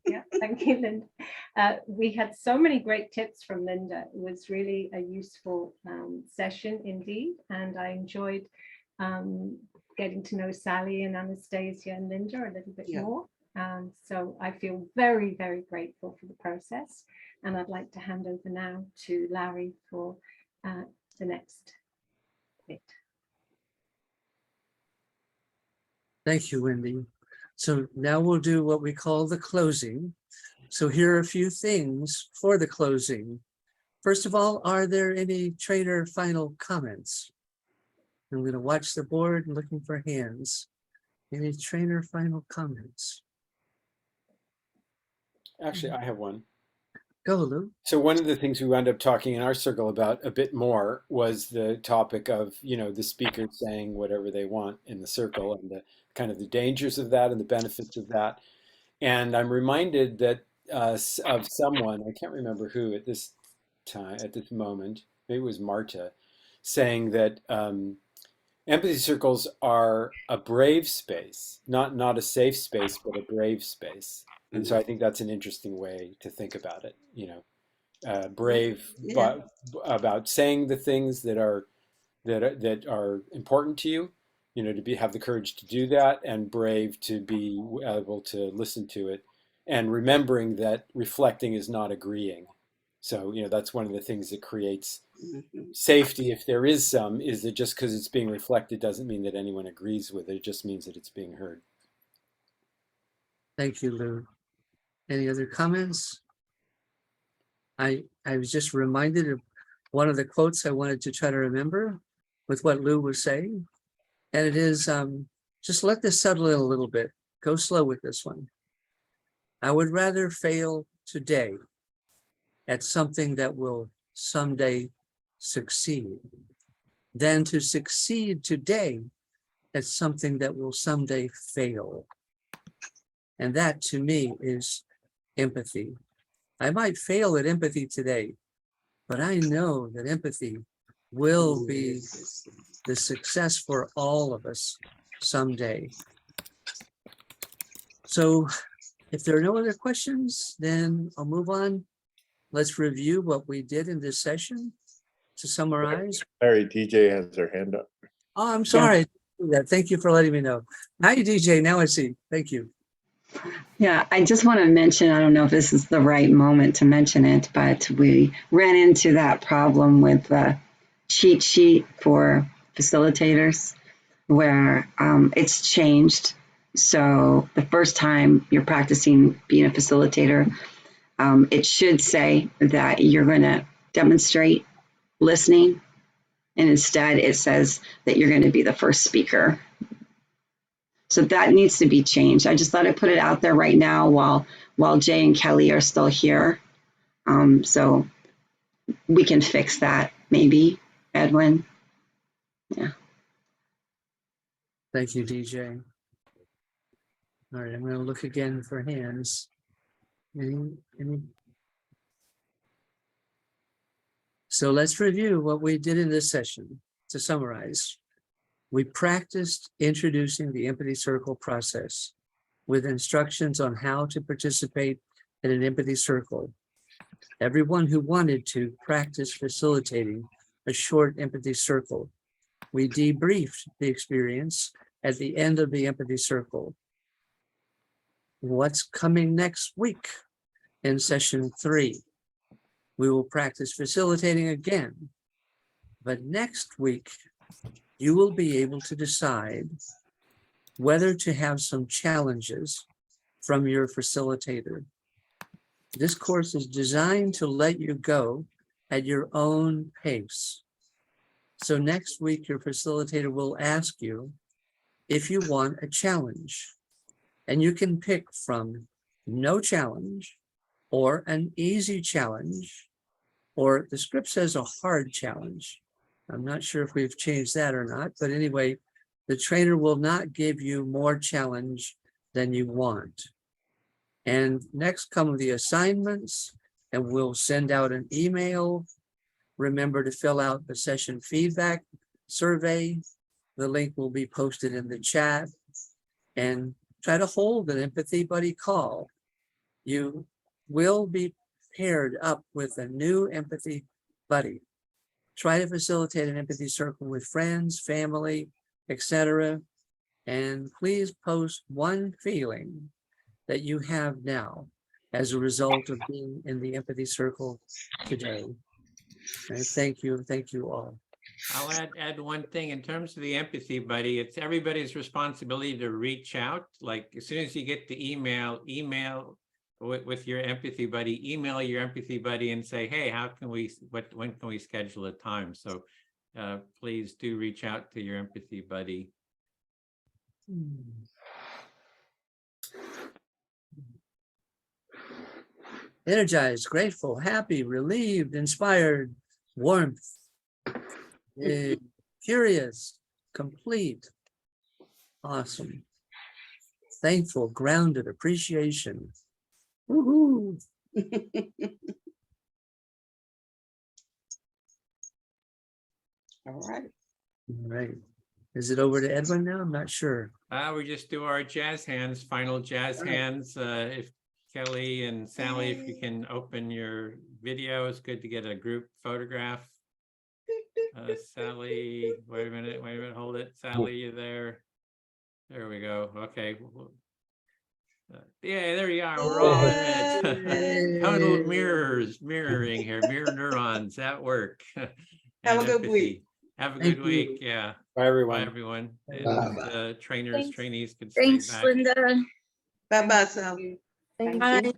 Yeah, thank you, Linda. We had so many great tips from Linda. It was really a useful session indeed, and I enjoyed getting to know Sally and Anastasia and Linda a little bit more. So I feel very, very grateful for the process, and I'd like to hand over now to Larry for the next bit. Thank you, Wendy. So now we'll do what we call the closing. So here are a few things for the closing. First of all, are there any trainer final comments? I'm going to watch the board looking for hands. Any trainer final comments? Actually, I have one. Go, Lou. So one of the things we wound up talking in our circle about a bit more was the topic of, the speaker saying whatever they want in the circle, and the kind of the dangers of that and the benefits of that. And I'm reminded that of someone, I can't remember who at this time, at this moment, maybe it was Marta, saying that empathy circles are a brave space, not a safe space, but a brave space. And so I think that's an interesting way to think about it, brave, but about saying the things that are important to you, to have the courage to do that, and brave to be able to listen to it, and remembering that reflecting is not agreeing. So, that's one of the things that creates safety, if there is some, is that just because it's being reflected doesn't mean that anyone agrees with it. It just means that it's being heard. Thank you, Lou. Any other comments? I was just reminded of one of the quotes I wanted to try to remember with what Lou was saying. And it is, just let this settle in a little bit. Go slow with this one. I would rather fail today at something that will someday succeed than to succeed today at something that will someday fail. And that to me is empathy. I might fail at empathy today, but I know that empathy will be the success for all of us someday. So if there are no other questions, then I'll move on. Let's review what we did in this session to summarize. Larry, DJ has her hand up. Oh, I'm sorry. Yeah. Thank you for letting me know. Hi, DJ. Now I see. Thank you. Yeah, I just want to mention, I don't know if this is the right moment to mention it, but we ran into that problem with the cheat sheet for facilitators where it's changed. So the first time you're practicing being a facilitator, it should say that you're going to demonstrate listening. And instead it says that you're going to be the first speaker. So that needs to be changed. I just thought I'd put it out there right now while Jay and Kelly are still here. So we can fix that maybe, Edwin. Yeah. Thank you, DJ. All right, I'm going to look again for hands. Any? So let's review what we did in this session. To summarize, we practiced introducing the empathy circle process with instructions on how to participate in an empathy circle. Everyone who wanted to practice facilitating a short empathy circle. We debriefed the experience at the end of the empathy circle. What's coming next week in session 3? We will practice facilitating again, but next week you will be able to decide whether to have some challenges from your facilitator. This course is designed to let you go at your own pace. So next week, your facilitator will ask you if you want a challenge, and you can pick from no challenge or an easy challenge, or the script says a hard challenge. I'm not sure if we've changed that or not, but anyway, the trainer will not give you more challenge than you want. And next come the assignments, and we'll send out an email. Remember to fill out the session feedback survey. The link will be posted in the chat, and try to hold an empathy buddy call. You will be paired up with a new empathy buddy. Try to facilitate an empathy circle with friends, family, etc. And please post one feeling that you have now as a result of being in the empathy circle today. And thank you all. I'll add one thing in terms of the empathy buddy. It's everybody's responsibility to reach out. Like as soon as you get the email with your empathy buddy, email your empathy buddy and say, hey, when can we schedule a time? So please do reach out to your empathy buddy. Energized, grateful, happy, relieved, inspired, warmth, curious, complete, awesome, thankful, grounded, appreciation. Woohoo! All right. All right. Is it over to Edwin now? I'm not sure. We just do our jazz hands, final jazz hands. If Kelly and Sally, if you can open your video, it's good to get a group photograph. Sally, wait a minute, hold it. Sally, you there? There we go. Okay. Yeah, there you are. We're all in it. Total mirroring here, mirror neurons at work. Have a good week. Have a good week. Yeah. Bye, everyone. Bye, everyone. And trainees can stay Thanks, back. Linda. Bye-bye, Sally. Bye.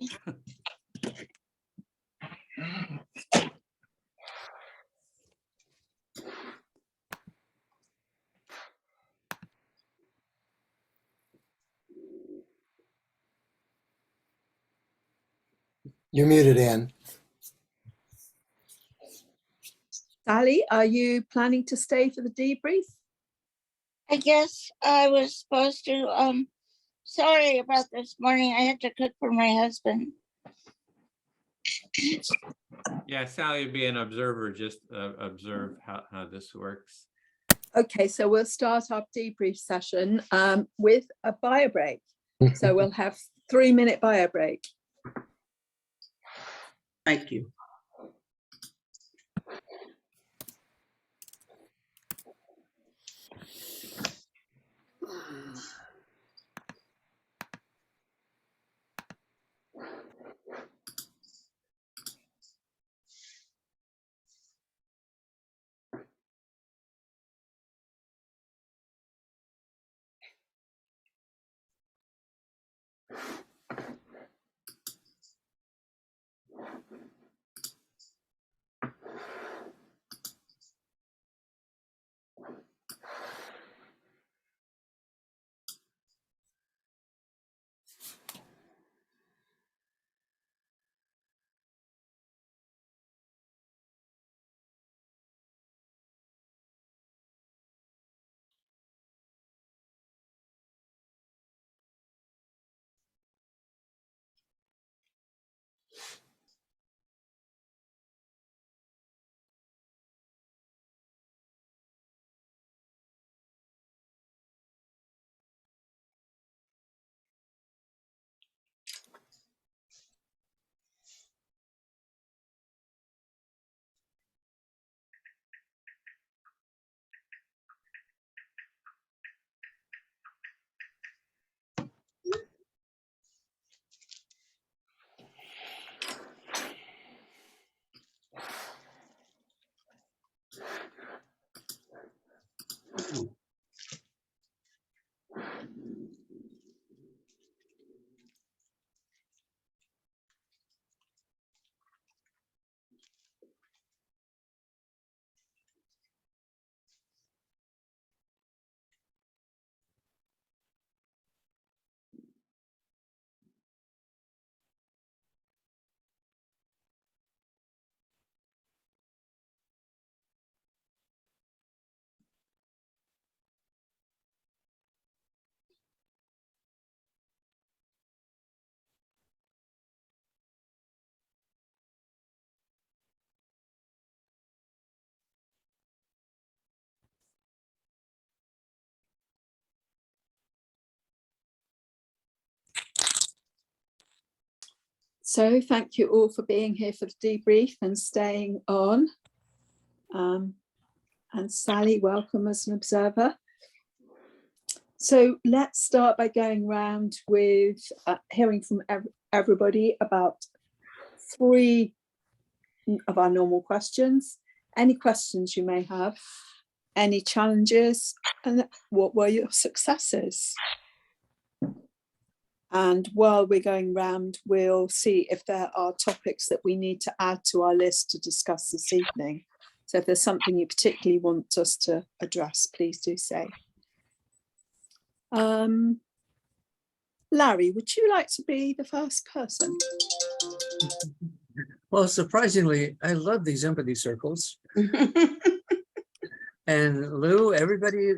You're muted, Ann. Sally, are you planning to stay for the debrief? I guess I was supposed to, sorry about this morning. I had to cook for my husband. Yeah, Sally would be an observer, just observe how this works. Okay, so we'll start our debrief session with a bio break. So we'll have 3-minute bio break. Thank you. So thank you all for being here for the debrief and staying on. And Sally, welcome as an observer. So let's start by going round with hearing from everybody about 3 of our normal questions. Any questions you may have, any challenges, and what were your successes? And while we're going round, we'll see if there are topics that we need to add to our list to discuss this evening. So if there's something you particularly want us to address, please do say. Larry, would you like to be the first person? Well, surprisingly, I love these empathy circles. And Lou, everybody,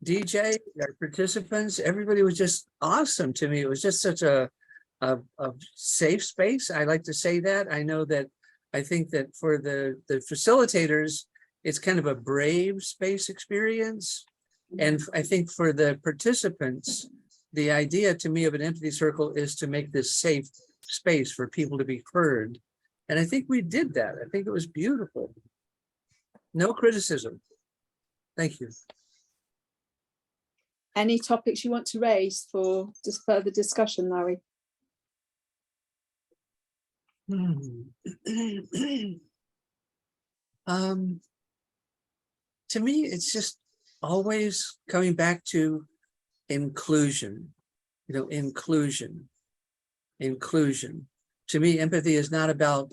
DJ, our participants, everybody was just awesome to me. It was just such a safe space. I like to say that. I know that I think that for the facilitators, it's kind of a brave space experience. And I think for the participants, the idea to me of an empathy circle is to make this safe space for people to be heard. And I think we did that. I think it was beautiful. No criticism. Thank you. Any topics you want to raise for just further discussion, Larry? To me, it's just always coming back to inclusion, inclusion. To me, empathy is not about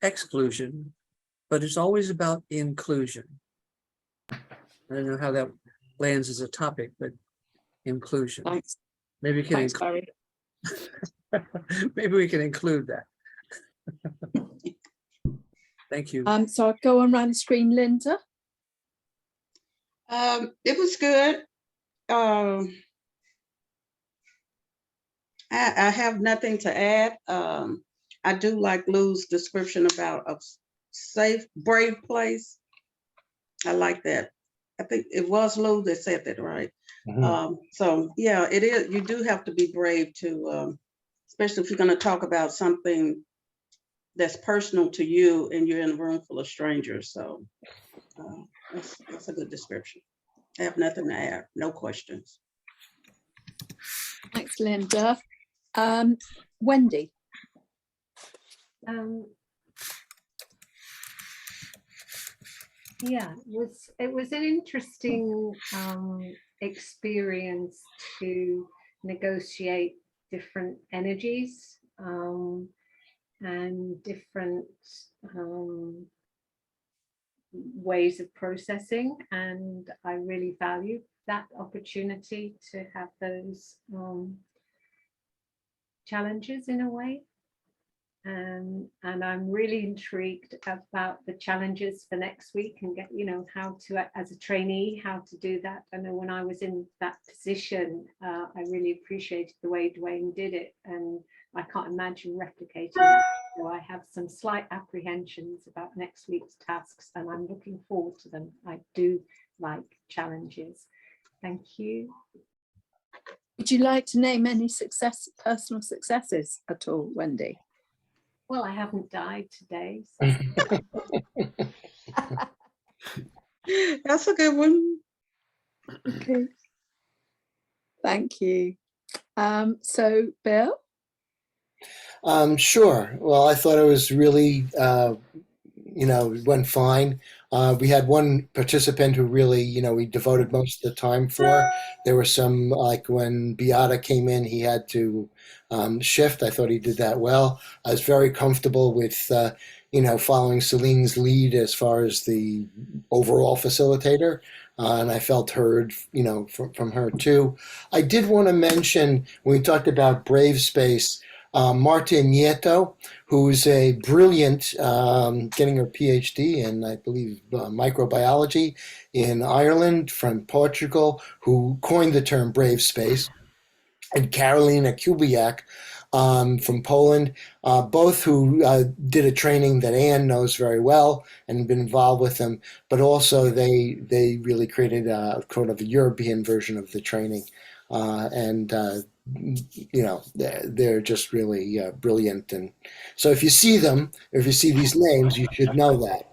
exclusion, but it's always about inclusion. I don't know how that lands as a topic, but inclusion. Thanks. Maybe we can. Thanks, maybe we can include that. Thank you. So I'll go on around the screen, Linda. It was good. I have nothing to add. I do like Lou's description about a safe, brave place. I like that. I think it was Lou that said that, right? So yeah, it is. You do have to be brave to, especially if you're going to talk about something that's personal to you and you're in a room full of strangers. So that's a good description. I have nothing to add. No questions. Thanks, Linda. Wendy. Yeah, it was an interesting experience to negotiate different energies and different ways of processing, and I really value that opportunity to have those challenges in a way. And I'm really intrigued about the challenges for next week and get, how to, as a trainee, how to do that. I know when I was in that position, I really appreciated the way Dwayne did it, and I can't imagine replicating it. So I have some slight apprehensions about next week's tasks, and I'm looking forward to them. I do like challenges. Thank you. Would you like to name any personal successes at all, Wendy? Well, I haven't died today. So. That's a good one. Okay. Thank you. So, Bill? Sure. Well, I thought it was really, went fine. We had one participant who really, we devoted most of the time for. There were some, like when Beata came in, he had to shift. I thought he did that well. I was very comfortable with, following Celine's lead as far as the overall facilitator. And I felt heard, from her too. I did want to mention, when we talked about Brave Space, Marta Nieto, who's a brilliant, getting her PhD in, I believe, microbiology in Ireland, from Portugal, who coined the term Brave Space, and Karolina Kubiak from Poland, both who did a training that Anne knows very well and been involved with them, but also they really created a kind of a European version of the training. And you know, they're just really brilliant. And so if you see them, if you see these names, you should know that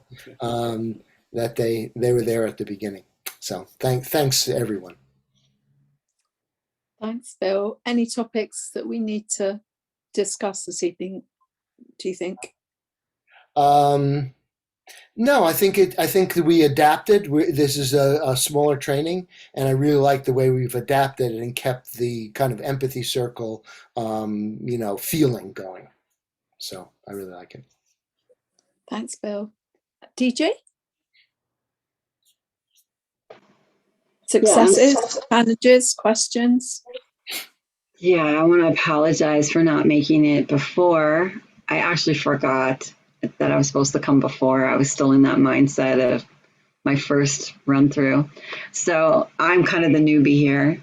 that they were there at the beginning. So thanks to everyone. Thanks, Bill. Any topics that we need to discuss this evening, do you think? No, I think that we adapted. This is a smaller training, and I really like the way we've adapted and kept the kind of empathy circle, you know, feeling going. So I really like it. Thanks, Bill. DJ? Successes, challenges, questions? Yeah, I want to apologize for not making it before. I actually forgot that I was supposed to come before. I was still in that mindset of my first run through. So I'm kind of the newbie here,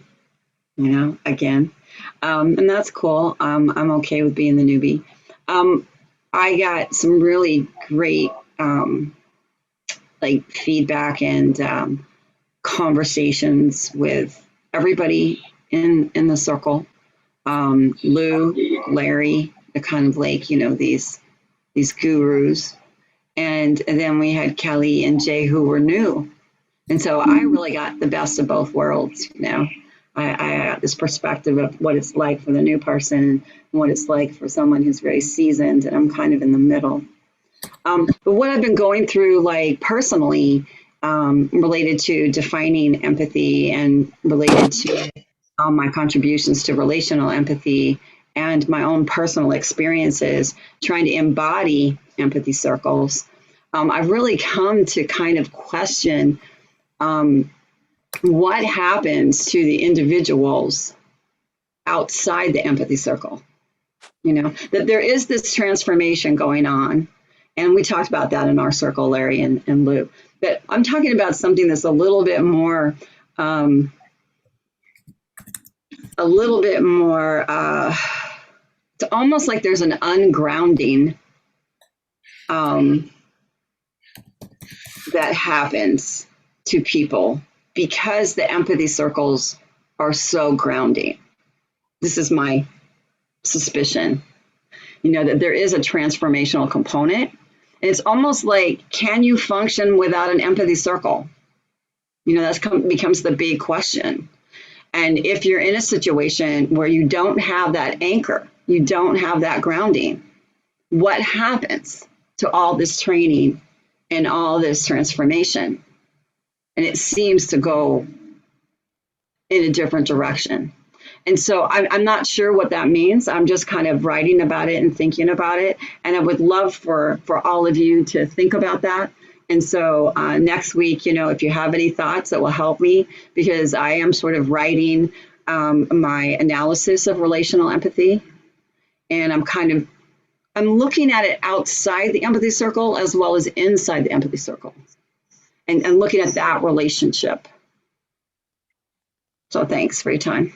you know, again. And that's cool. I'm okay with being the newbie. I got some really great like feedback and conversations with everybody in the circle. Lou, Larry, the kind of like, you know, these gurus. And then we had Kelly and Jay who were new. And so I really got the best of both worlds, you know. I got this perspective of what it's like for the new person and what it's like for someone who's very seasoned, and I'm kind of in the middle. But what I've been going through, like personally, related to defining empathy and related to my contributions to relational empathy and my own personal experiences trying to embody empathy circles, I've really come to kind of question what happens to the individuals outside the empathy circle. You know, that there is this transformation going on. And we talked about that in our circle, Larry and Lou. But I'm talking about something that's a little bit more, it's almost like there's an ungrounding that happens to people because the empathy circles are so grounding. This is my suspicion, you know, that there is a transformational component. And it's almost like, can you function without an empathy circle? You know, that becomes the big question. And if you're in a situation where you don't have that anchor, you don't have that grounding, what happens to all this training and all this transformation? And it seems to go in a different direction. And so I'm not sure what that means. I'm just kind of writing about it and thinking about it. And I would love for all of you to think about that. And so next week, you know, if you have any thoughts that will help me, because I am sort of writing my analysis of relational empathy. And I'm looking at it outside the empathy circle as well as inside the empathy circle and looking at that relationship. So thanks for your time.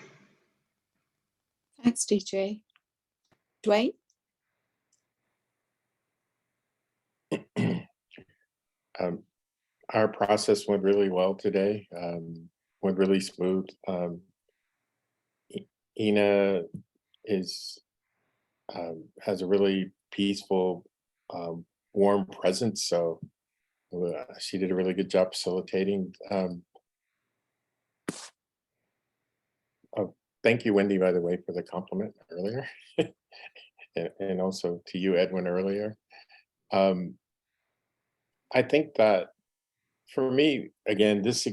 Thanks, DJ. Dwayne? Our process went really well today, went really smooth. Ina has a really peaceful, warm presence, so she did a really good job facilitating. Thank you, Wendy, by the way, for the compliment earlier, and also to you, Edwin, earlier. I think that for me, again, this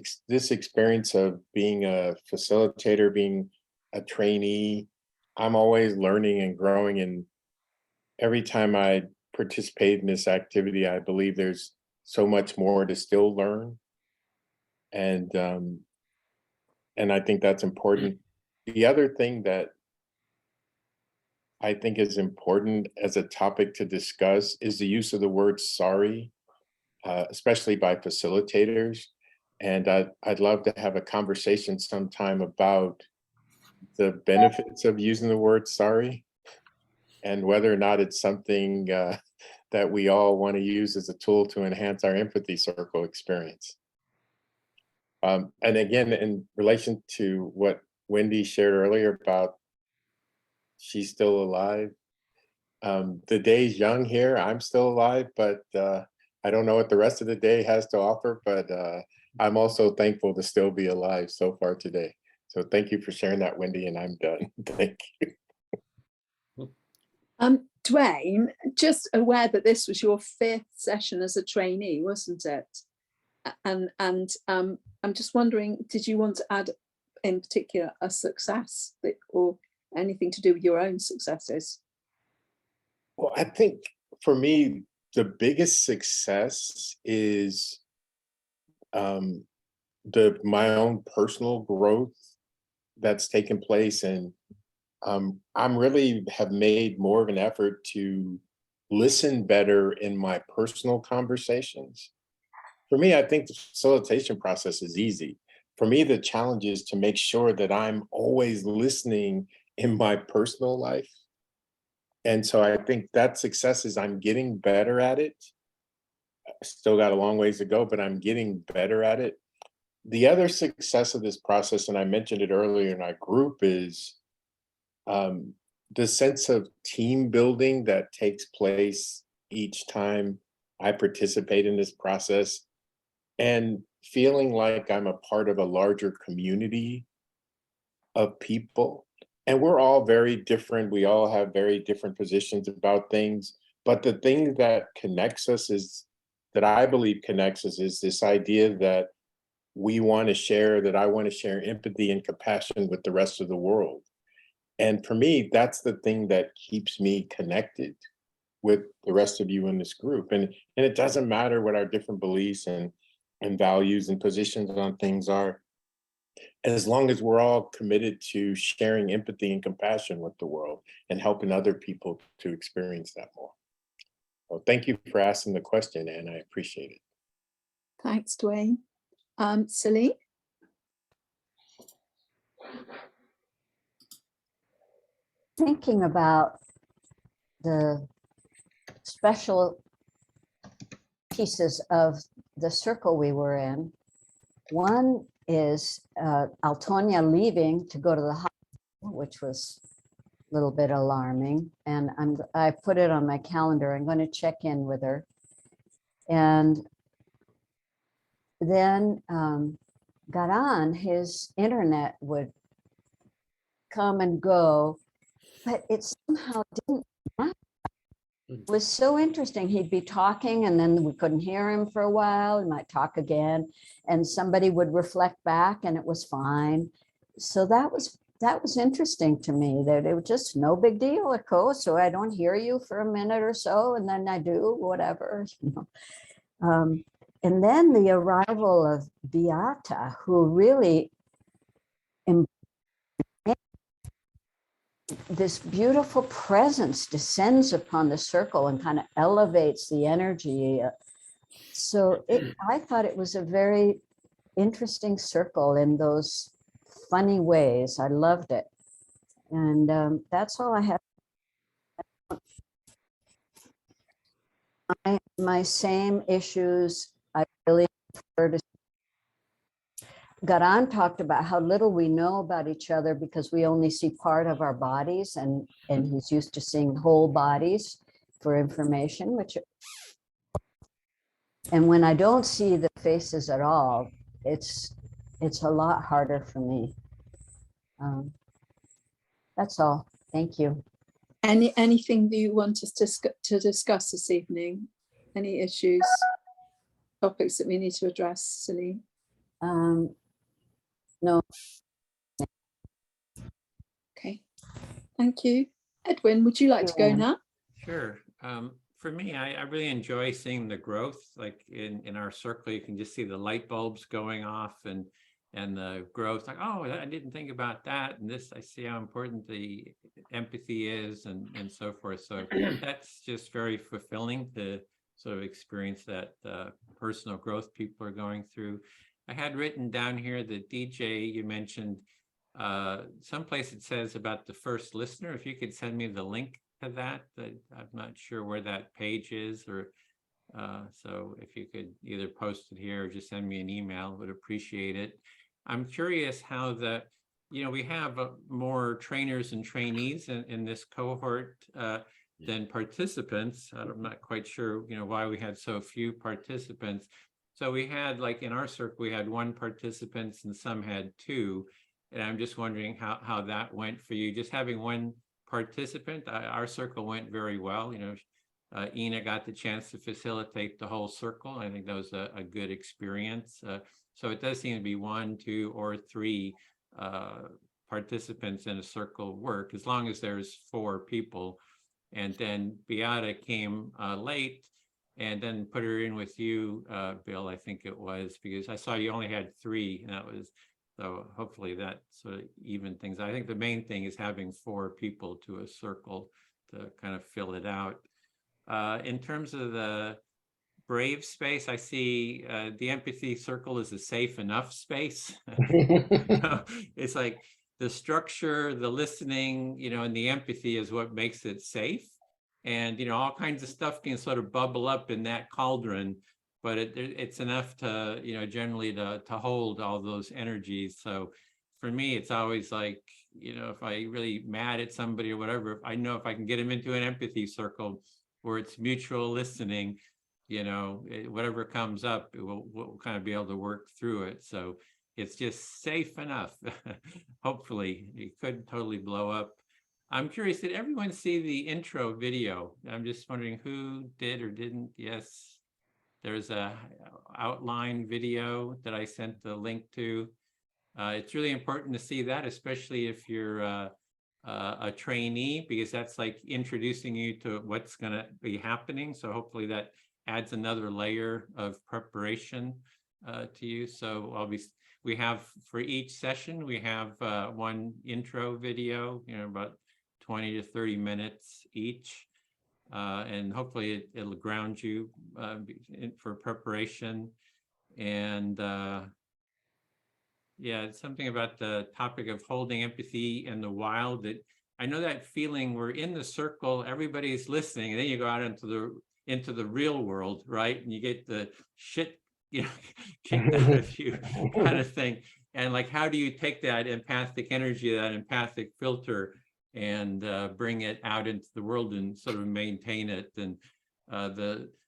experience of being a facilitator, being a trainee, I'm always learning and growing, and every time I participate in this activity, I believe there's so much more to still learn, and I think that's important. The other thing that I think is important as a topic to discuss is the use of the word sorry, especially by facilitators. And I'd love to have a conversation sometime about the benefits of using the word sorry and whether or not it's something that we all want to use as a tool to enhance our empathy circle experience. And again, in relation to what Wendy shared earlier about she's still alive. The day's young here. I'm still alive, but I don't know what the rest of the day has to offer, but I'm also thankful to still be alive so far today. So thank you for sharing that, Wendy, and I'm done. Thank you. Dwayne, just aware that this was your 5th session as a trainee, wasn't it? And I'm just wondering, did you want to add in particular a success or anything to do with your own successes? Well, I think for me, the biggest success is my own personal growth that's taken place, and I'm really have made more of an effort to listen better in my personal conversations. For me, I think the facilitation process is easy. For me, the challenge is to make sure that I'm always listening in my personal life. And so I think that success is I'm getting better at it. Still got a long ways to go, but I'm getting better at it. The other success of this process, and I mentioned it earlier in our group, is the sense of team building that takes place each time I participate in this process, and feeling like I'm a part of a larger community of people. And we're all very different. We all have very different positions about things. But the thing that connects us is, that I believe connects us, is this idea that we want to share, that I want to share empathy and compassion with the rest of the world. And for me, that's the thing that keeps me connected with the rest of you in this group. And it doesn't matter what our different beliefs and values and positions on things are, as long as we're all committed to sharing empathy and compassion with the world and helping other people to experience that more. Well, thank you for asking the question, Anne. I appreciate it. Thanks, Dwayne. Celine? Thinking about the special pieces of the circle we were in. One is Altonia leaving to go to the hospital, which was a little bit alarming. And I put it on my calendar. I'm going to check in with her. And then got on, his internet would come and go, but it somehow didn't happen. It was so interesting. He'd be talking and then we couldn't hear him for a while. He might talk again and somebody would reflect back and it was fine. So that was interesting to me, that it was just no big deal, of course. So I don't hear you for a minute or so and then I do whatever, you know. And then the arrival of Beata, who really, this beautiful presence descends upon the circle and kind of elevates the energy. So I thought it was a very interesting circle in those funny ways. I loved it. And that's all I have. My same issues, I really prefer to. Garan talked about how little we know about each other because we only see part of our bodies, and he's used to seeing whole bodies for information, and when I don't see the faces at all, it's a lot harder for me. That's all. Thank you. Anything that you want us to discuss this evening? Any issues, topics that we need to address, Celine? No. Okay. Thank you. Edwin, would you like to go now? Sure. For me, I really enjoy seeing the growth. Like in our circle, you can just see the light bulbs going off and the growth. Like, oh, I didn't think about that. And this, I see how important the empathy is and so forth. So that's just very fulfilling to sort of experience that personal growth people are going through. I had written down here that DJ, you mentioned someplace it says about the first listener. If you could send me the link to that, I'm not sure where that page is, or so if you could either post it here or just send me an email, would appreciate it. I'm curious how the we have more trainers and trainees in this cohort than participants. I'm not quite sure, why we had so few participants. So we had, like in our circle, we had 1 participant and some had 2. And I'm just wondering how that went for you. Just having 1 participant, our circle went very well. Ina got the chance to facilitate the whole circle. I think that was a good experience. So it does seem to be 1, 2, or 3 participants in a circle work, as long as there's 4 people. And then Beata came late, and then put her in with you, Bill, I think it was, because I saw you only had 3, and that was, so hopefully that sort of evened things. I think the main thing is having 4 people to a circle to kind of fill it out. In terms of the brave space, I see the empathy circle is a safe enough space. It's like the structure, the listening, and the empathy is what makes it safe. And, all kinds of stuff can sort of bubble up in that cauldron, but it's enough to, generally to hold all those energies. So for me, it's always like, if I really mad at somebody or whatever, I know if I can get them into an empathy circle where it's mutual listening, whatever comes up, we'll kind of be able to work through it. So it's just safe enough. Hopefully it couldn't totally blow up. I'm curious, did everyone see the intro video? I'm just wondering who did or didn't. Yes, there's a outline video that I sent the link to. It's really important to see that, especially if you're a trainee, because that's like introducing you to what's going to be happening. So hopefully that adds another layer of preparation to you. So we have, for each session, we have 1 intro video, about 20 to 30 minutes each. And hopefully it'll ground you for preparation. And yeah, it's something about the topic of holding empathy in the wild, that I know that feeling, we're in the circle, everybody's listening, and then you go out into the real world, right? And you get the shit, kicked out of you kind of thing. And like, how do you take that empathic energy, that empathic filter, and bring it out into the world and sort of maintain it? And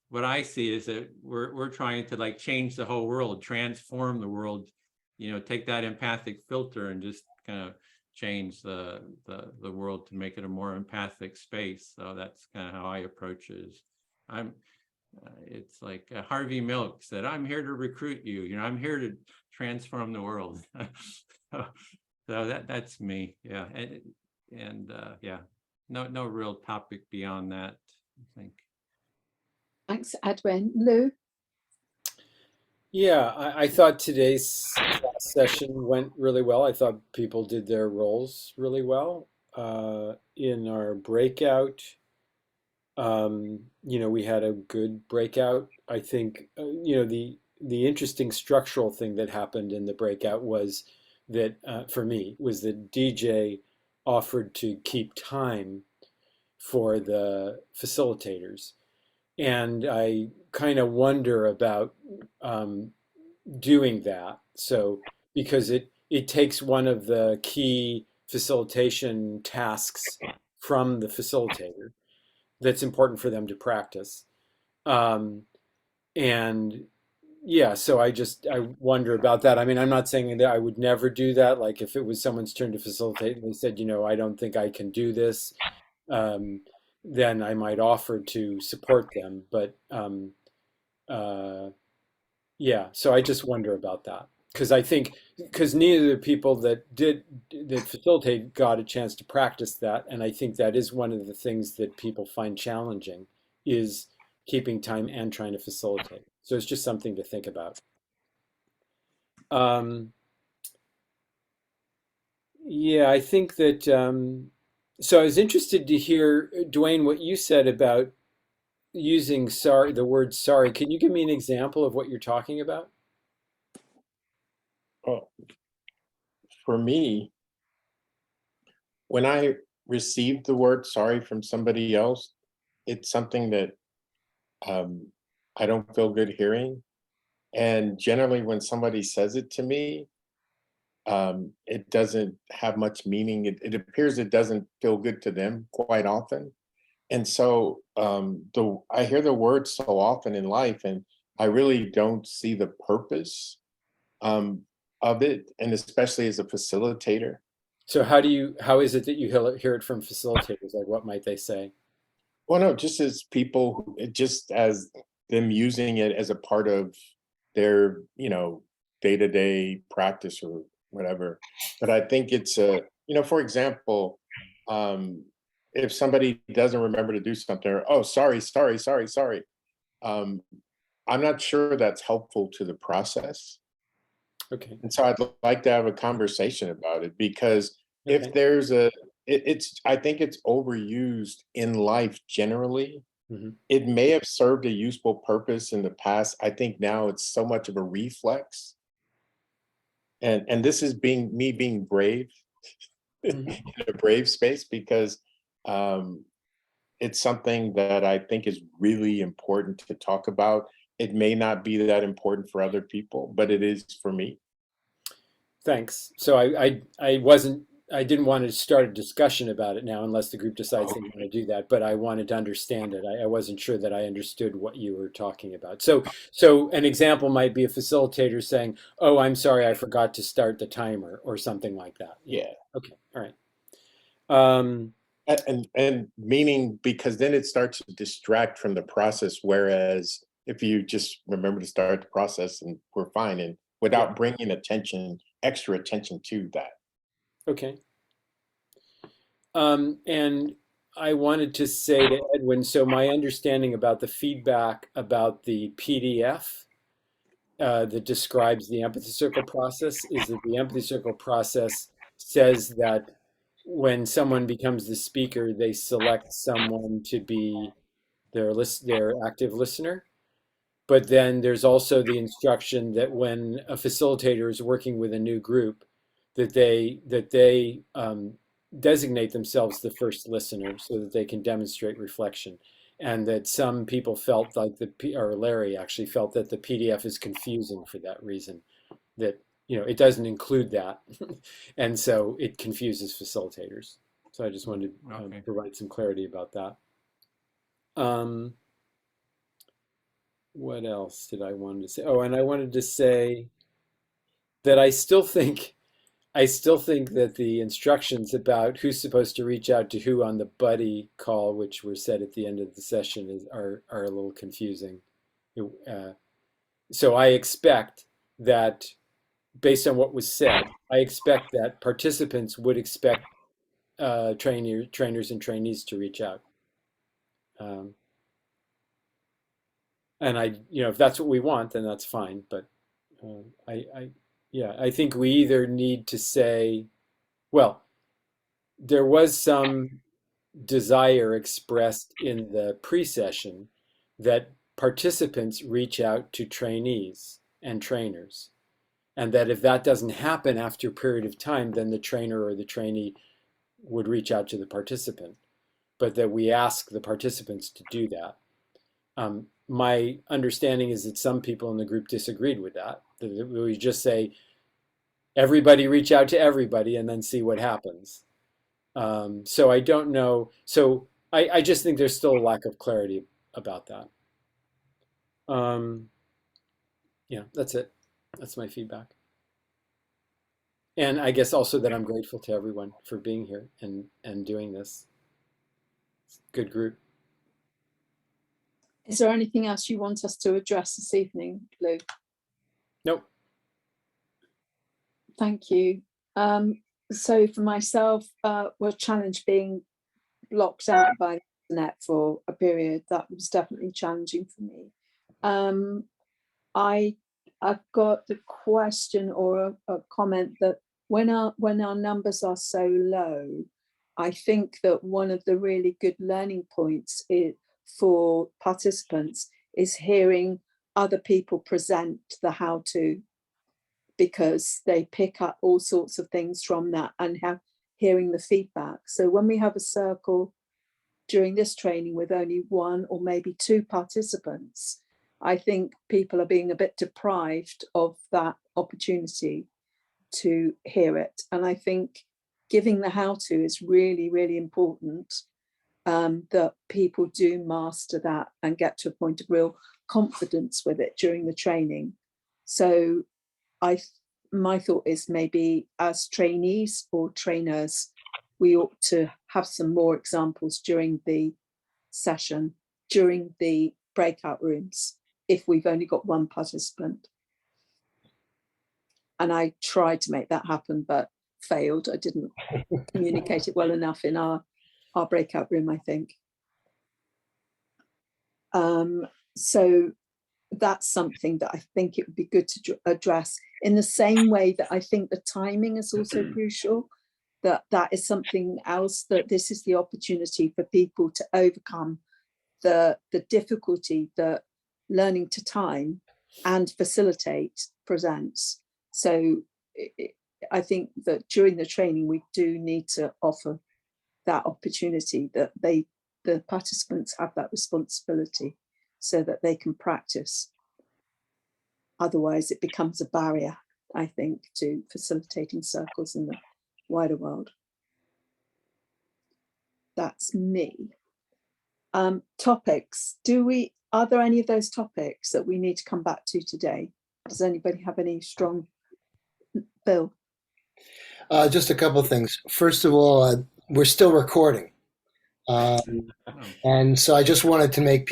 what I see is that we're trying to like change the whole world, transform the world, take that empathic filter and just kind of change the world to make it a more empathic space. So that's kind of how I approach it. It's like Harvey Milk said, I'm here to recruit you. I'm here to transform the world. So that's me. Yeah. And yeah, no real topic beyond that, I think. Thanks, Edwin. Lou? Yeah, I thought today's class session went really well. I thought people did their roles really well. In our breakout, we had a good breakout. I think, the interesting structural thing that happened in the breakout was that, for me, was that DJ offered to keep time for the facilitators. And I kind of wonder about doing that. So, because it takes one of the key facilitation tasks from the facilitator that's important for them to practice. And yeah, so I wonder about that. I mean, I'm not saying that I would never do that. Like if it was someone's turn to facilitate and they said, I don't think I can do this, then I might offer to support them. But yeah, so I just wonder about that. Because neither of the people that facilitate got a chance to practice that. And I think that is one of the things that people find challenging, is keeping time and trying to facilitate. So it's just something to think about. Yeah, I think that, so I was interested to hear, Dwayne, what you said about using the word sorry. Can you give me an example of what you're talking about? Well, for me, when I receive the word sorry from somebody else, it's something that I don't feel good hearing. And generally when somebody says it to me, it doesn't have much meaning. It appears it doesn't feel good to them quite often. And so I hear the word so often in life, and I really don't see the purpose of it, and especially as a facilitator. So how is it that you hear it from facilitators? Like, what might they say? Well, no, just as people, just as them using it as a part of their, day-to-day practice or whatever. But I think it's for example, if somebody doesn't remember to do something, or, oh, sorry, I'm not sure that's helpful to the process. Okay. And so I'd like to have a conversation about it, because Okay. if there's I think it's overused in life generally. Mhm. It may have served a useful purpose in the past. I think now it's so much of a reflex. And this is me being brave Mhm. in a brave space, because it's something that I think is really important to talk about. It may not be that important for other people, but it is for me. Thanks. So I didn't want to start a discussion about it now, unless the group decides they want to do that, but I wanted to understand it. I wasn't sure that I understood what you were talking about. So an example might be a facilitator saying, oh, I'm sorry, I forgot to start the timer, or something like that. Yeah. Okay. All right. And meaning, because then it starts to distract from the process, whereas if you just remember to start the process, and we're fine, and without bringing extra attention to that. Okay. And I wanted to say to Edwin, so my understanding about the feedback about the PDF that describes the empathy circle process is that the empathy circle process says that when someone becomes the speaker, they select someone to be their active listener. But then there's also the instruction that when a facilitator is working with a new group, that they designate themselves the first listener so that they can demonstrate reflection. And that some people felt like or Larry actually felt that the PDF is confusing for that reason, that it doesn't include that, and so it confuses facilitators. So I just wanted to provide some clarity about that. What else did I want to say? Oh, and I wanted to say that I still think that the instructions about who's supposed to reach out to who on the buddy call, which were said at the end of the session, are a little confusing. So I expect that, based on what was said, I expect that participants would expect trainers and trainees to reach out. And if that's what we want, then that's fine. But I think we either need to say, well, there was some desire expressed in the pre-session that participants reach out to trainees and trainers, and that if that doesn't happen after a period of time, then the trainer or the trainee would reach out to the participant, but that we ask the participants to do that. My understanding is that some people in the group disagreed with that. That we just say, everybody reach out to everybody and then see what happens. So I don't know. So I just think there's still a lack of clarity about that. Yeah, that's it. That's my feedback. And I guess also that I'm grateful to everyone for being here and doing this. Good group. Is there anything else you want us to address this evening, Lou? Nope. Thank you. So for myself, was challenged being blocked out by the internet for a period. That was definitely challenging for me. I've got the question or a comment that when our numbers are so low, I think that one of the really good learning points for participants is hearing other people present the how-to, because they pick up all sorts of things from that and hearing the feedback. So when we have a circle during this training with only one or maybe two participants, I think people are being a bit deprived of that opportunity to hear it. And I think giving the how to is really, really important, that people do master that and get to a point of real confidence with it during the training. So my thought is maybe as trainees or trainers, we ought to have some more examples during the session, during the breakout rooms, if we've only got one participant. And I tried to make that happen, but failed. I didn't communicate it well enough in our breakout room, I think. So that's something that I think it would be good to address, in the same way that I think the timing is also crucial, that is something else, that this is the opportunity for people to overcome the difficulty that learning to time and facilitate presents. So I think that during the training, we do need to offer that opportunity, that the participants have that responsibility so that they can practice. Otherwise, it becomes a barrier, I think, to facilitating circles in the wider world. That's me. Topics. Are there any of those topics that we need to come back to today? Does anybody have any strong? Bill? Just a couple of things. First of all, we're still recording. And so I just wanted to make people